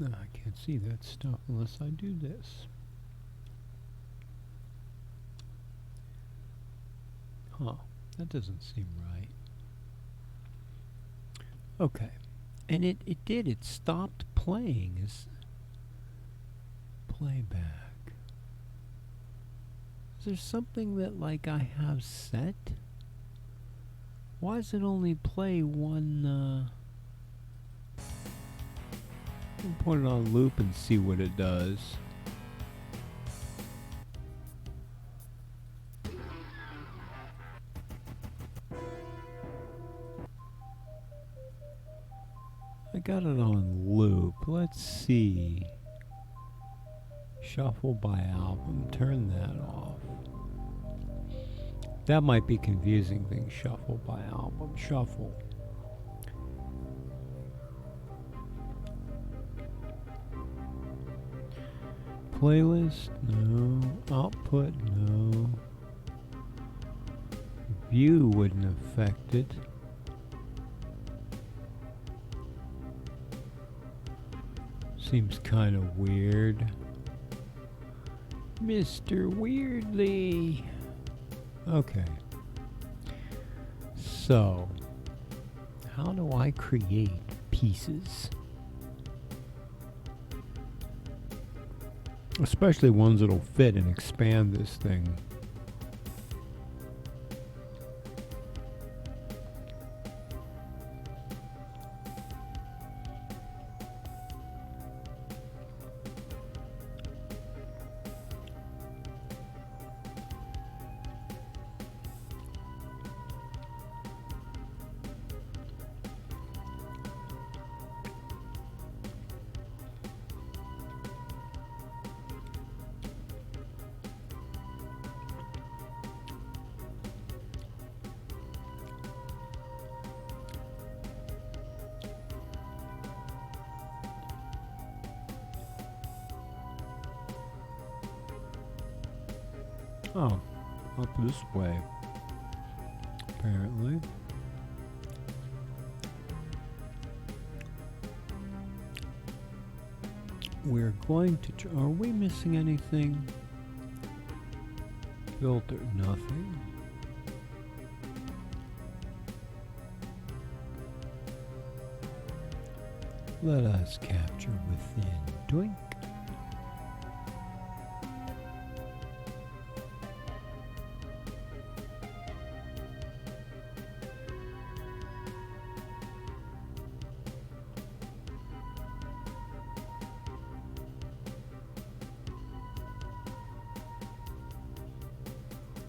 No, I can't see that stuff unless I do this. Huh, that doesn't seem right. Okay, and it stopped playing as playback. Is there something that like I have set? Why does it only play one, I'll put it on loop and see what it does. I got it on loop. Let's see. Shuffle by album. Turn that off. That might be confusing things. Shuffle by album. Shuffle. Playlist? No. Output? No. View wouldn't affect it. Seems kind of weird. Mr. Weirdly. Okay. So, how do I create pieces? Especially ones that'll fit and expand this thing. Oh, up this way, apparently. We're going to are we missing anything? Filter, nothing. Let us capture within. Doink.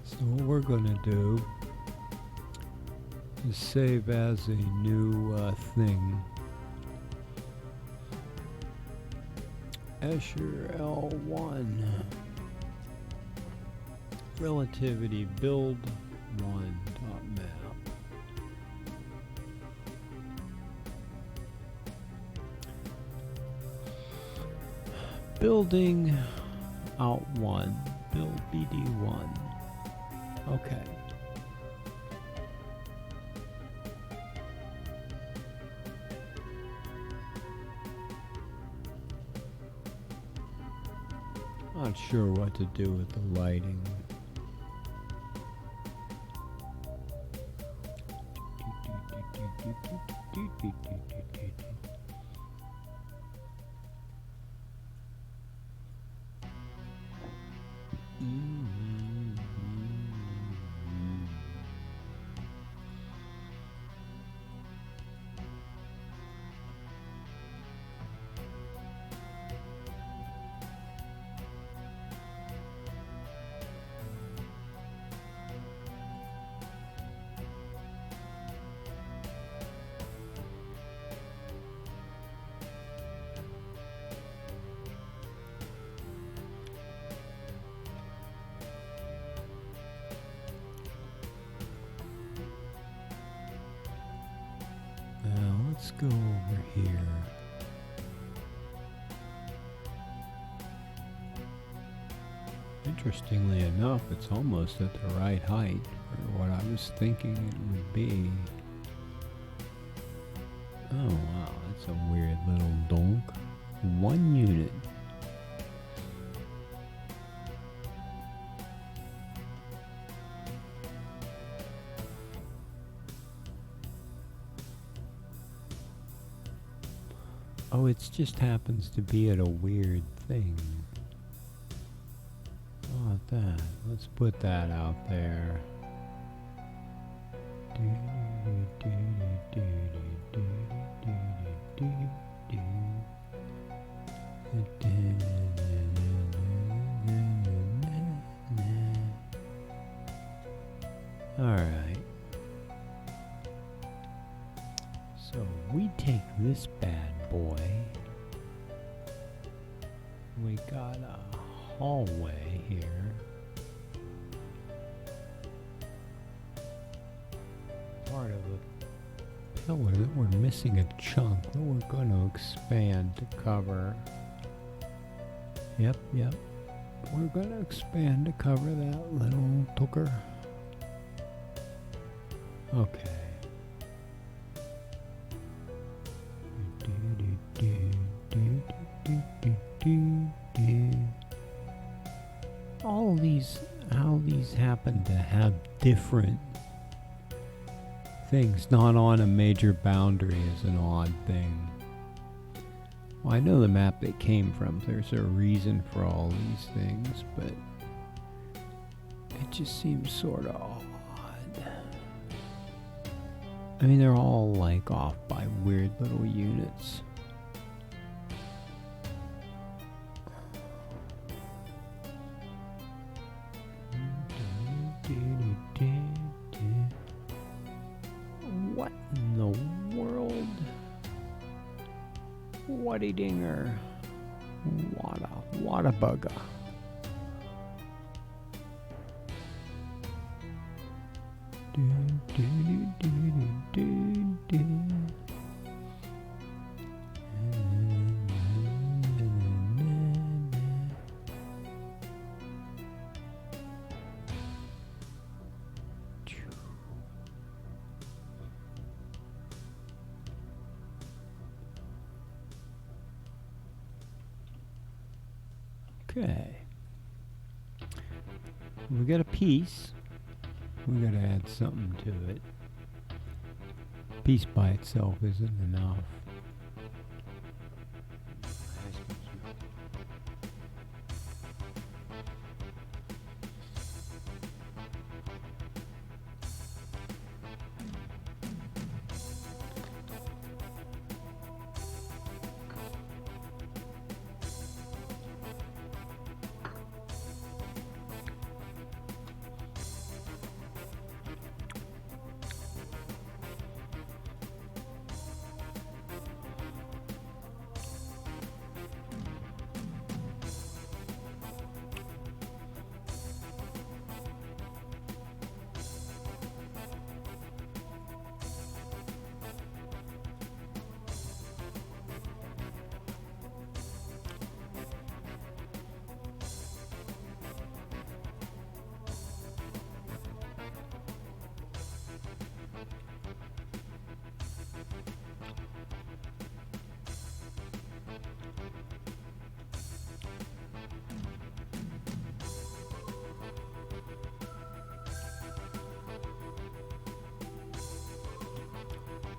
So what we're going to do is save as a new thing. Escher L1 Relativity Build 1 dot map. Building out 1. Build BD1. Okay. Not sure what to do with the lighting. Now let's go over here. Interestingly enough, it's almost at the right height for what I was thinking it would be. Oh wow, that's a weird little donk. 1 unit. Oh, it just happens to be at a weird thing. Oh, that. Let's put that out there. Alright. So we take this bad boy. We got a hallway here. Part of a pillar that we're missing a chunk that we're going to expand to cover. Yep. We're going to expand to cover that little tooker. Okay. All these, how these happen to have different things, not on a major boundary, is an odd thing. Well, I know the map they came from. There's a reason for all these things, but it just seems sort of odd. I mean, they're all like off by weird little units. What in the world? Whatty dinger? What a bugger. Okay. We got a piece. We gotta add something to it. Piece by itself isn't enough.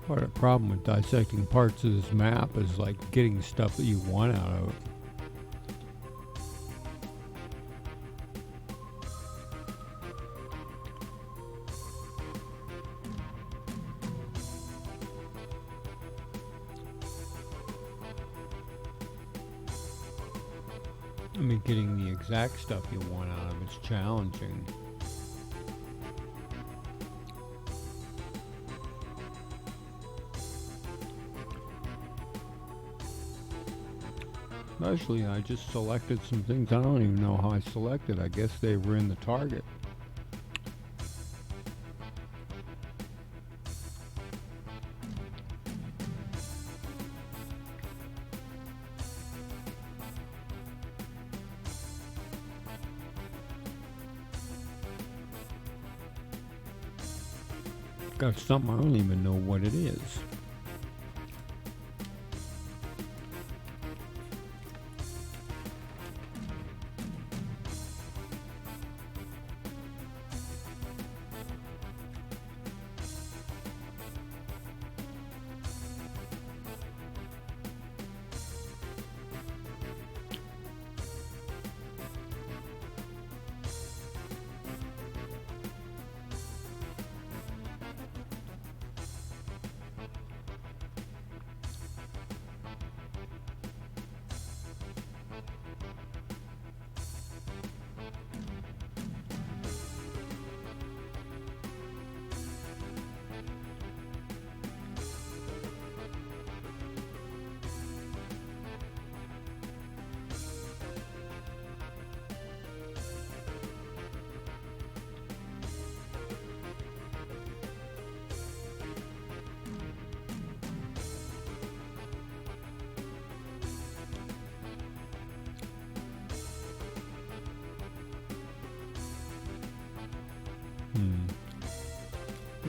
Part of the problem with dissecting parts of this map is like getting stuff that you want out of it. I mean, getting the exact stuff you want out of it's challenging. Especially, I just selected some things. I don't even know how I selected. I guess they were in the target. Got something I don't even know what it is.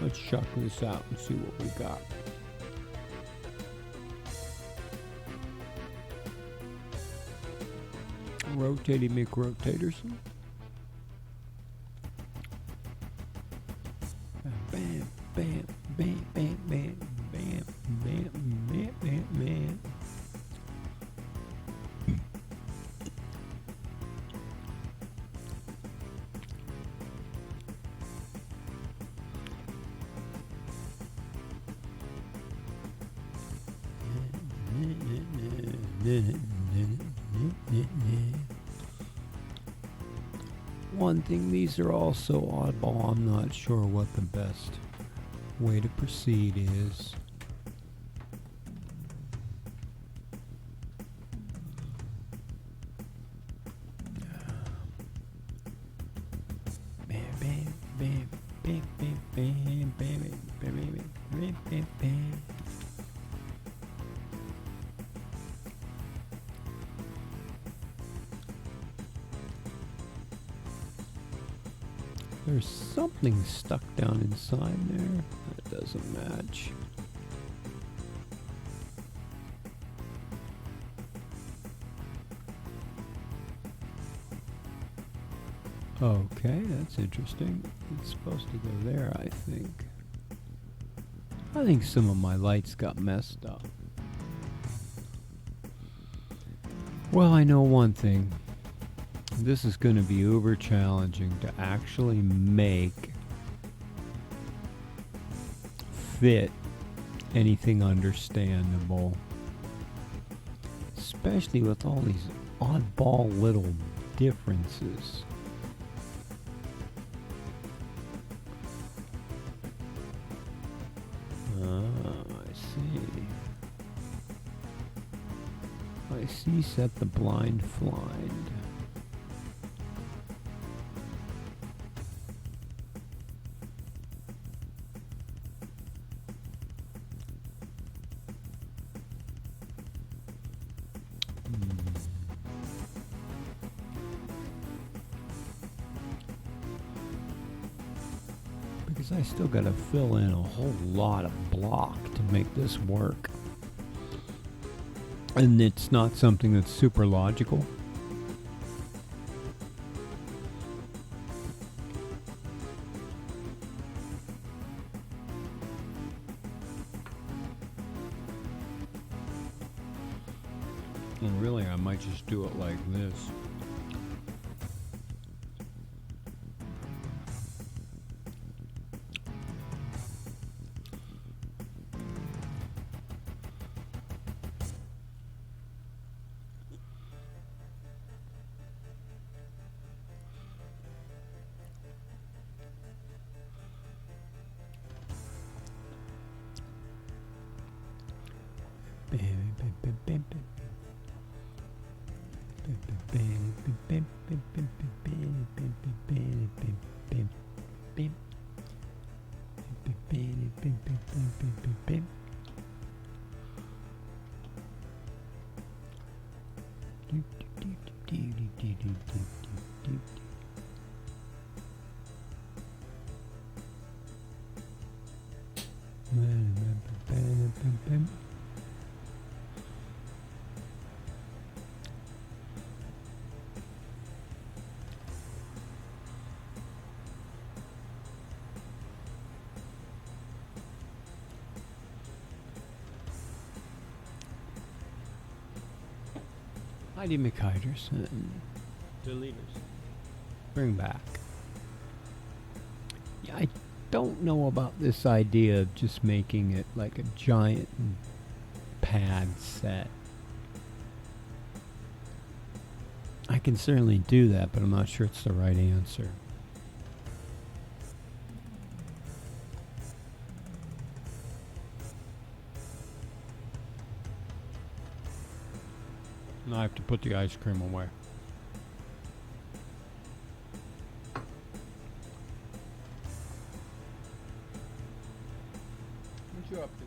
Let's check this out and see what we got. Rotating McRotators. Bam, bam, bam, bam, bam, bam, bam, bam, bam, bam. One thing, these are all so oddball, I'm not sure what the best way to proceed is. There's something stuck down inside there. That doesn't match. Okay, that's interesting. It's supposed to go there, I think. I think some of my lights got messed up. Well, I know one thing. This is going to be uber challenging to actually make fit anything understandable. Especially with all these oddball little differences. I see set the blind blind. Because I still got to fill in a whole lot of block to make this work. And it's not something that's super logical. And really, I might just do it like this. Heidi McHyders and deleters. Bring back. Yeah, I don't know about this idea of just making it like a giant pad set. I can certainly do that, but I'm not sure it's the right answer. Now I have to put the ice cream away. What you up to?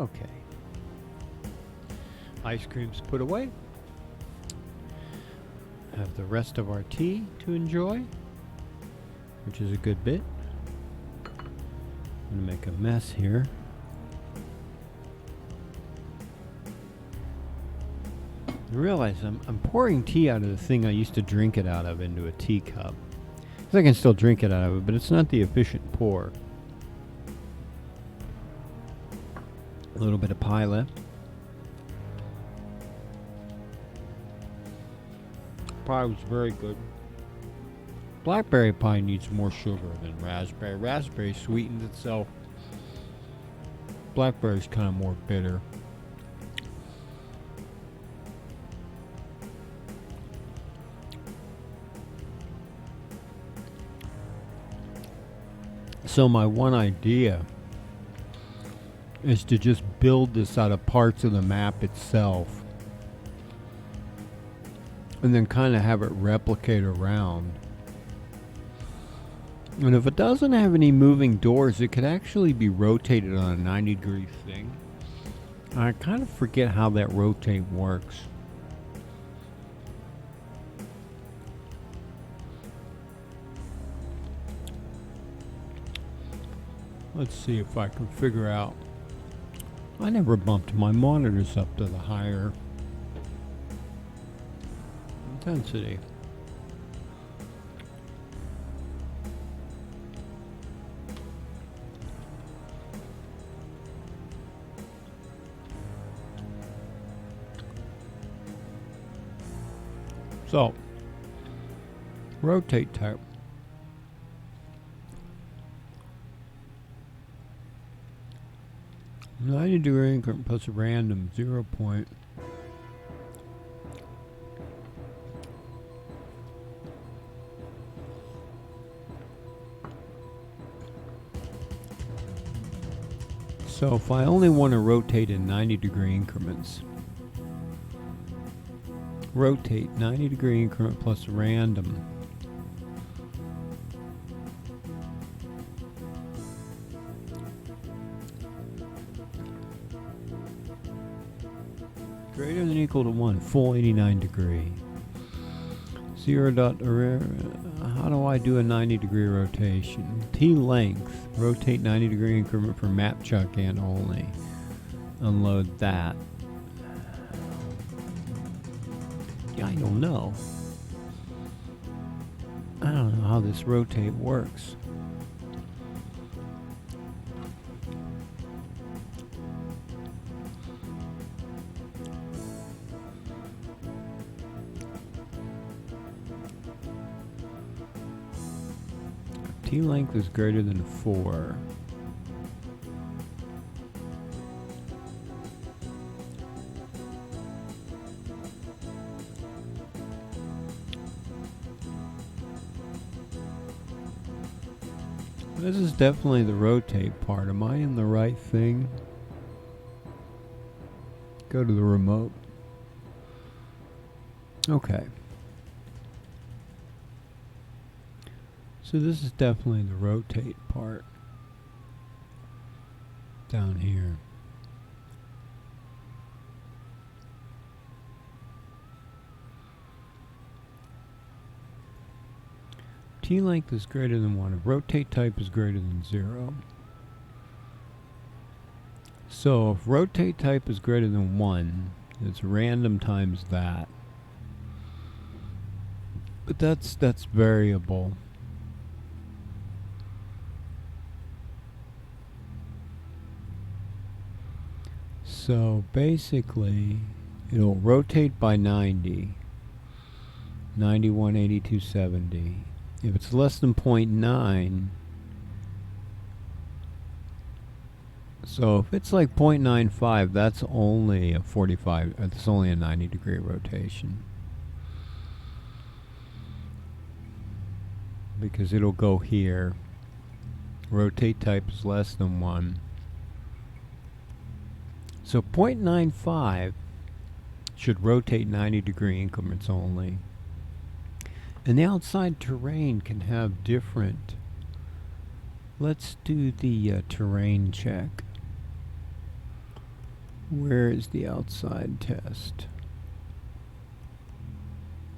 Okay. Ice cream's put away. Have the rest of our tea to enjoy, which is a good bit. I'm gonna make a mess here. I realize I'm pouring tea out of the thing I used to drink it out of into a teacup. 'Cause I can still drink it out of it, but it's not the efficient pour. A little bit of pie left. Pie was very good. Blackberry pie needs more sugar than raspberry. Raspberry sweetens itself. Blackberry's kind of more bitter. So my one idea is to just build this out of parts of the map itself and then kind of have it replicate around. And if it doesn't have any moving doors, it could actually be rotated on a 90-degree thing. I kind of forget how that rotate works. Let's see if I can figure out. I never bumped my monitors up to the higher intensity. So, rotate type. $90 increment plus a random 0 point. So if I only want to rotate in 90-degree increments, rotate 90-degree increment plus random. Greater than or equal to 1, full 89 degree. 0 dot, how do I do a 90-degree rotation? T length, rotate 90-degree increment for map chuck in only. Unload that. Yeah, I don't know. I don't know how this rotate works. T length is greater than 4. This is definitely the rotate part. Am I in the right thing? Go to the remote. Okay. So this is definitely the rotate part. Down here. T length is greater than 1. If rotate type is greater than 0. So if rotate type is greater than 1, it's random times that. But that's variable. So basically, it'll rotate by 90. 91, 82, 70. If it's less than 0.9, so if it's like 0.95, that's only a 45, that's only a 90-degree rotation. Because it'll go here. Rotate type is less than 1. So 0.95 should rotate 90-degree increments only. And the outside terrain can have different. Let's do the terrain check. Where is the outside test?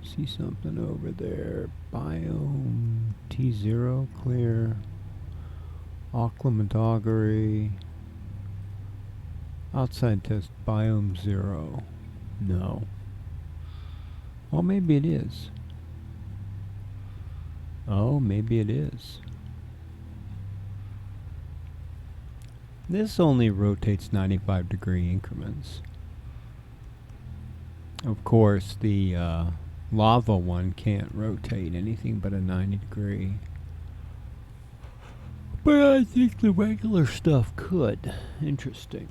See something over there. Biome T0 clear. Aquamatoggery. Outside test biome 0. No. Oh, maybe it is. Oh, maybe it is. This only rotates 95-degree increments. Of course, the lava one can't rotate anything but a 90-degree. But I think the regular stuff could. Interesting.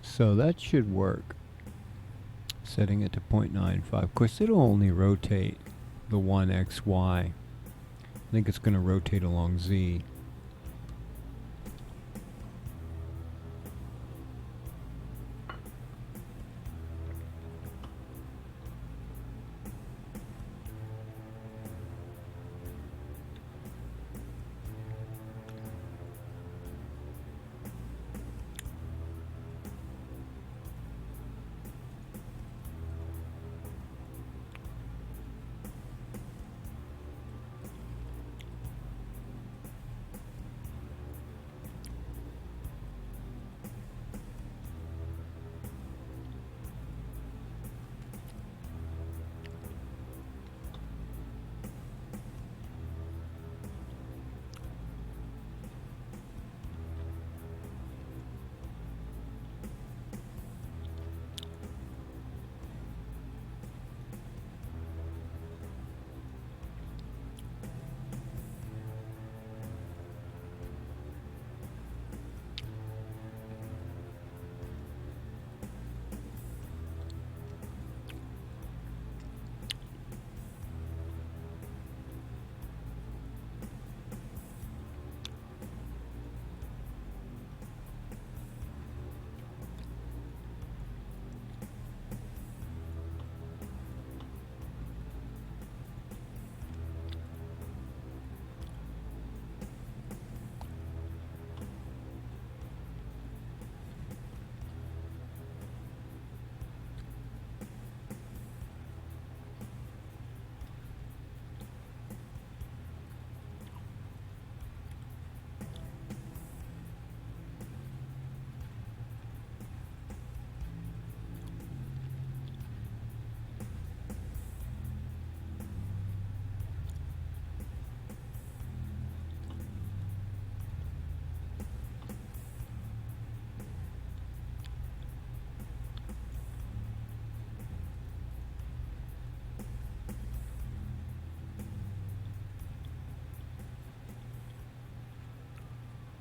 So that should work. Setting it to 0.95. Of course, it'll only rotate the one XY. I think it's going to rotate along Z.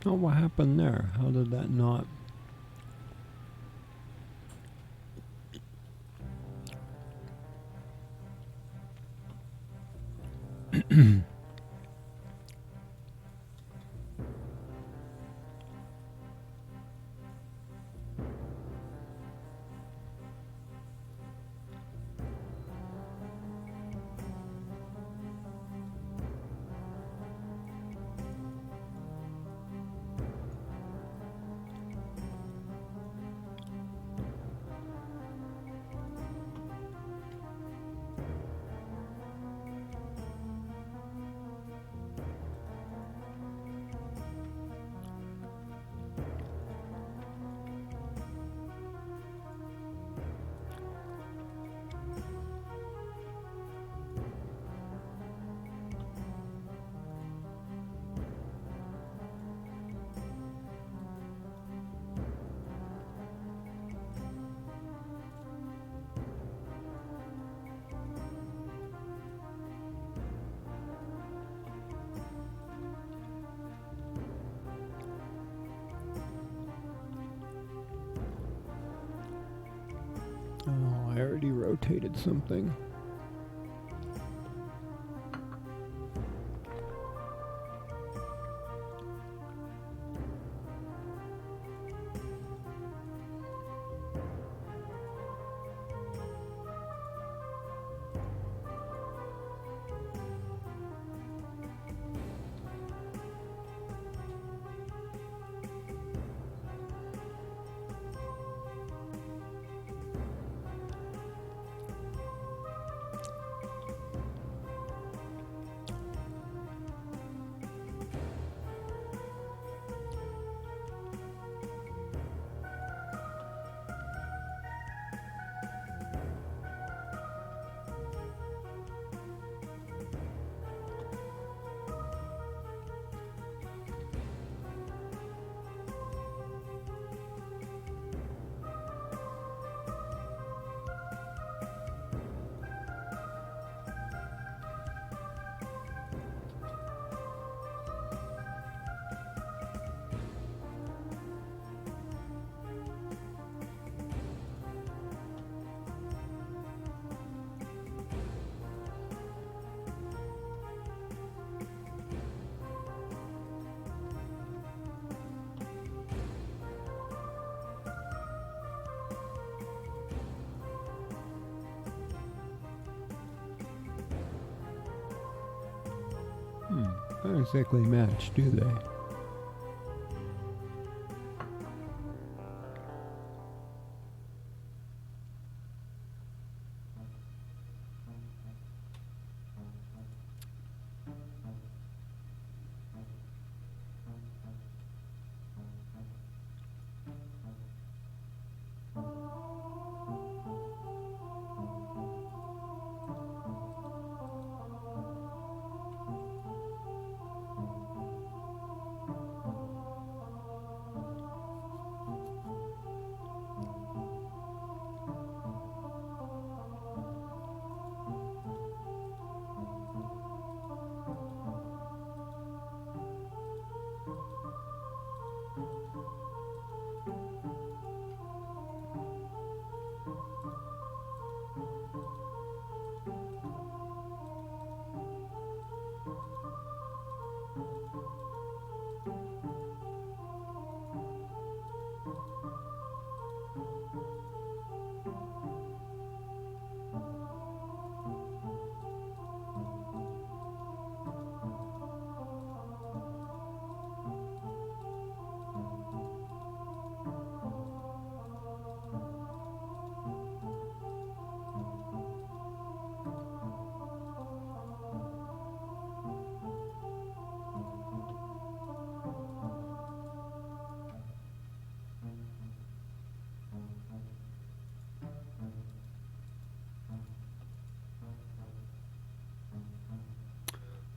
Oh, what happened there? How did that not? Oh, I already rotated something. Don't exactly match, do they?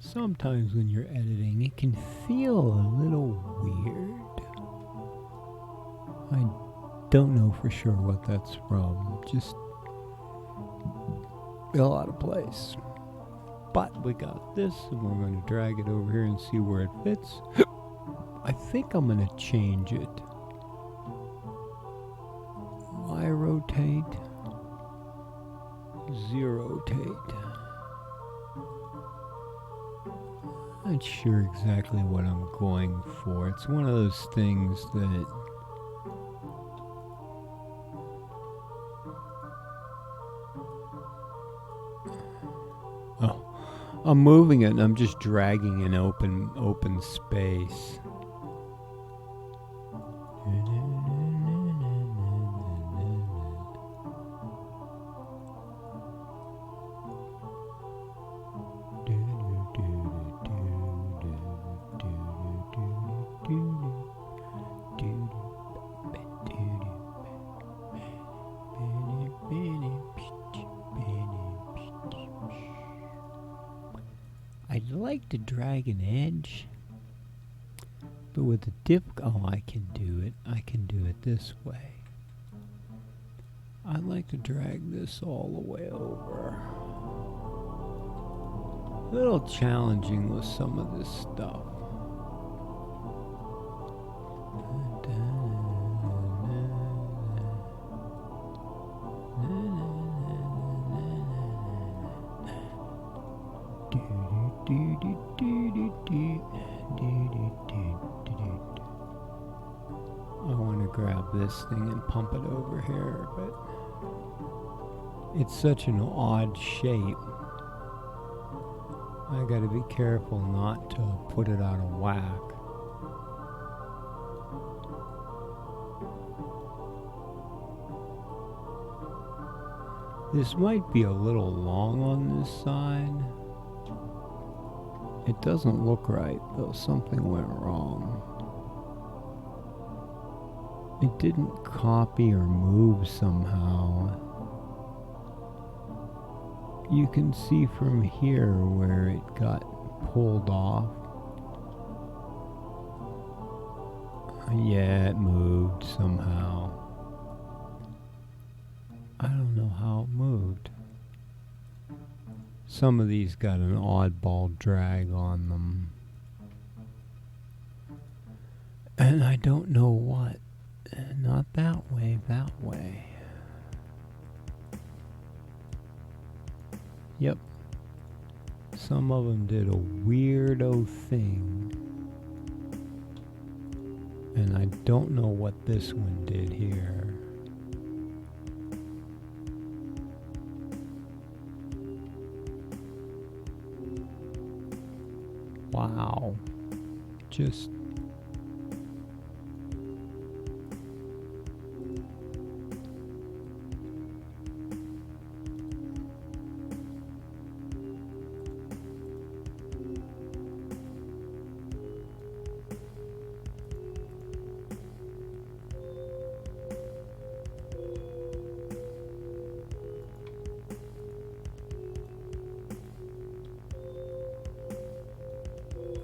Sometimes when you're editing, it can feel a little weird. I don't know for sure what that's from. Just feel out of place. But we got this, and we're going to drag it over here and see where it fits. I think I'm going to change it. Y rotate, Z rotate. Not sure exactly what I'm going for. It's one of those things that I'm moving it and I'm just dragging an open space. I'd like to drag an edge, but with the dip, I can do it. I can do it this way. I'd like to drag this all the way over. A little challenging with some of this stuff. I want to grab this thing and pump it over here, but it's such an odd shape. I gotta be careful not to put it out of whack. This might be a little long on this side. It doesn't look right, though. Something went wrong. It didn't copy or move somehow. You can see from here where it got pulled off. Yeah, it moved somehow. I don't know how it moved. Some of these got an oddball drag on them. And I don't know what. Not that way, that way. Yep. Some of them did a weirdo thing. And I don't know what this one did here. Wow. Just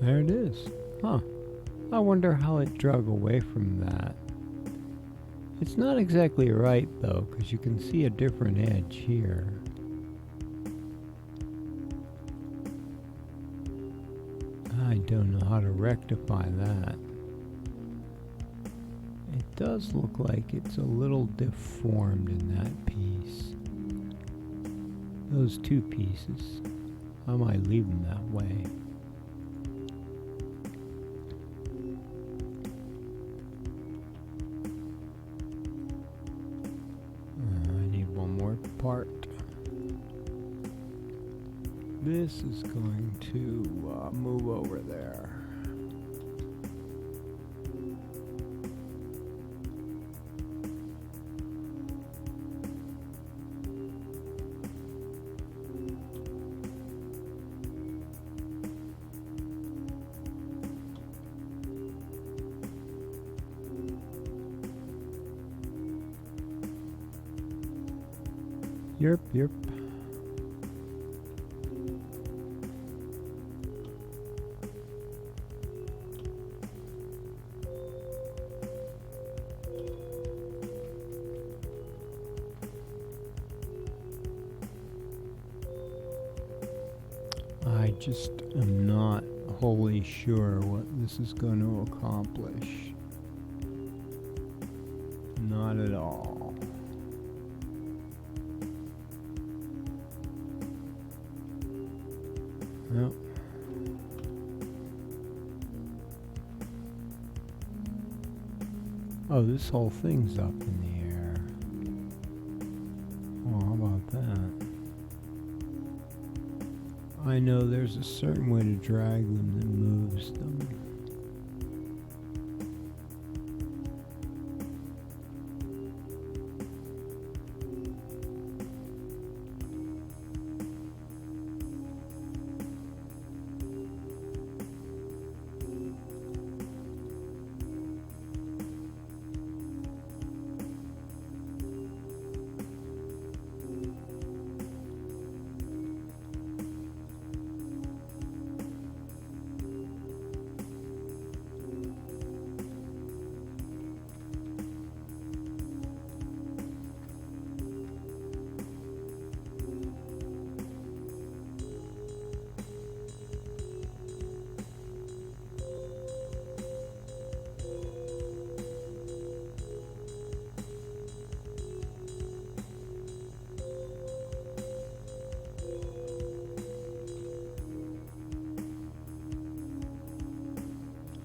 there it is. Huh. I wonder how it drug away from that. It's not exactly right though, because you can see a different edge here. I don't know how to rectify that. It does look like it's a little deformed in that piece. Those two pieces. I might leave them that way. I need one more part. This is going to move over there. Yerp, yerp. I just am not wholly sure what this is going to accomplish. Not at all. Yep. Oh, this whole thing's up in the air. Well, how about that? I know there's a certain way to drag them that moves them.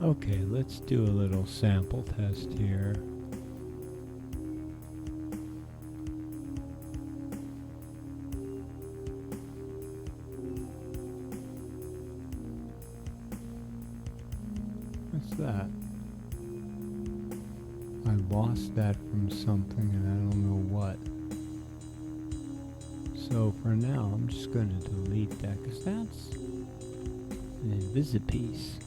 Okay, let's do a little sample test here. What's that? I lost that from something and I don't know what. So for now, I'm just going to delete that because that's an invisipiece.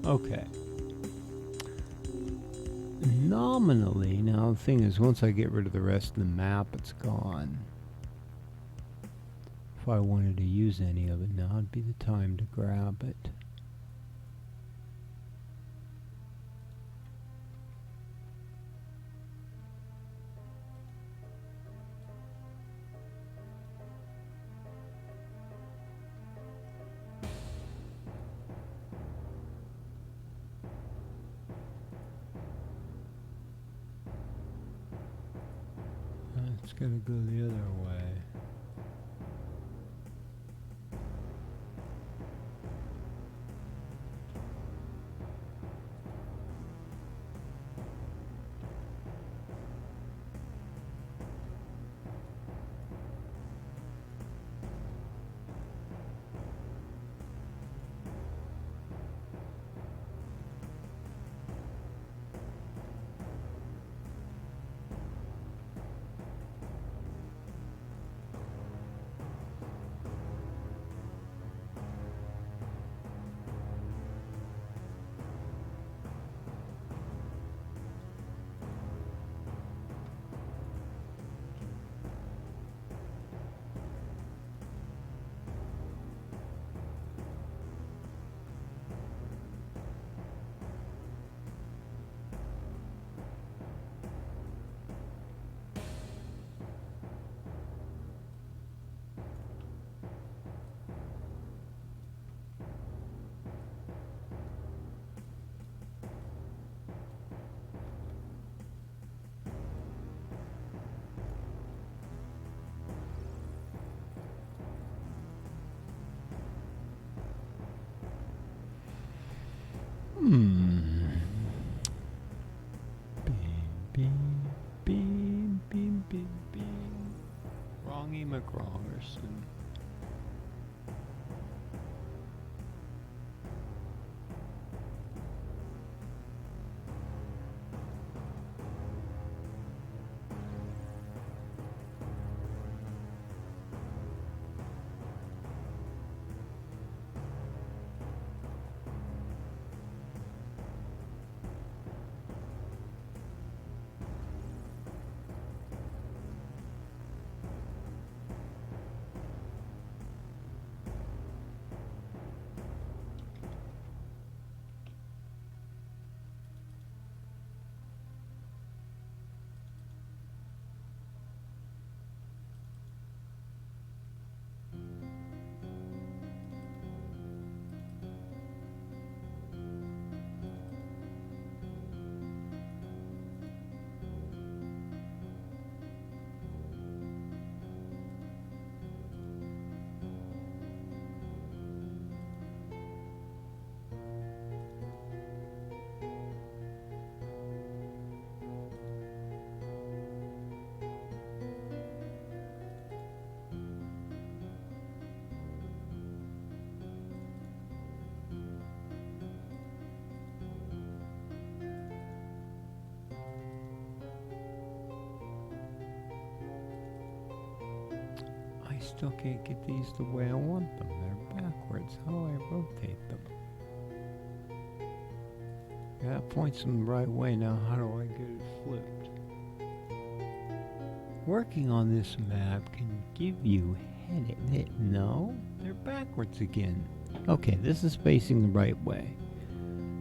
Okay. Nominally, now the thing is, once I get rid of the rest of the map, it's gone. If I wanted to use any of it now, would be the time to grab it. It's gonna go the other way. still can't get these the way I want them. They're backwards. How do I rotate them? Yeah, it points them the right way. Now how do I get it flipped? Working on this map can give you headache. No, they're backwards again. Okay, this is facing the right way.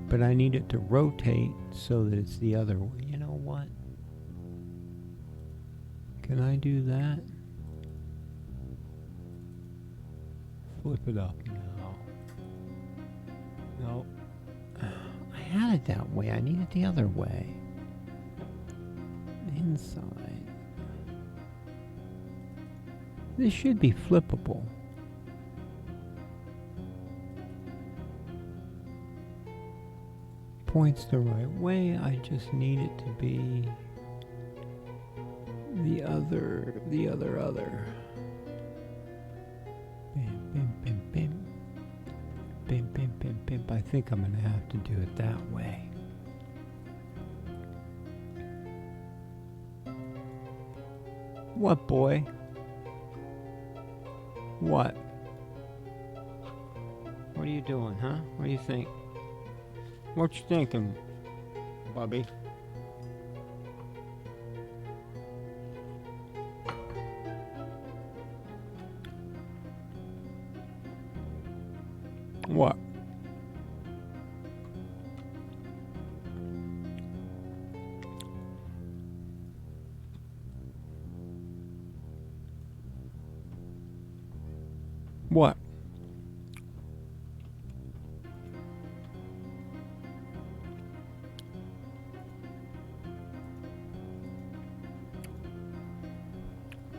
But I need it to rotate so that it's the other way. You know what? Can I do that? Flip it up now. No. I had it that way. I need it the other way. Inside. This should be flippable. Points the right way. I just need it to be the other. Bim, bim, bim, bim. Bim, bim, bim, bim. I think I'm gonna have to do it that way. What, boy? What? What are you doing, huh? What do you think? What you thinking, Bobby? What? What?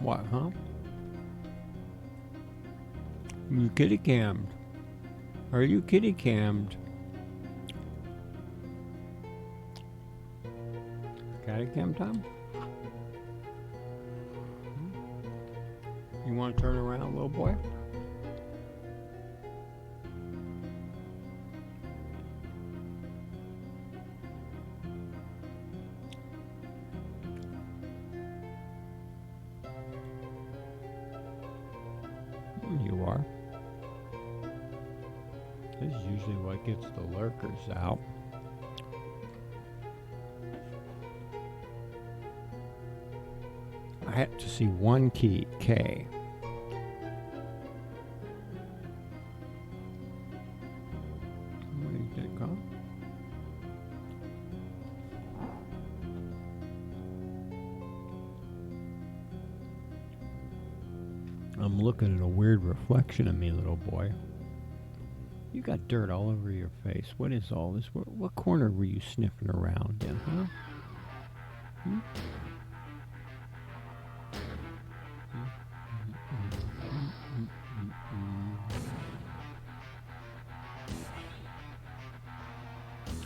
What, huh? You kitty cammed. Are you kitty cammed? Catty cam time? You want to turn around, little boy? You are. This is usually what gets the lurkers out. I have to see one key, K. What do you think, huh? I'm looking at a weird reflection of me, little boy. You got dirt all over your face. What is all this? What corner were you sniffing around in, huh? Hmm?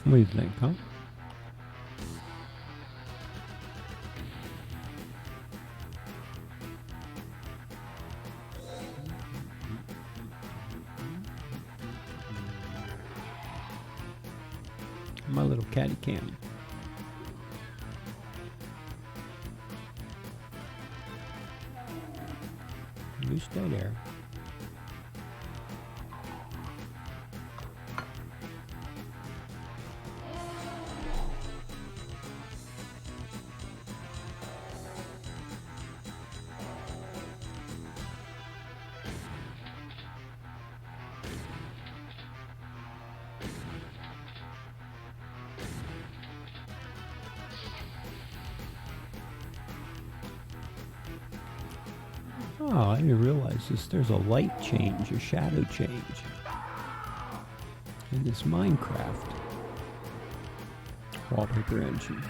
What do you think, huh? My little catty cam. You stay there. Oh, I didn't realize this. There's a light change, a shadow change in this Minecraft wallpaper engine.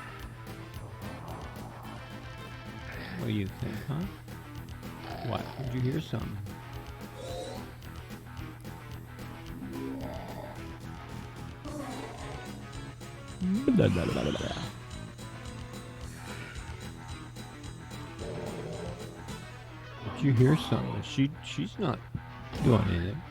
What do you think, huh? What? Did you hear something? Blah, blah, blah, blah, blah. Did you hear something? She's not doing anything.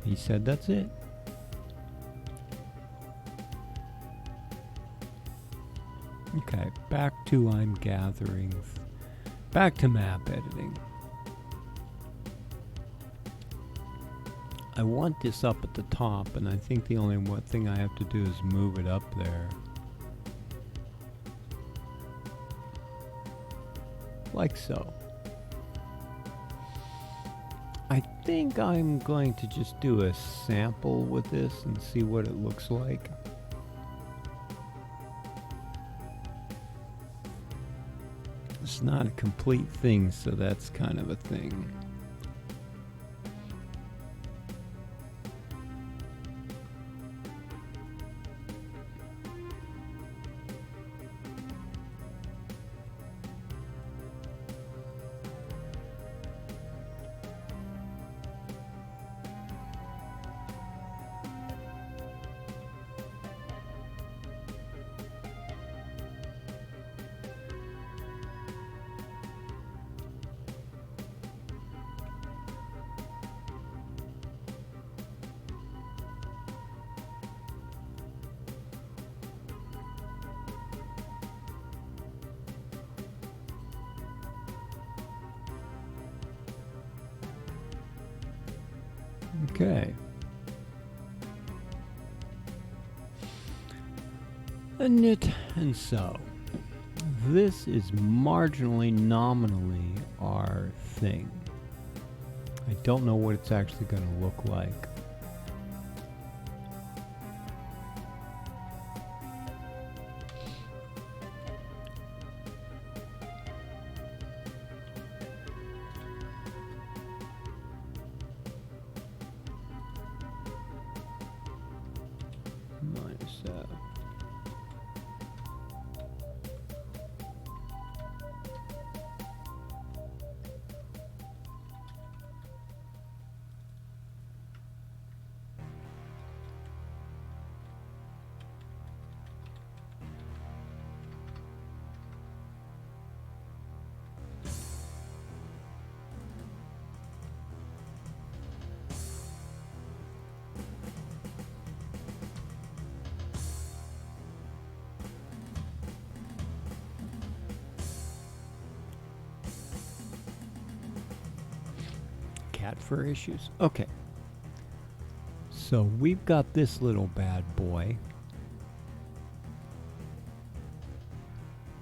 He said that's it. Okay, back to I'm gathering. Back to map editing. I want this up at the top, and I think the only one thing I have to do is move it up there. Like so. I think I'm going to just do a sample with this and see what it looks like. It's not a complete thing, so that's kind of a thing. Okay. And so, this is marginally, nominally our thing. I don't know what it's actually going to look like. Minus that. Cat fur issues. Okay. So we've got this little bad boy.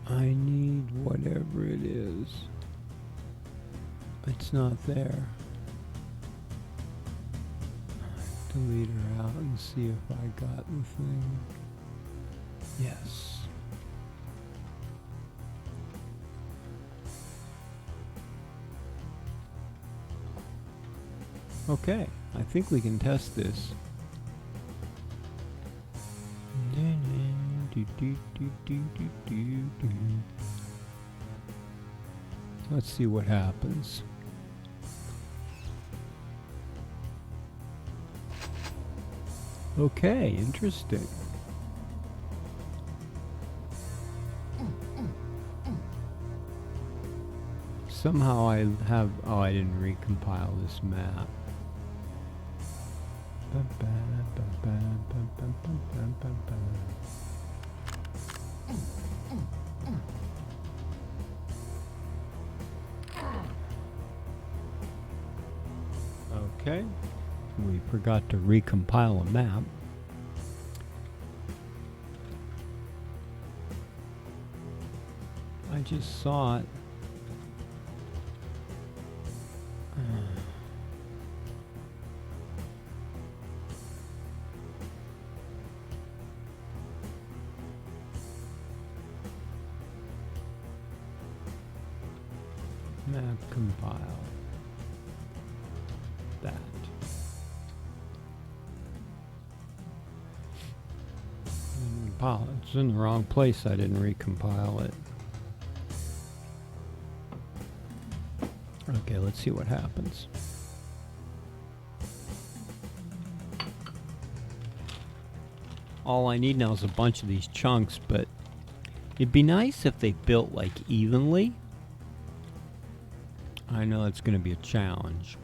I need whatever it is. It's not there. Delete her out and see if I got the thing. Yes. Okay, I think we can test this. Let's see what happens. Okay, interesting. Somehow I have... Oh, I didn't recompile this map. Okay, we forgot to recompile a map. I just saw it. Map compile. That. It's in the wrong place. I didn't recompile it. Okay, let's see what happens. All I need now is a bunch of these chunks, but it'd be nice if they built like evenly. I know it's going to be a challenge.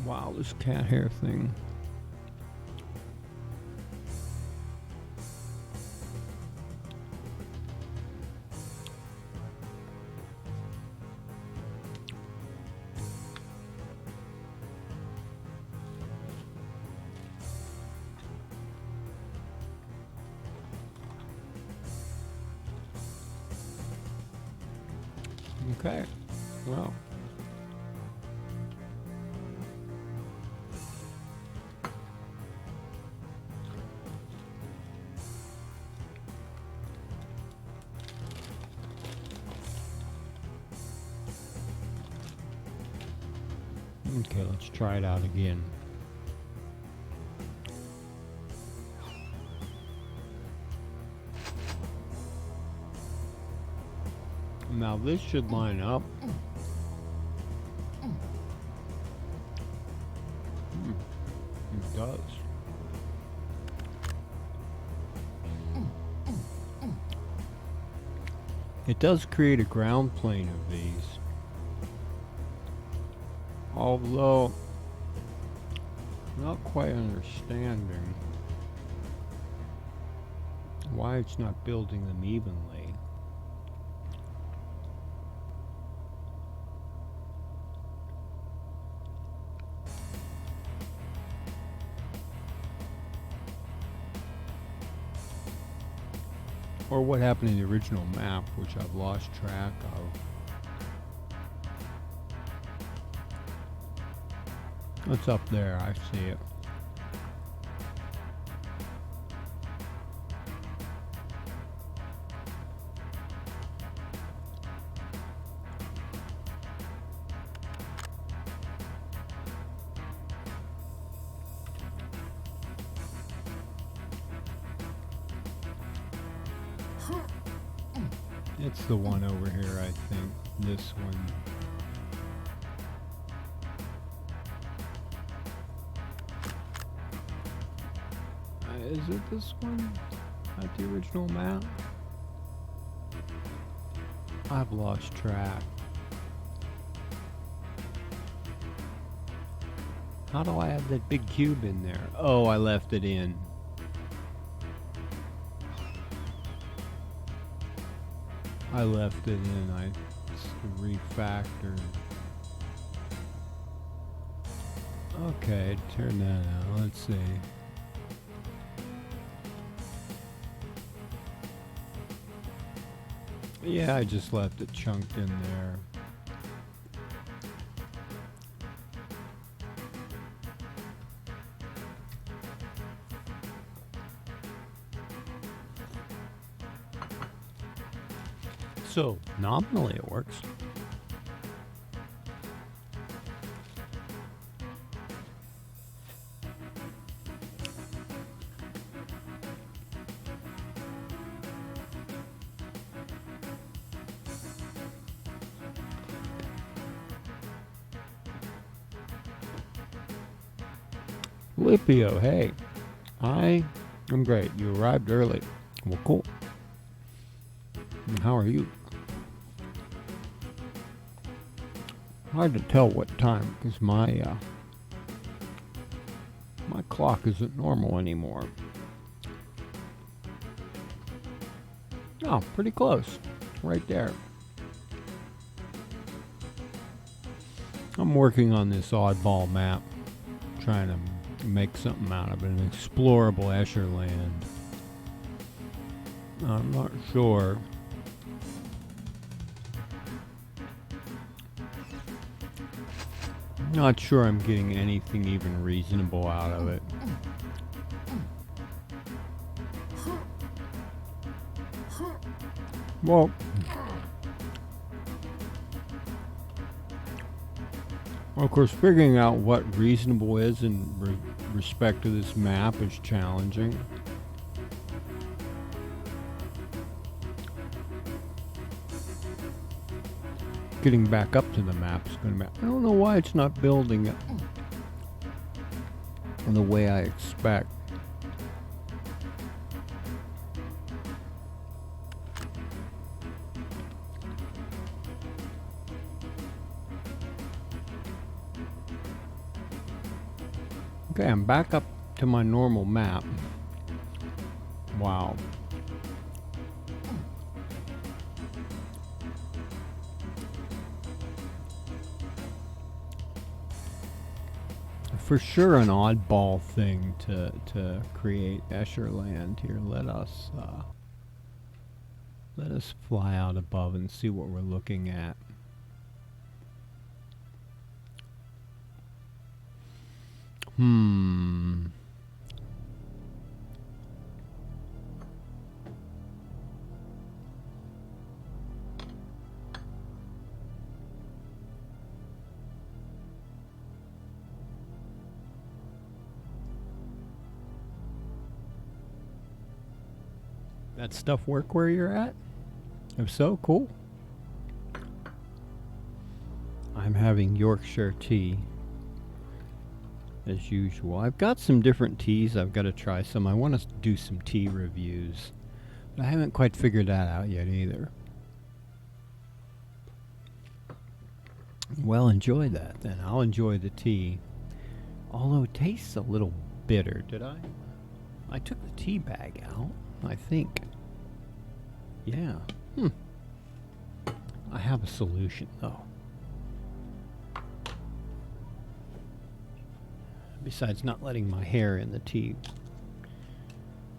Wow, this cat hair thing. Okay, well. Okay, let's try it out again. Now this should line up. It does. It does create a ground plane of these. Although, not quite understanding why it's not building them evenly. Or what happened in the original map, which I've lost track of. It's up there, I see it. It's the one over here, I think. This one. Is it this one? At the original map? I've lost track. How do I have that big cube in there? Oh, I left it in. I left it in. I refactored. Okay, turn that out. Let's see. Yeah, I just left it chunked in there. So, nominally it works. Lipio, hey. I am great. You arrived early. Well, cool. And how are you? Hard to tell what time because my clock isn't normal anymore. Oh, pretty close. Right there. I'm working on this oddball map. Trying to make something out of it. An explorable Escher land. I'm not sure. Not sure I'm getting anything even reasonable out of it. Well, of course, figuring out what reasonable is in respect to this map is challenging. Getting back up to the map is going to be... I don't know why it's not building it the way I expect. Okay, I'm back up to my normal map. Wow. For sure an oddball thing to create Escherland here. Let us fly out above and see what we're looking at. That stuff work where you're at? If so, cool. I'm having Yorkshire tea, as usual. I've got some different teas. I've got to try some. I want to do some tea reviews. But I haven't quite figured that out yet either. Well, enjoy that then. I'll enjoy the tea. Although it tastes a little bitter. Did I? I took the tea bag out, I think. Yeah. I have a solution, though. Besides not letting my hair in the tea.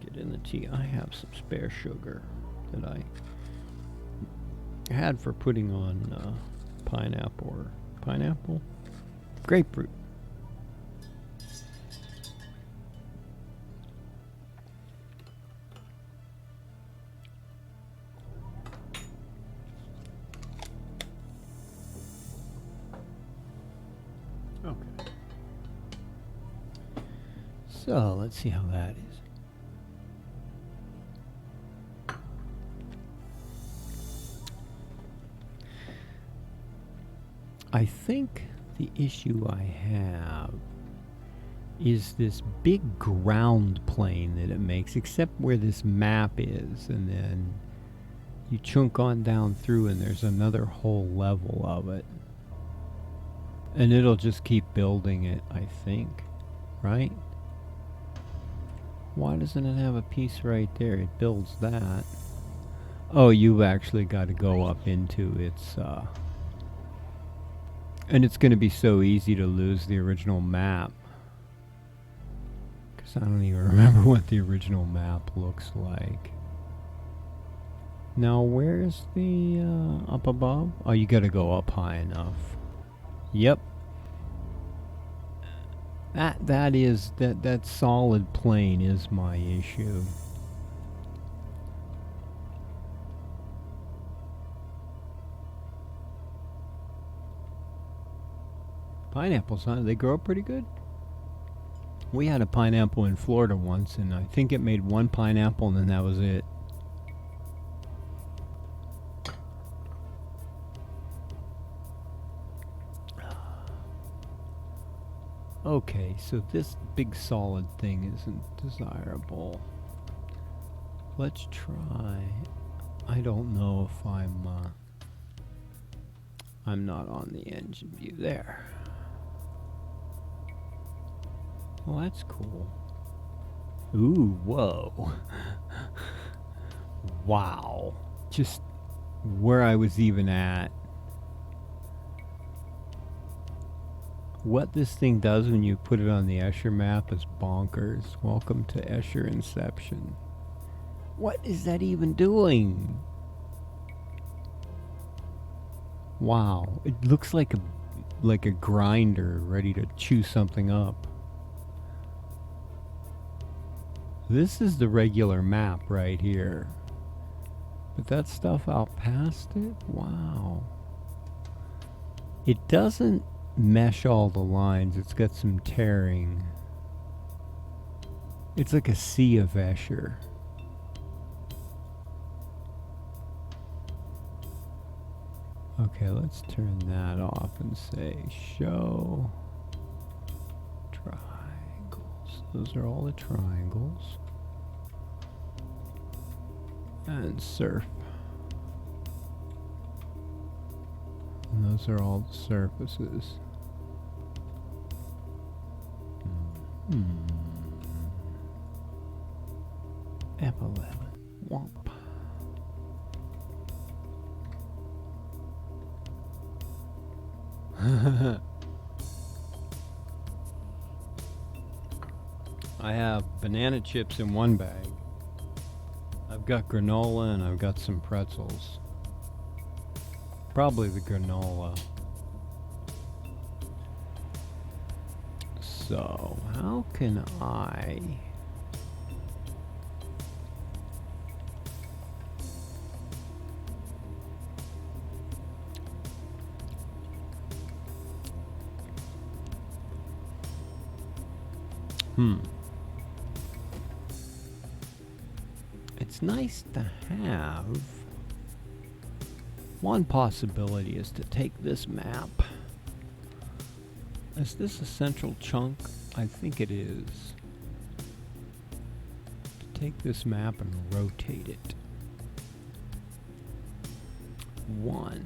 Get in the tea. I have some spare sugar that I had for putting on pineapple? Grapefruit. Okay. So, let's see how that is. I think the issue I have is this big ground plane that it makes, except where this map is, and then you chunk on down through and there's another whole level of it. And it'll just keep building it, I think. Right? Why doesn't it have a piece right there? It builds that. Oh, you've actually got to go up into its, and it's going to be so easy to lose the original map. Because I don't even remember what the original map looks like. Now, where's the, up above? Oh, you got to go up high enough. Yep. That solid plane is my issue. Pineapples, huh? They grow up pretty good. We had a pineapple in Florida once, and I think it made one pineapple, and then that was it. Okay, so this big solid thing isn't desirable. Let's try. I don't know if I'm not on the engine view there. Well, that's cool. Ooh, whoa. Wow. Just where I was even at. What this thing does when you put it on the Escher map is bonkers. Welcome to Escher Inception. What is that even doing? Wow. It looks like a grinder ready to chew something up. This is the regular map right here. But that stuff out past it? Wow. It doesn't mesh all the lines. It's got some tearing. It's like a sea of Escher. Okay, let's turn that off and say show triangles. Those are all the triangles. And surf. And those are all the surfaces. F11. Womp. I have banana chips in one bag. I've got granola and I've got some pretzels. Probably the granola. So, how can I... It's nice to have. One possibility is to take this map. Is this a central chunk? I think it is. To take this map and rotate it. One.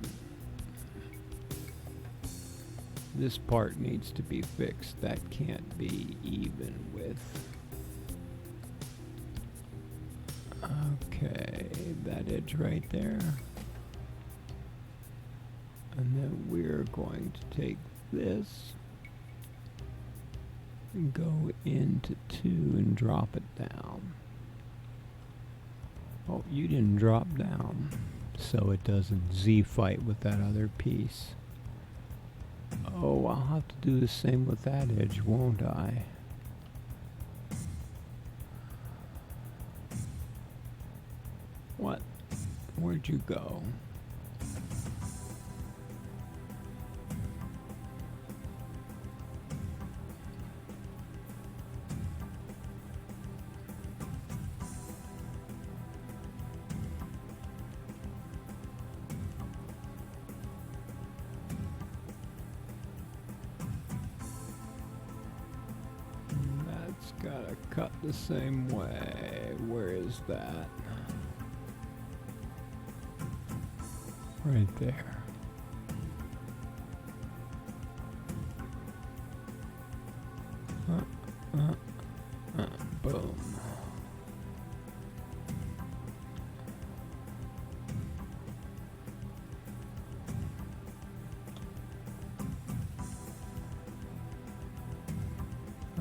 This part needs to be fixed. That can't be even with. Okay, that edge right there. And then we're going to take this and go into 2 and drop it down. Oh, you didn't drop down, so it doesn't Z-fight with that other piece. Oh, I'll have to do the same with that edge, won't I? What? Where'd you go? That's gotta cut the same way. Where is that? Right there. Boom.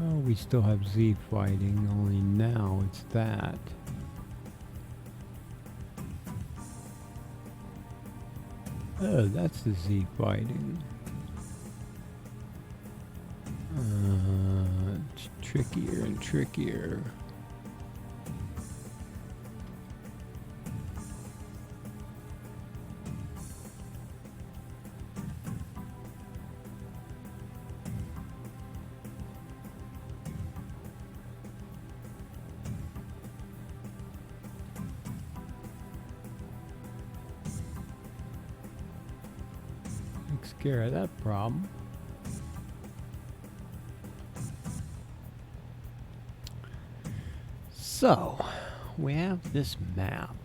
Oh, we still have Z fighting, only now it's that. Oh, that's the Z fighting. It's trickier and trickier. Takes care of that problem. So, we have this map.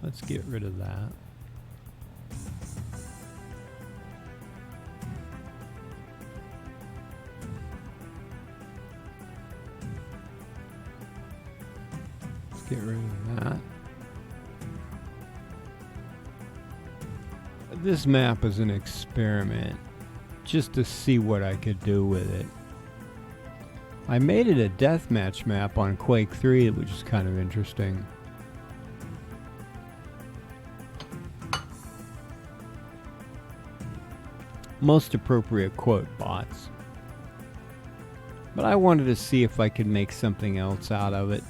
Let's get rid of that. Let's get rid of that. This map is an experiment, just to see what I could do with it. I made it a deathmatch map on Quake-c, which is kind of interesting. Most appropriate quote bots. But I wanted to see if I could make something else out of it.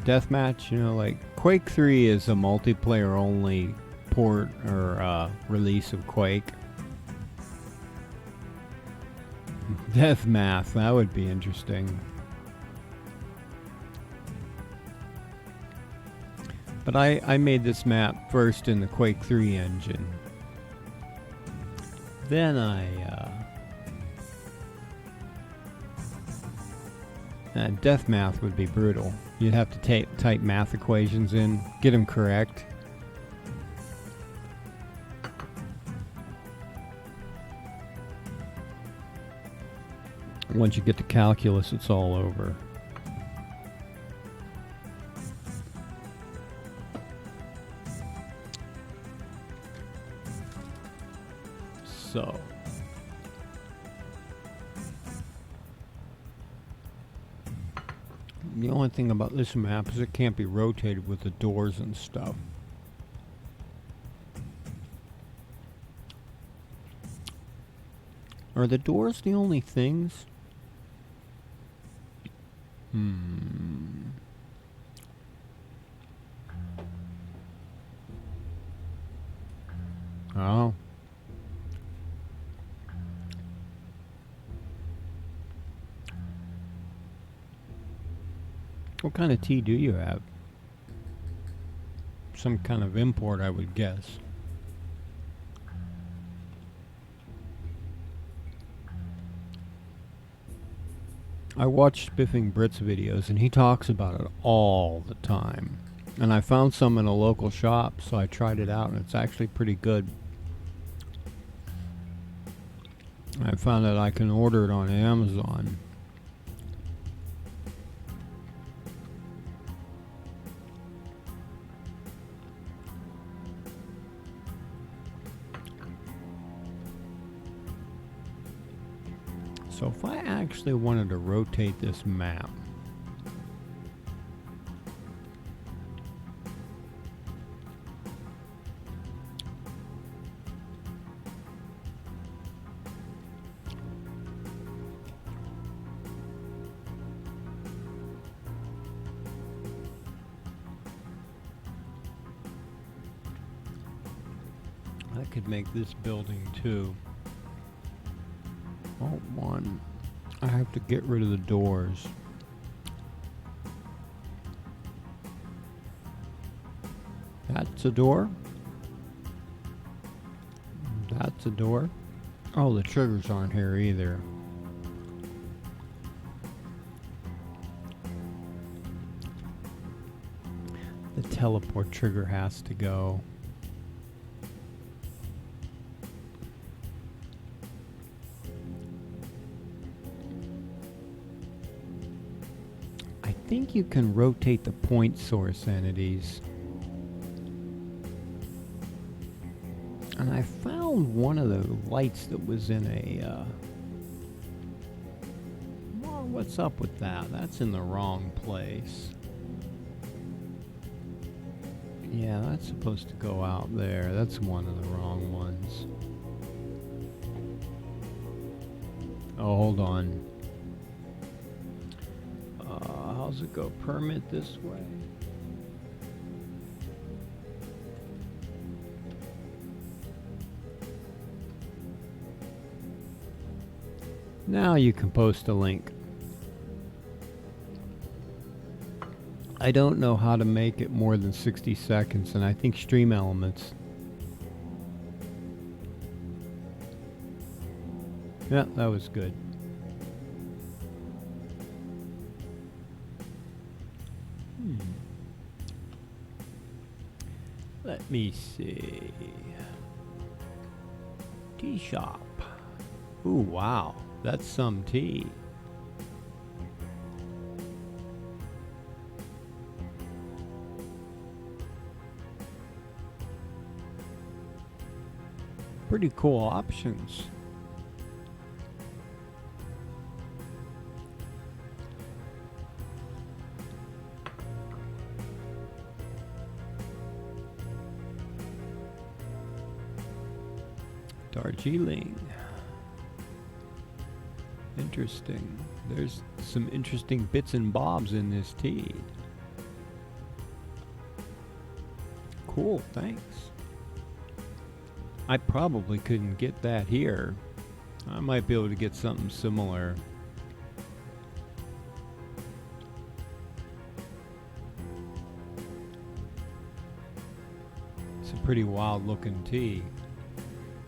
Deathmatch, you know, like Quake-c is a multiplayer only port or release of Quake. Deathmatch, that would be interesting. But I made this map first in the Quake-c engine. Then Death math would be brutal. You'd have to type math equations in, get them correct. Once you get to calculus, it's all over. So. The only thing about this map is it can't be rotated with the doors and stuff. Are the doors the only things? Oh. What kind of tea do you have? Some kind of import, I would guess. I watch Spiffing Brits videos and he talks about it all the time. And I found some in a local shop, so I tried it out and it's actually pretty good. I found that I can order it on Amazon. So if I actually wanted to rotate this map, I could make this building too. Oh, one. I have to get rid of the doors. That's a door. That's a door. Oh, the triggers aren't here either. The teleport trigger has to go. I think you can rotate the point source entities. And I found one of the lights that was in a, well, what's up with that? That's in the wrong place. Yeah, that's supposed to go out there. That's one of the wrong ones. Oh, hold on. How's it go? Permit this way. Now you can post a link. I don't know how to make it more than 60 seconds, and I think Stream Elements. Yeah, that was good. Let me see. Tea shop. Ooh, wow. That's some tea. Pretty cool options. Darjeeling. Interesting. There's some interesting bits and bobs in this tea. Cool, thanks. I probably couldn't get that here. I might be able to get something similar. It's a pretty wild looking tea.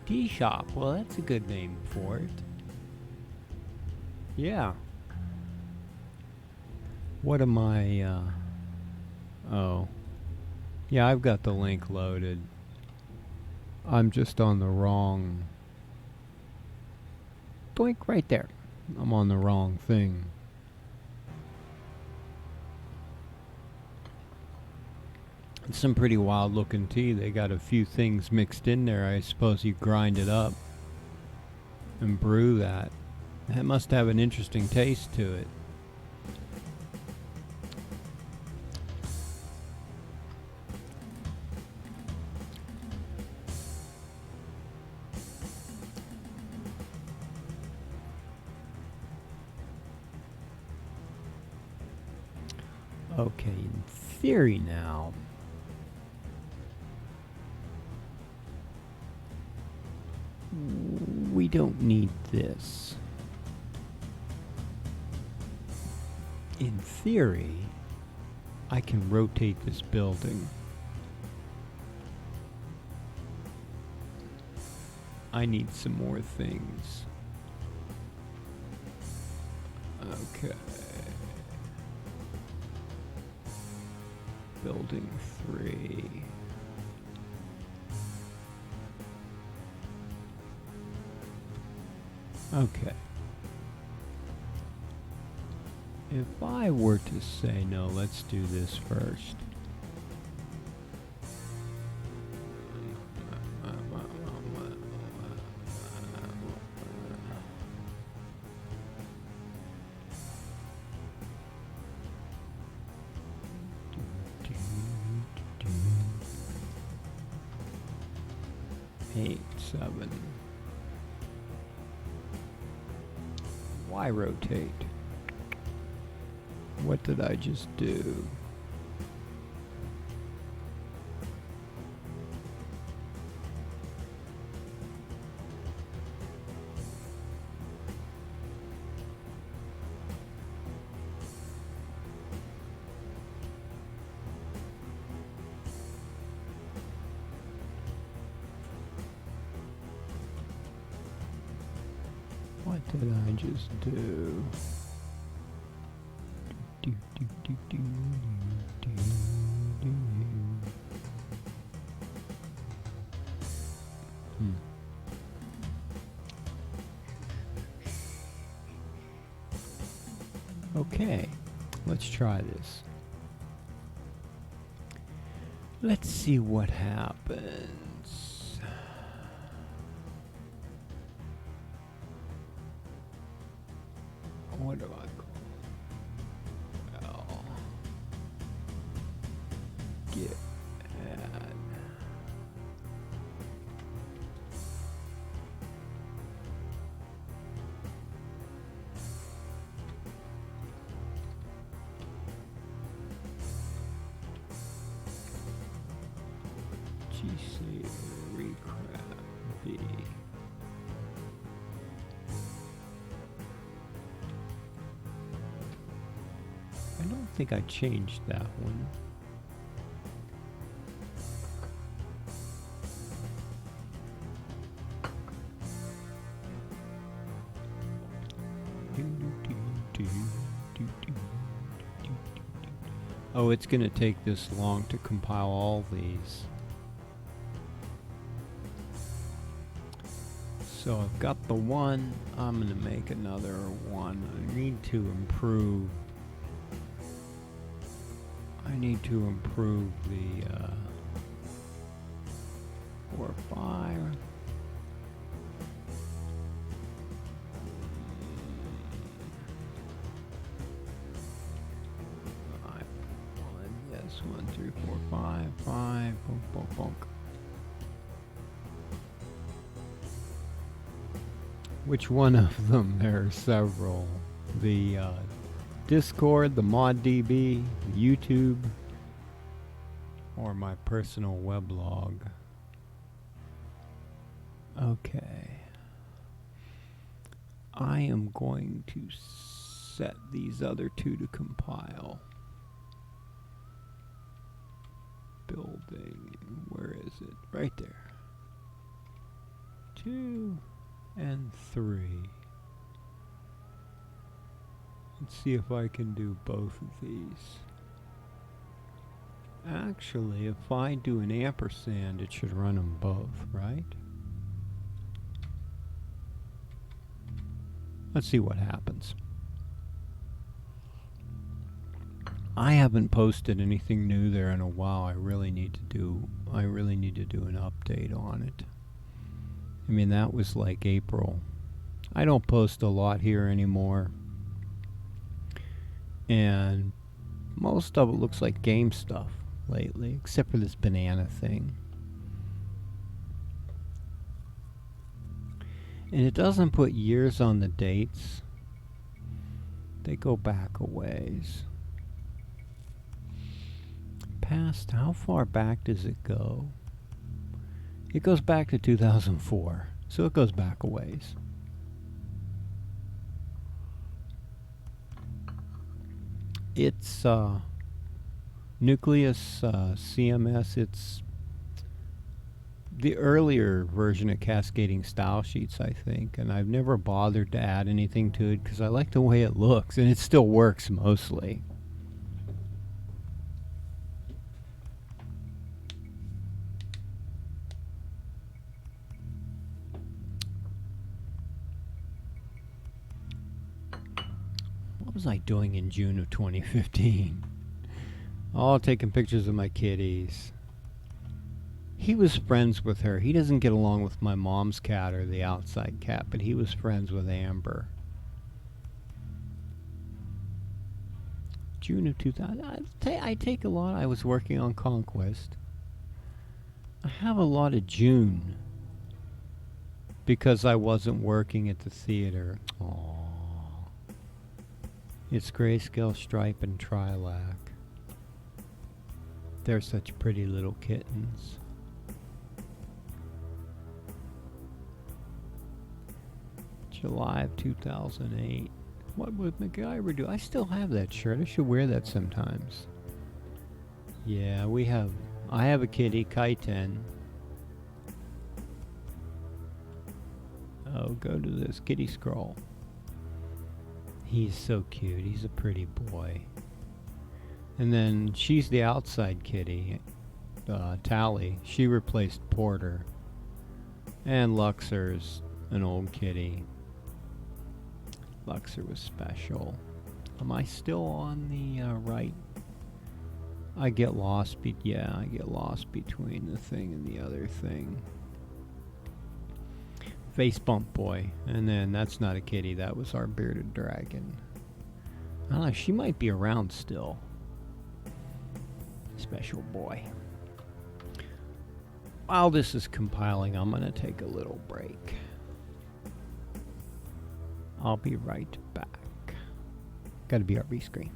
Tea shop, well that's a good name for it. Yeah. What am I, oh. Yeah, I've got the link loaded. I'm just on the wrong... Blink right there. I'm on the wrong thing. It's some pretty wild looking tea. They got a few things mixed in there. I suppose you grind it up and brew that. That must have an interesting taste to it. Okay, in theory now. We don't need this. In theory, I can rotate this building. I need some more things. Okay. Building 3. Okay. If I were to say, no, let's do this first. Eight, 7. Why rotate? What did I just do? What did I just do? Okay, let's try this. Let's see what happens. What do I call? Well, get add. GC recrap B. I don't think I changed that one. Oh, it's going to take this long to compile all these. So I've got the one. I'm going to make another one. I need to improve. I need to improve the 4, 5. Yes, 1, 2, 4, 5, 5. Bonk, bonk, bonk. Which one of them? There are several. The Discord, the ModDB, YouTube, or my personal weblog. Okay. I am going to set these other two to compile. Building, where is it? Right there. 2 and 3. Let's see if I can do both of these. Actually, if I do an ampersand, it should run them both, right? Let's see what happens. I haven't posted anything new there in a while. I really need to do an update on it. I mean, that was like April. I don't post a lot here anymore. And most of it looks like game stuff lately, except for this banana thing. And it doesn't put years on the dates. They go back a ways. Past, how far back does it go? It goes back to 2004, so it goes back a ways. It's Nucleus CMS. It's the earlier version of Cascading Style Sheets, I think, and I've never bothered to add anything to it because I like the way it looks, and it still works mostly. What was I doing in June of 2015? Oh, taking pictures of my kitties. He was friends with her. He doesn't get along with my mom's cat or the outside cat, but he was friends with Amber. June of 2000. I take a lot. I was working on Conquest. I have a lot of June because I wasn't working at the theater. Aww. It's Grayscale, Stripe, and Trilac. They're such pretty little kittens. July of 2008. What would MacGyver do? I still have that shirt. I should wear that sometimes. Yeah, I have a kitty, Kaiten. Oh, go to this kitty scroll. He's so cute. He's a pretty boy. And then she's the outside kitty, Tally. She replaced Porter. And Luxor's an old kitty. Luxor was special. Am I still on the right? I get lost. I get lost between the thing and the other thing. Face bump boy. And then that's not a kitty. That was our bearded dragon. I don't know. She might be around still. Special boy. While this is compiling, I'm going to take a little break. I'll be right back. Got to BRB screen.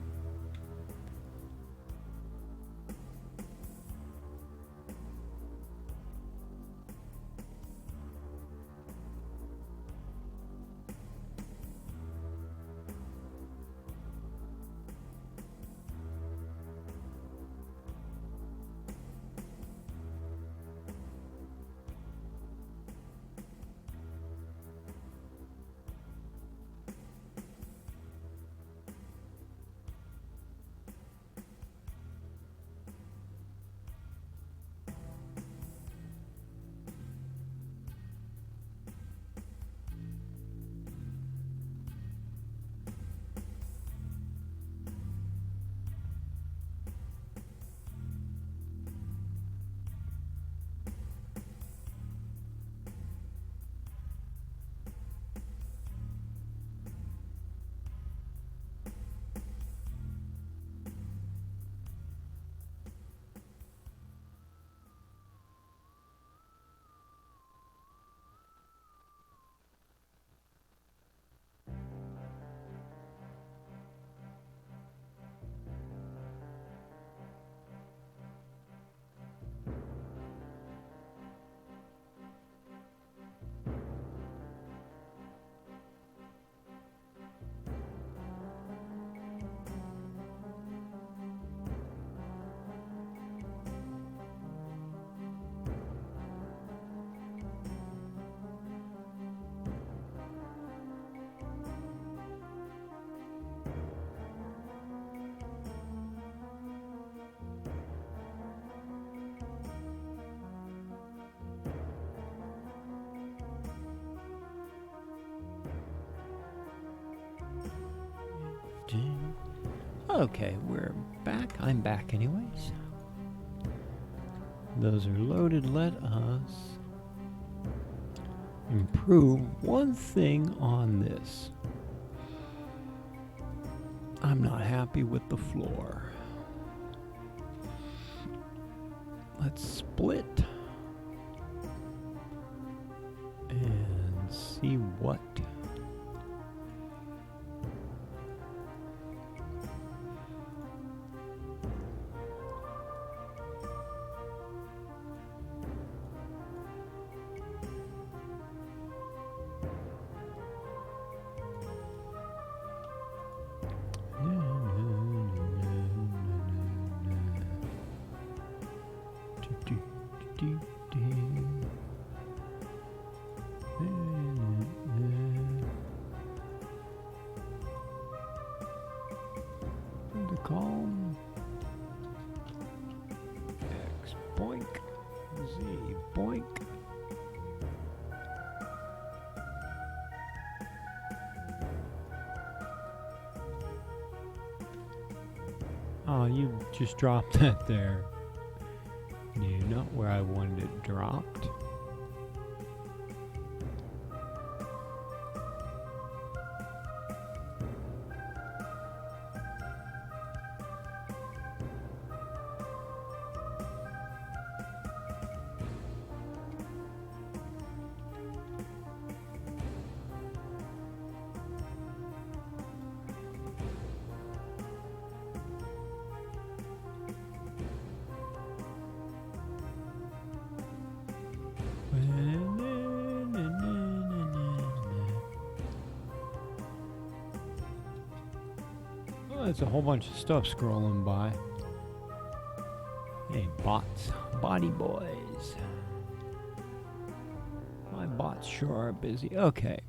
Okay, we're back. I'm back anyways. Those are loaded. Let us improve one thing on this. I'm not happy with the floor. Let's split and see what. The calm. X boink. Z boink. Oh, you just dropped that there. Yeah, not where I wanted it dropped. Oh, there's a whole bunch of stuff scrolling by. Hey, bots. Body boys. My bots sure are busy. Okay.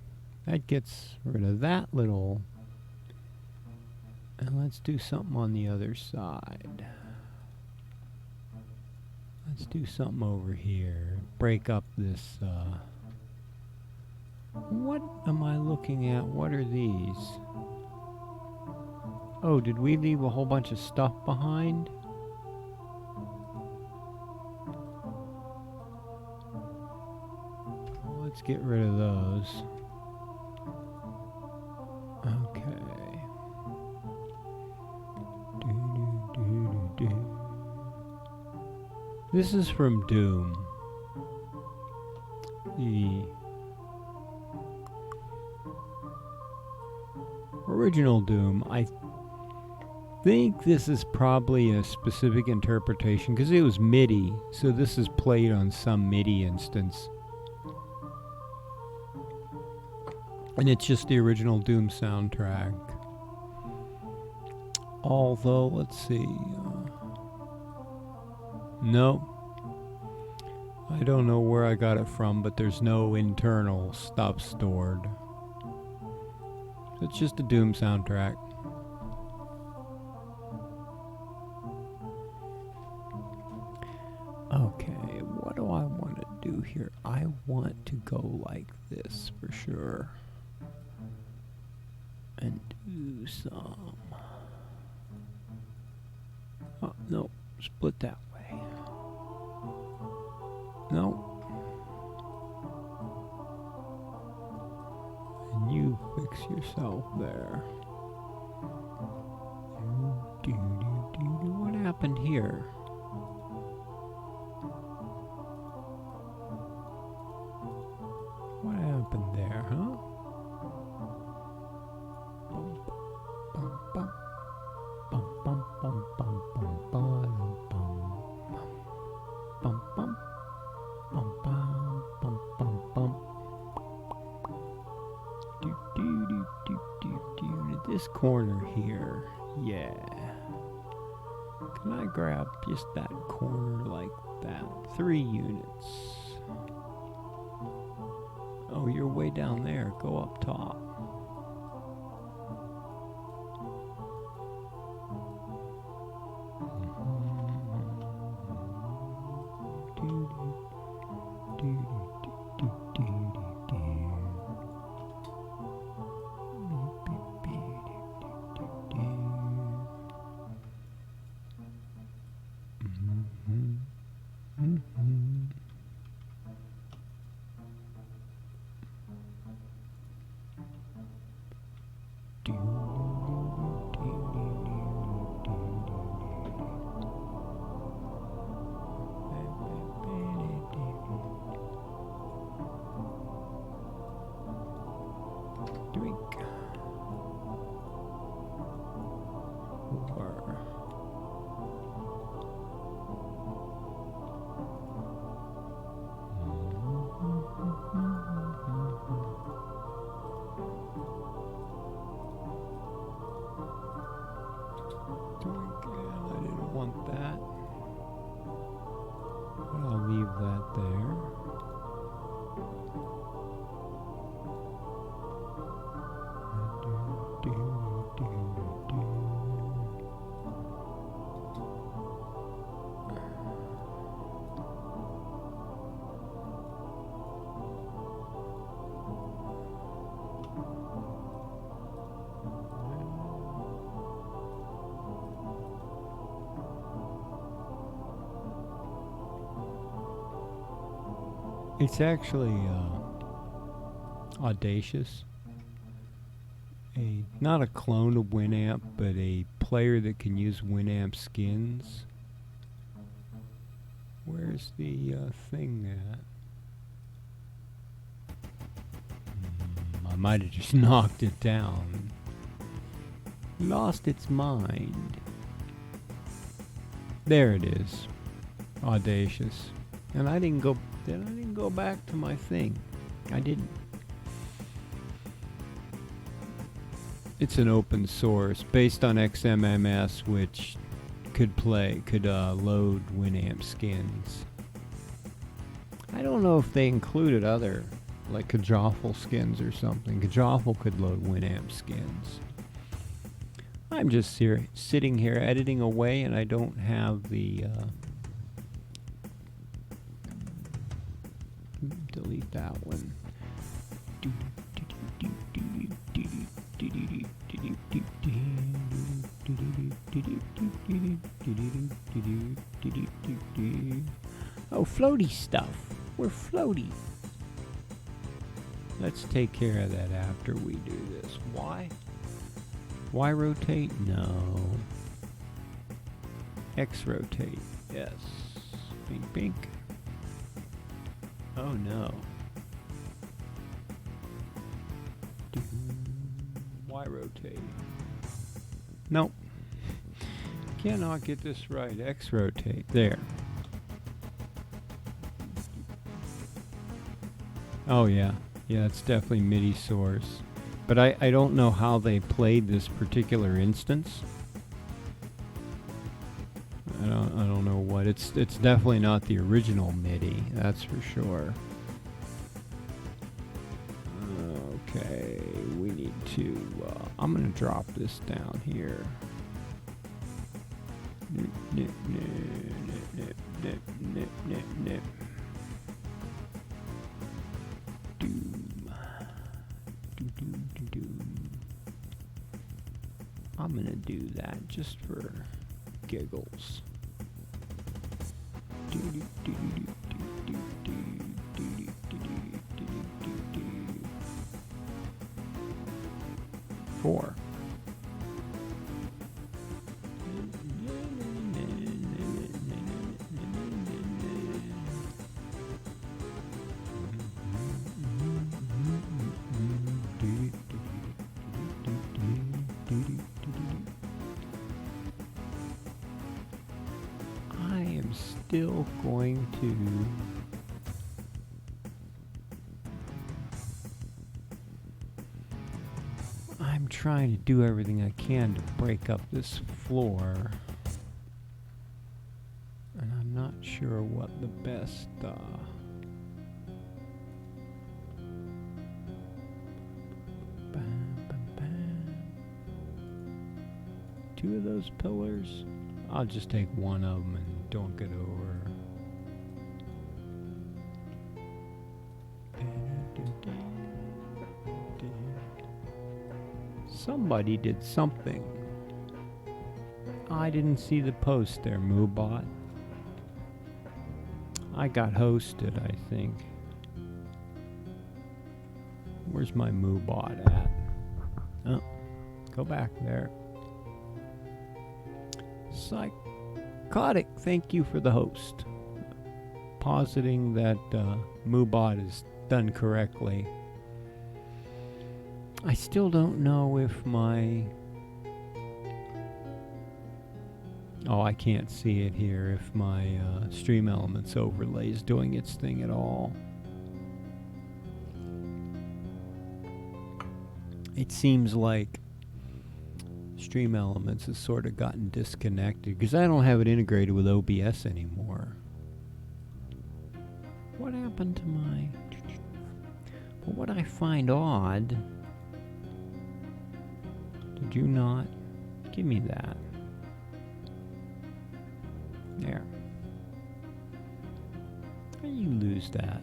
That gets rid of that little. And let's do something on the other side. Let's do something over here. Break up this, what am I looking at? What are these? Oh, did we leave a whole bunch of stuff behind? Let's get rid of those. Okay. Do. This is from Doom. The original Doom. I think this is probably a specific interpretation because it was MIDI, so this is played on some MIDI instance. And it's just the original Doom soundtrack. Although, let's see. Nope. I don't know where I got it from, but there's no internal stuff stored. So it's just a Doom soundtrack. Okay, what do I want to do here? I want to go like this for sure. And do some. Oh, no, split that way. No. And you fix yourself there. What happened here? What happened there, huh? This corner here, yeah. Can I grab just that corner like that? 3 units. Oh, you're way down there. Go up top. like that. But I'll leave that there. It's actually Audacious. Not a clone of Winamp, but a player that can use Winamp skins. Where's the thing at? I might have just knocked it down. Lost its mind. There it is. Audacious. And I didn't go back to my thing. I didn't. It's an open source based on XMMS, which could load Winamp skins. I don't know if they included other, like Kajoffel skins or something. Kajoffel could load Winamp skins. I'm just sitting here editing away, and I don't have the delete that one. Oh, floaty stuff. We're floaty. Let's take care of that after we do this. Why? Y rotate? No. X rotate? Yes. Bink, bink. Oh no. Y rotate. Nope. Cannot get this right. X rotate. There. Oh yeah. Yeah, it's definitely MIDI source. But I don't know how they played this particular instance. I don't know what. It's definitely not the original MIDI, that's for sure. Okay, we need to I'm gonna drop this down here. Nip, nip, nip, nip, nip, nip, nip, nip. I'm gonna do that just for giggles. 4. I am still going to I'm trying to do everything I can to break up this floor, and I'm not sure what the best two of those pillars. I'll just take one of them and don't get over. Somebody did something. I didn't see the post there, Moobot. I got hosted, I think. Where's my Moobot at? Oh, go back there. Psychotic, thank you for the host. Positing that Moobot is done correctly. I still don't know if my... Oh, I can't see it here, if my Stream Elements overlay is doing its thing at all. It seems like Stream Elements has sort of gotten disconnected because I don't have it integrated with OBS anymore. What happened to my... But what I find odd... Did you not? Give me that. There. How do you lose that?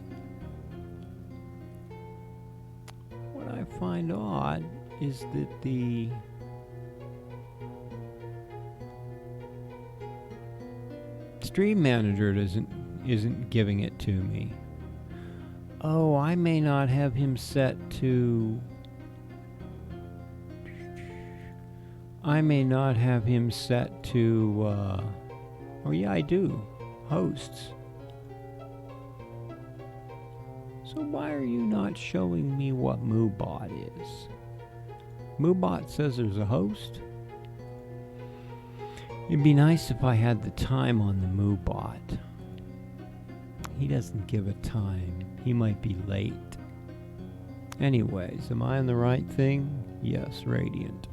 What I find odd is that the Stream Manager isn't giving it to me. Oh, I may not have him set to... I may not have him set to, oh yeah, I do. Hosts. So why are you not showing me what MooBot is? MooBot says there's a host. It'd be nice if I had the time on the MooBot. He doesn't give a time. He might be late. Anyways, am I on the right thing? Yes, Radiant.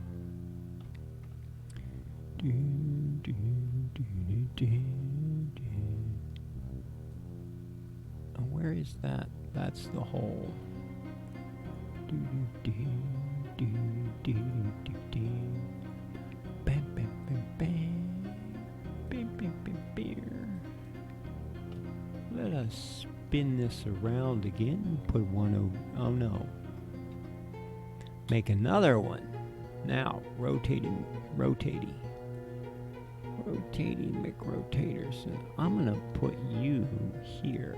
Oh, where is that? That's the hole. Bam, bam, bam, bam. Bam, bam, bam, bam. Let us spin this around again. Put one over. Oh no. Make another one. Now, rotating. Rotating McRotators. And I'm gonna put you here.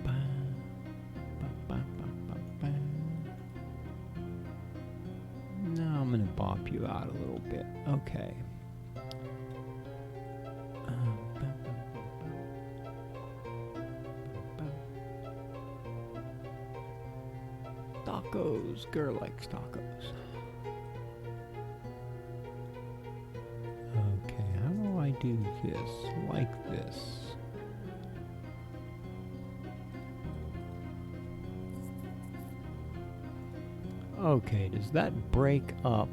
Ba, ba, ba, ba, ba, ba. Now I'm gonna bop you out a little bit. Okay. Tacos. Girl likes tacos. Okay, how do I do this? Like this. Okay, does that break up?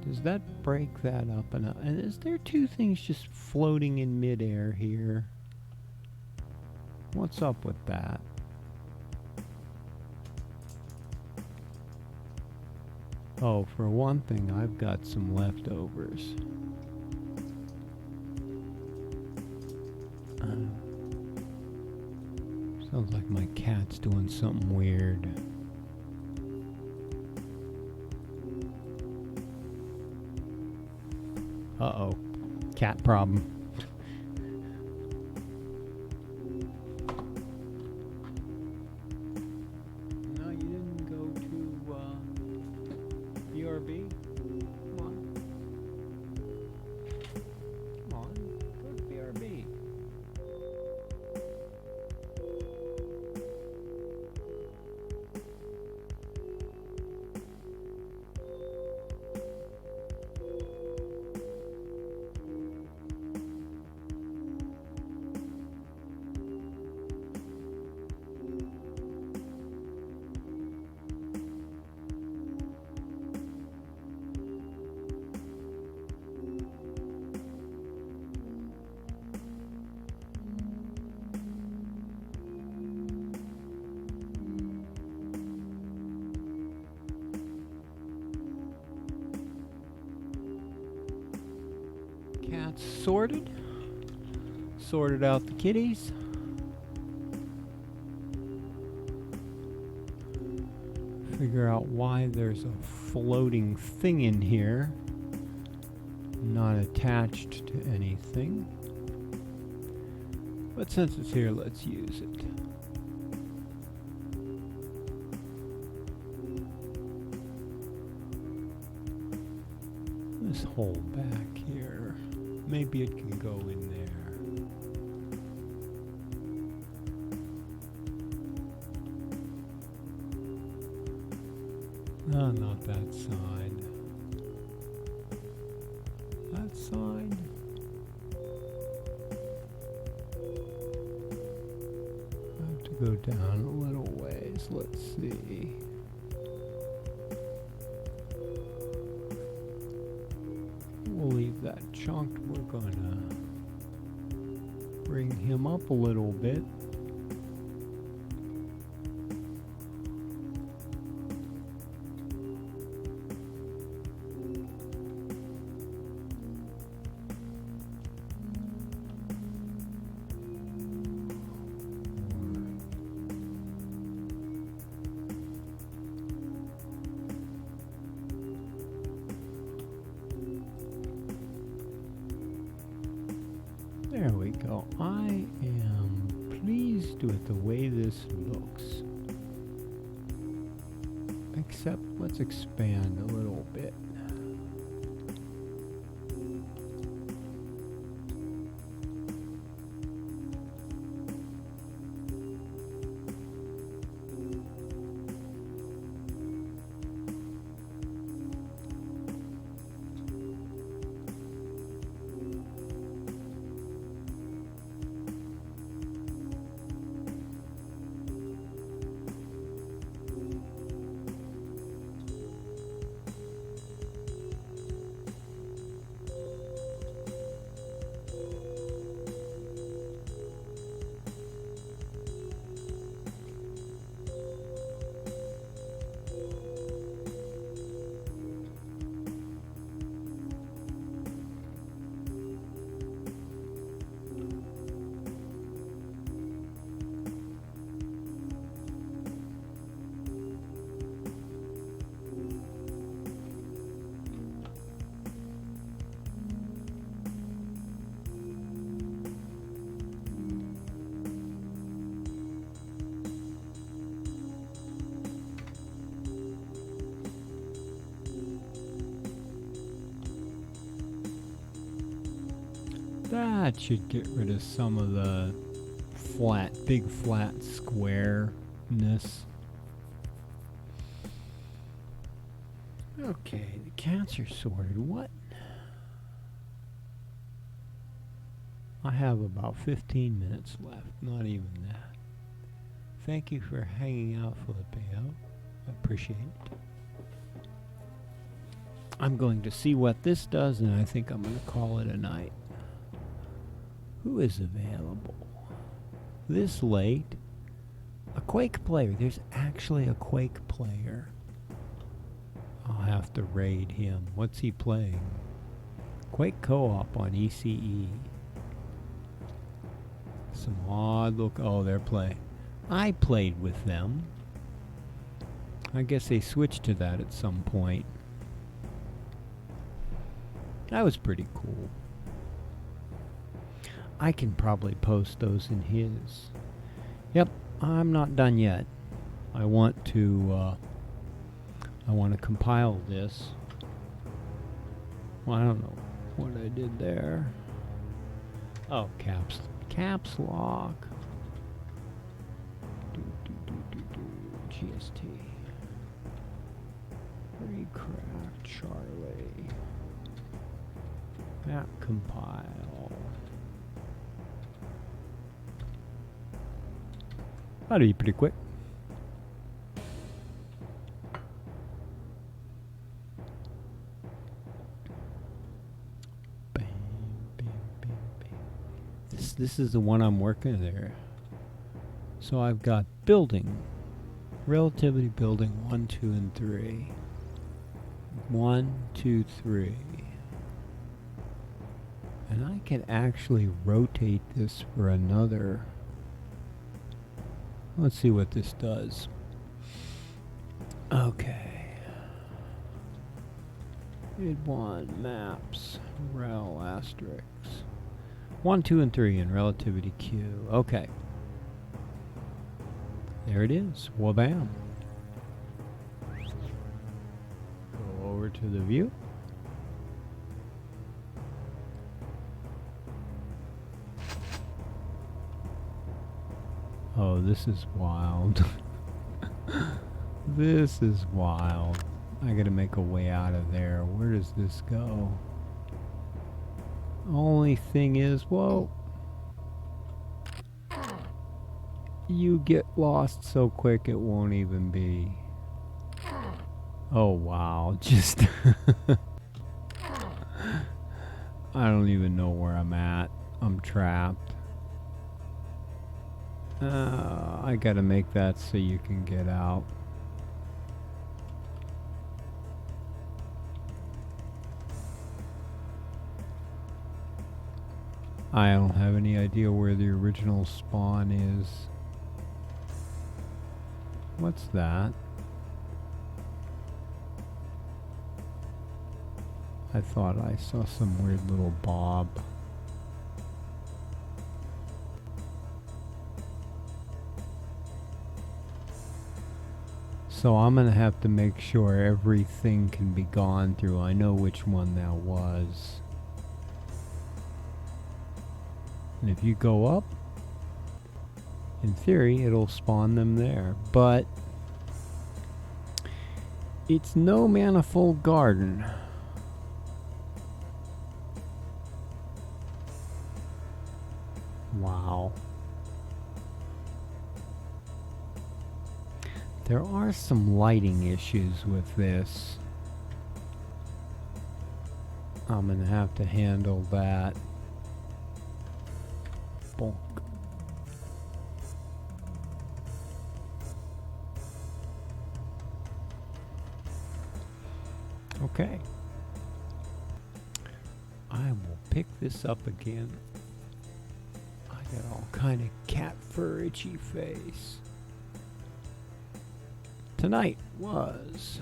Does that break that up enough? And is there two things just floating in midair here? What's up with that? Oh, for one thing, I've got some leftovers. Sounds like my cat's doing something weird. Uh-oh. Cat problem. No, you didn't go to, BRB? Come on. Come on. Go to BRB. Cats sorted. Sorted out the kitties. Figure out why there's a floating thing in here. Not attached to anything. But since it's here, let's use it. This hole back here. Maybe it can go in there. No, not that side. That side. I have to go down a little ways. Let's see. We'll leave that chunked. We're gonna bring him up a little bit. There we go. I am pleased with the way this looks. Except, let's expand a little bit. That should get rid of some of the big flat squareness. Okay, the cats are sorted. What? I have about 15 minutes left, not even that. Thank you for hanging out, Filipeo. I appreciate it. I'm going to see what this does, and I think I'm going to call it a night. Who is available? This late? A Quake player. There's actually a Quake player. I'll have to raid him. What's he playing? Quake co-op on ECE. Some odd look. Oh, they're playing. I played with them. I guess they switched to that at some point. That was pretty cool. I can probably post those in his. Yep, I'm not done yet. I want to compile this. Well, I don't know what I did there. Oh, caps lock. GST. Recraft Charlie. Map compile. That'll be pretty quick. Bam, bam, bam, bam. This is the one I'm working there. So I've got building, relativity building 1, 2, and 3. 1, 2, 3. And I can actually rotate this for another. Let's see what this does. Okay. Id 1 maps rel asterisk 1, 2, and 3 in relativity Q. Okay. There it is. Wabam. Go over to the view. Oh, this is wild. This is wild. I gotta make a way out of there. Where does this go? Only thing is, whoa. You get lost so quick it won't even be. Oh wow, just I don't even know where I'm at. I'm trapped. I gotta make that so you can get out. I don't have any idea where the original spawn is. What's that? I thought I saw some weird little bob. So I'm gonna have to make sure everything can be gone through. I know which one that was. And if you go up, in theory, it'll spawn them there. But it's no manifold garden. Wow. There are some lighting issues with this. I'm gonna have to handle that. Bonk. Okay. I will pick this up again. I got all kind of cat fur itchy face. Tonight was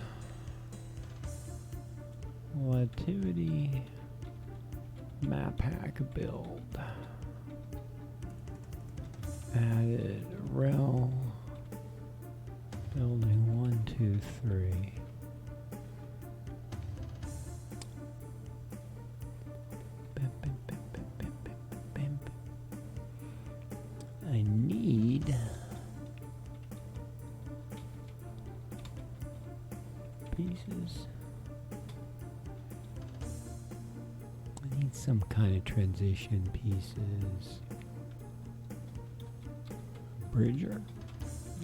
activity map hack build. Added rel building 1, 2, 3. I need pieces. I need some kind of transition pieces. Bridger?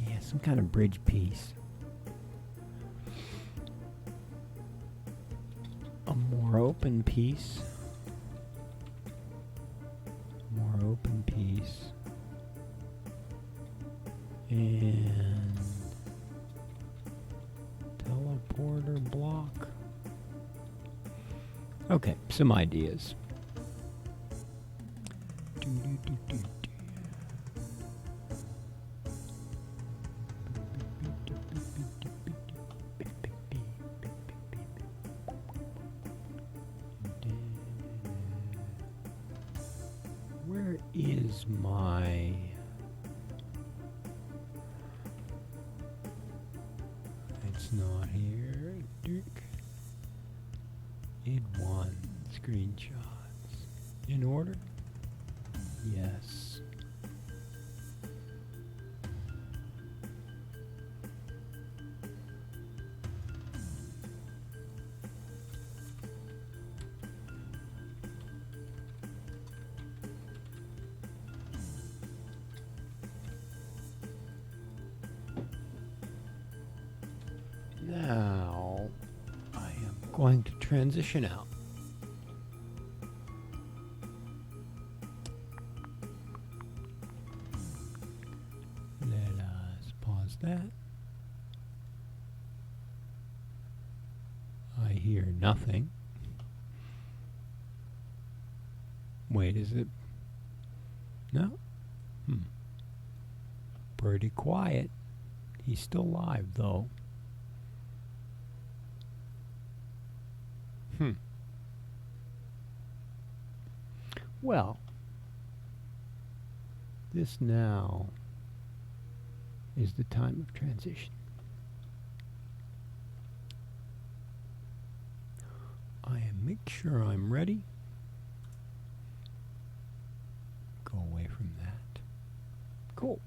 Yeah, some kind of bridge piece. A more open piece. More open piece. And teleporter block. Okay, some ideas. Where is my... It's not here. Duke. In one. Screenshots. In order? Yes. Now, I am going to transition out. Let us pause that. I hear nothing. Wait, is it? No? Pretty quiet. He's still live, though. Well, this now is the time of transition. I make sure I'm ready. Go away from that. Cool.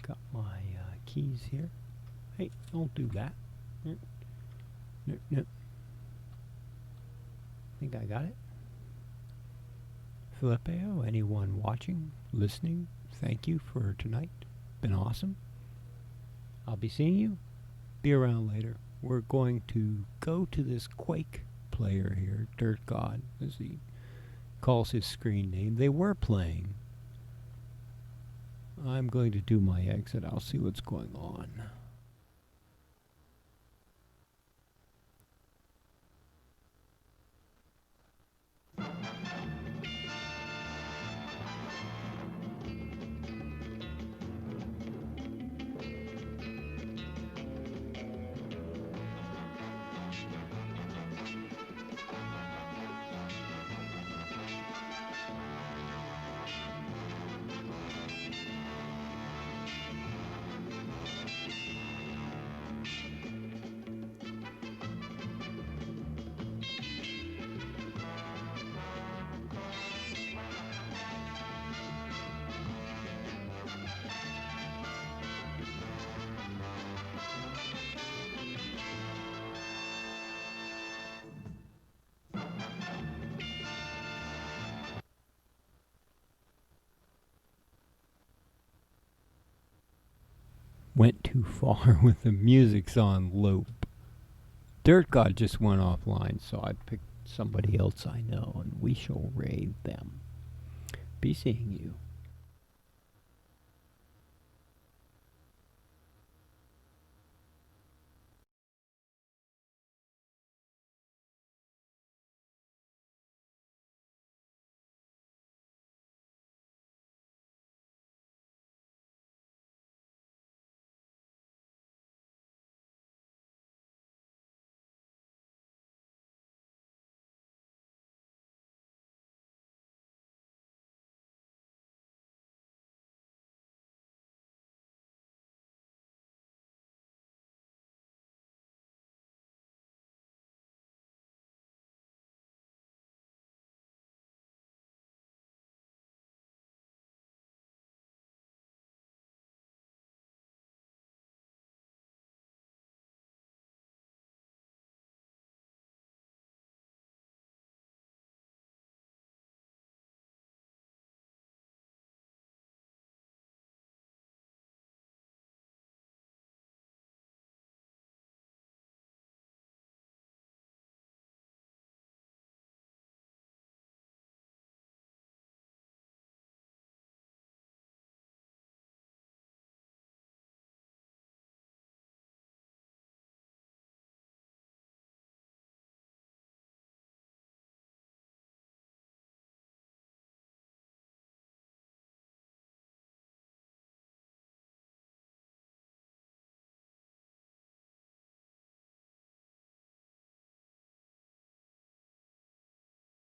Got my keys here. Hey, don't do that. Nope. Think I got it. Filippeo, anyone watching, listening, thank you for tonight. Been awesome. I'll be seeing you. Be around later. We're going to go to this Quake player here, Dirt God, as he calls his screen name. They were playing. I'm going to do my exit. I'll see what's going on. Went too far with the music's on loop. Dirt God just went offline, so I picked somebody else I know, and we shall raid them. Be seeing you.